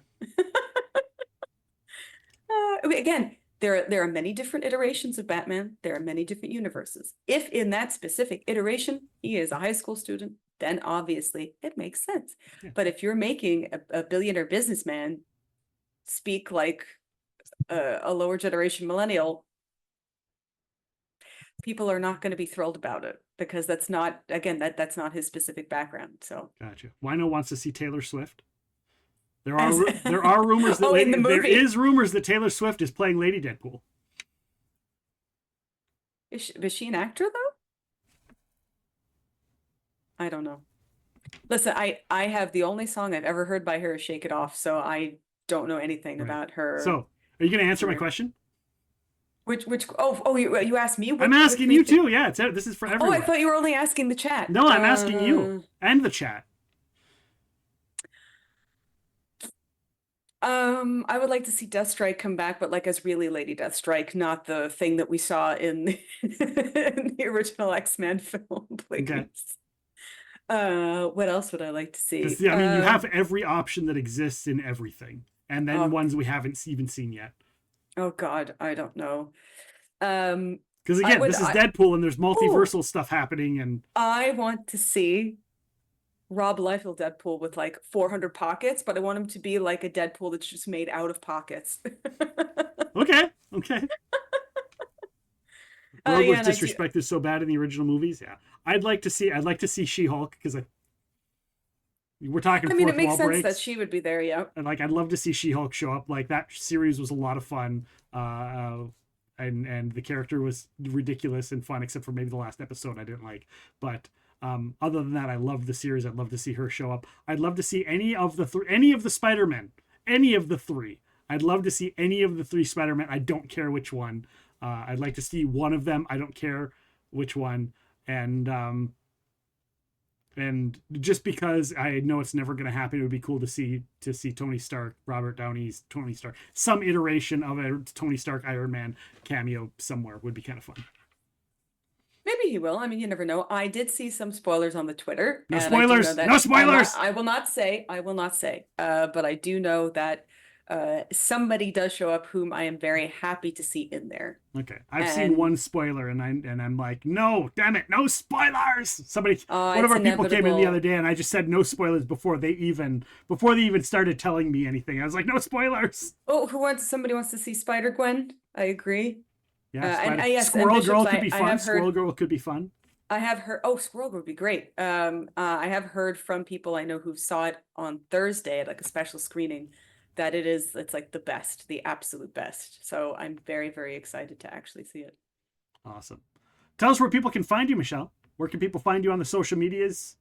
Again, there are many different iterations of Batman. There are many different universes. If in that specific iteration he is a high school student, then obviously it makes sense. Yeah. But if you're making a billionaire businessman speak like a lower generation millennial, people are not going to be thrilled about it, because that's not his specific background. So gotcha. Wino wants to see Taylor Swift. There are rumors that there is rumors that Taylor Swift is playing Lady Deadpool. Is she an actor though? I don't know. Listen, I have the only song I've ever heard by her is Shake It Off, so I don't know anything Right. about her. So, are you going to answer my career. question? You asked me? I'm asking you too. Yeah, this is for everyone. Oh, I thought you were only asking the chat. No, I'm asking you and the chat. I would like to see Deathstrike come back, but like as really Lady Deathstrike, not the thing that we saw in in the original X-Men film, please. Okay. What else would I like to see? Because I mean, you have every option that exists in everything, and then ones we haven't even seen yet. Oh God, I don't know. Because again, this is Deadpool, and there's multiversal stuff happening, and I want to see Rob Liefeld Deadpool with like 400 pockets, but I want him to be like a Deadpool that's just made out of pockets. Okay. Rogue was disrespected so bad in the original movies. Yeah, I'd like to see She-Hulk, because we're talking. I mean, it makes sense that she would be there. Yeah, and like I'd love to see She-Hulk show up. Like that series was a lot of fun. And the character was ridiculous and fun, except for maybe the last episode I didn't like. But other than that, I love the series. I'd love to see her show up. I'd love to see any of the Spider-Men, any of the three. I'd love to see any of the 3 Spider-Men. I don't care which one. I'd like to see one of them. I don't care which one. And just because I know it's never going to happen, it would be cool to see Tony Stark, Robert Downey's Tony Stark, some iteration of a Tony Stark Iron Man cameo somewhere would be kind of fun. Maybe he will. I mean, you never know. I did see some spoilers on the Twitter. No spoilers. No spoilers. I will not say. But I do know that somebody does show up whom I am very happy to see in there. Okay, I've seen one spoiler, and I'm like, no, damn it, no spoilers. Somebody, one of our people came in the other day, and I just said no spoilers before they even started telling me anything. I was like, no spoilers. Oh, somebody wants to see Spider-Gwen? I agree. Yeah, yes, Squirrel Girl could be fun. Squirrel Girl could be fun. I have heard. Oh, Squirrel Girl would be great. I have heard from people I know who saw it on Thursday at like a special screening that it's like the best, the absolute best. So I'm very, very excited to actually see it. Awesome. Tell us where people can find you, Michelle. Where can people find you on the social medias?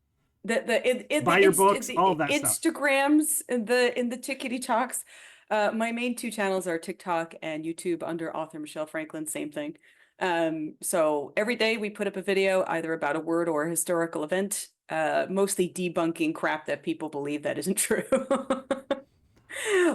Buy your books, all of that Instagrams, stuff. in the Tickety Talks. My main 2 channels are TikTok and YouTube under author Michelle Franklin, same thing. So every day we put up a video either about a word or a historical event, mostly debunking crap that people believe that isn't true.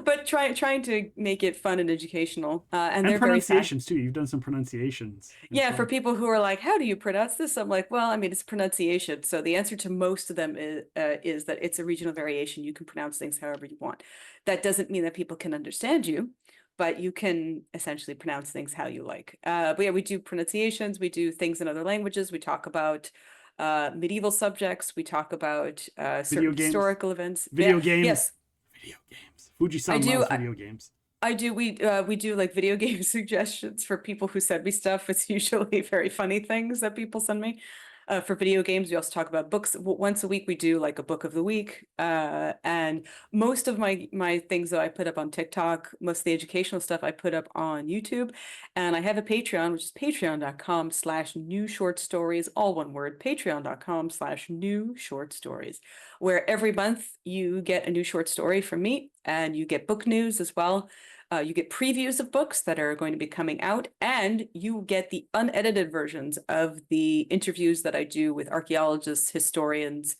But trying to make it fun and educational. And they're pronunciations too. You've done some pronunciations. Yeah, for people who are like, how do you pronounce this? I'm like, well, I mean, it's pronunciation. So the answer to most of them is that it's a regional variation. You can pronounce things however you want. That doesn't mean that people can understand you, but you can essentially pronounce things how you like. But yeah, we do pronunciations. We do things in other languages. We talk about medieval subjects. We talk about certain historical events. Video games. Yes. Video games. Fuji-san loves video games. I do. We do like video game suggestions for people who send me stuff. It's usually very funny things that people send me. For video games, we also talk about books. Once a week, we do like a book of the week. And most of my things that I put up on TikTok, most of the educational stuff I put up on YouTube. And I have a Patreon, which is patreon.com/new-short-stories, all one word, patreon.com/new-short-stories, where every month you get a new short story from me and you get book news as well. You get previews of books that are going to be coming out, and you get the unedited versions of the interviews that I do with archaeologists, historians,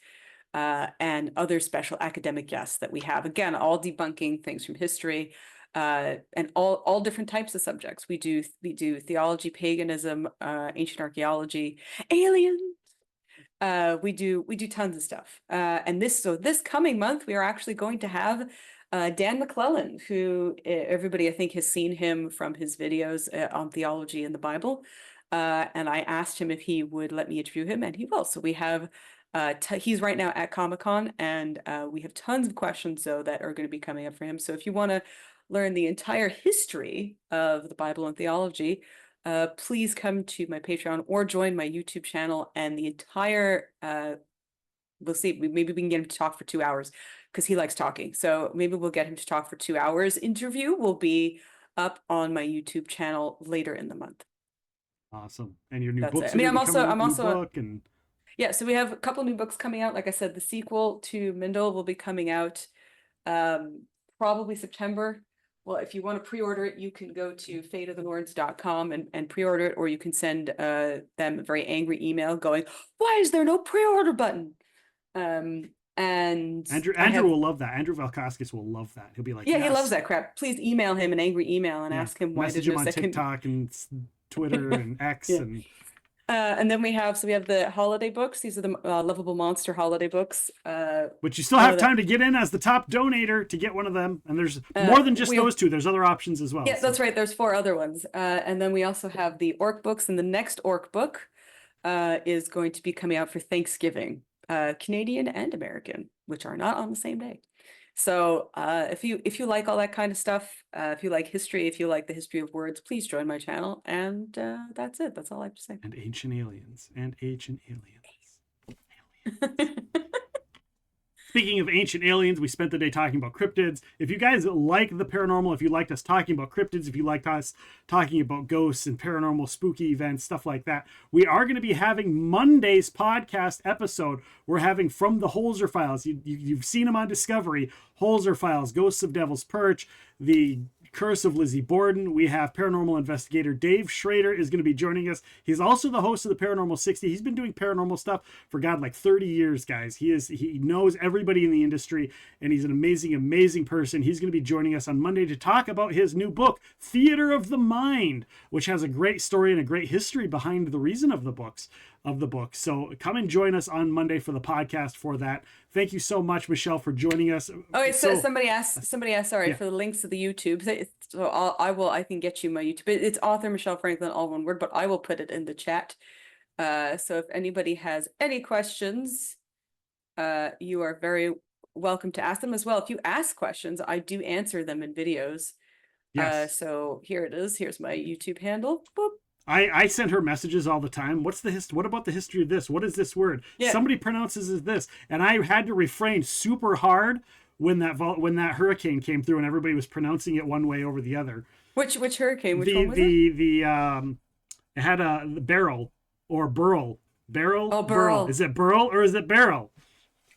and other special academic guests that we have. Again, all debunking things from history, and all different types of subjects. We do theology, paganism, ancient archaeology, aliens. We do tons of stuff. And this coming month, we are actually going to have Dan McClellan, who everybody I think has seen him from his videos on theology and the Bible. And I asked him if he would let me interview him, and he will. So we have, he's right now at Comic-Con, and we have tons of questions though that are going to be coming up for him. So if you want to learn the entire history of the Bible and theology, please come to my Patreon or join my YouTube channel, and the entire, we'll see, maybe we can get him to talk for 2 hours because he likes talking. So maybe we'll get him to talk for 2 hours. Interview will be up on my YouTube channel later in the month. Awesome. And your new book. I mean, I'm also book and Yeah, so we have a couple new books coming out. Like I said, the sequel to Mindle will be coming out probably September. Well, if you want to pre-order it, you can go to fateofthenorns.com and pre-order it, or you can send them a very angry email going, "Why is there no pre-order button?" And Andrew will love that. Andrew Valkaskis will love that. He'll be like, yeah, yes. he loves that crap. Please email him an angry email and ask him why message there's him no on TikTok and Twitter and X and then we have the holiday books. These are the Lovable Monster holiday books. But you still have time to get in as the top donator to get one of them. And there's more than just those two. There's other options as well. Yeah, that's right. There's 4 other ones. And then we also have the Orc books, and the next Orc book is going to be coming out for Thanksgiving, Canadian and American, which are not on the same day. So if you like all that kind of stuff, if you like history, if you like the history of words, please join my channel. And that's it. That's all I have to say. And ancient aliens. Speaking of ancient aliens, we spent the day talking about cryptids. If you guys like the paranormal, if you liked us talking about cryptids, if you liked us talking about ghosts and paranormal spooky events, stuff like that, we are going to be having Monday's podcast episode. We're having From the Holzer Files. You've seen them on Discovery. Holzer Files, Ghosts of Devil's Perch, the Curse of Lizzie Borden. We have paranormal investigator Dave Schrader is going to be joining us. He's also the host of the Paranormal 60. He's been doing paranormal stuff for like 30 years, guys. He knows everybody in the industry, and he's an amazing person. He's going to be joining us on Monday to talk about his new book, Theater of the Mind, which has a great story and a great history behind the reason of the book. So come and join us on Monday for the podcast for that. Thank you so much, Michelle, for joining us. Oh, wait, so somebody asked, sorry, for the links to the YouTube. So I can get you my YouTube. It's author Michelle Franklin, all one word, but I will put it in the chat. So if anybody has any questions, you are very welcome to ask them as well. If you ask questions, I do answer them in videos. Yes. So here it is. Here's my YouTube handle. Boop. I send her messages all the time. What about the history of this? What is this word? Yeah. Somebody pronounces it this. And I had to refrain super hard when that hurricane came through and everybody was pronouncing it one way over the other. Which hurricane? Which one was it? It had a Beryl or Burl. Beryl? Oh, Beryl. Is it Beryl or is it Beryl?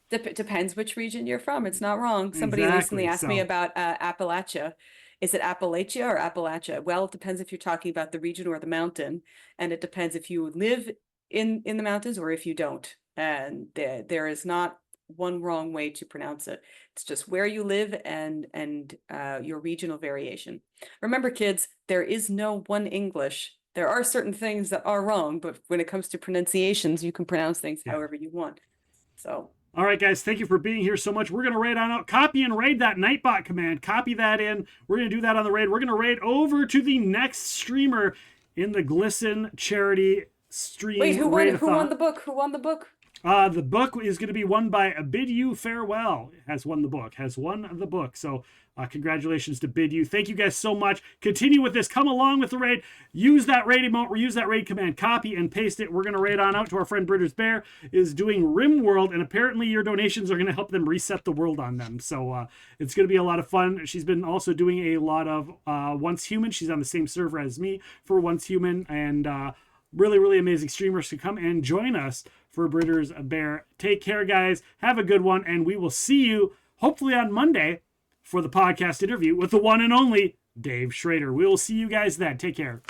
Depends which region you're from. It's not wrong. Somebody recently asked me about Appalachia. Is it Appalachia or Appalachia? Well, it depends if you're talking about the region or the mountain, and it depends if you live in the mountains or if you don't. And there is not one wrong way to pronounce it. It's just where you live and your regional variation. Remember, kids, there is no one English. There are certain things that are wrong, but when it comes to pronunciations, you can pronounce things however you want. So. All right, guys, thank you for being here so much. We're going to raid on out. Copy and raid that Nightbot command. Copy that in. We're going to do that on the raid. We're going to raid over to the next streamer in the GLSEN charity stream. Wait, who won the book? Who won the book? The book is going to be won by Bid You Farewell. Has won the book. So congratulations to Bid You. Thank you guys so much. Continue with this. Come along with the raid. Use that raid emote or use that raid command. Copy and paste it. We're going to raid on out to our friend Britter's Bear is doing RimWorld, and apparently your donations are going to help them reset the world on them. So it's going to be a lot of fun. She's been also doing a lot of Once Human. She's on the same server as me for Once Human, and really amazing streamers to come and join us for Britter's Bear. Take care, guys. Have a good one, and we will see you hopefully on Monday for the podcast interview with the one and only Dave Schrader. We will see you guys then. Take care.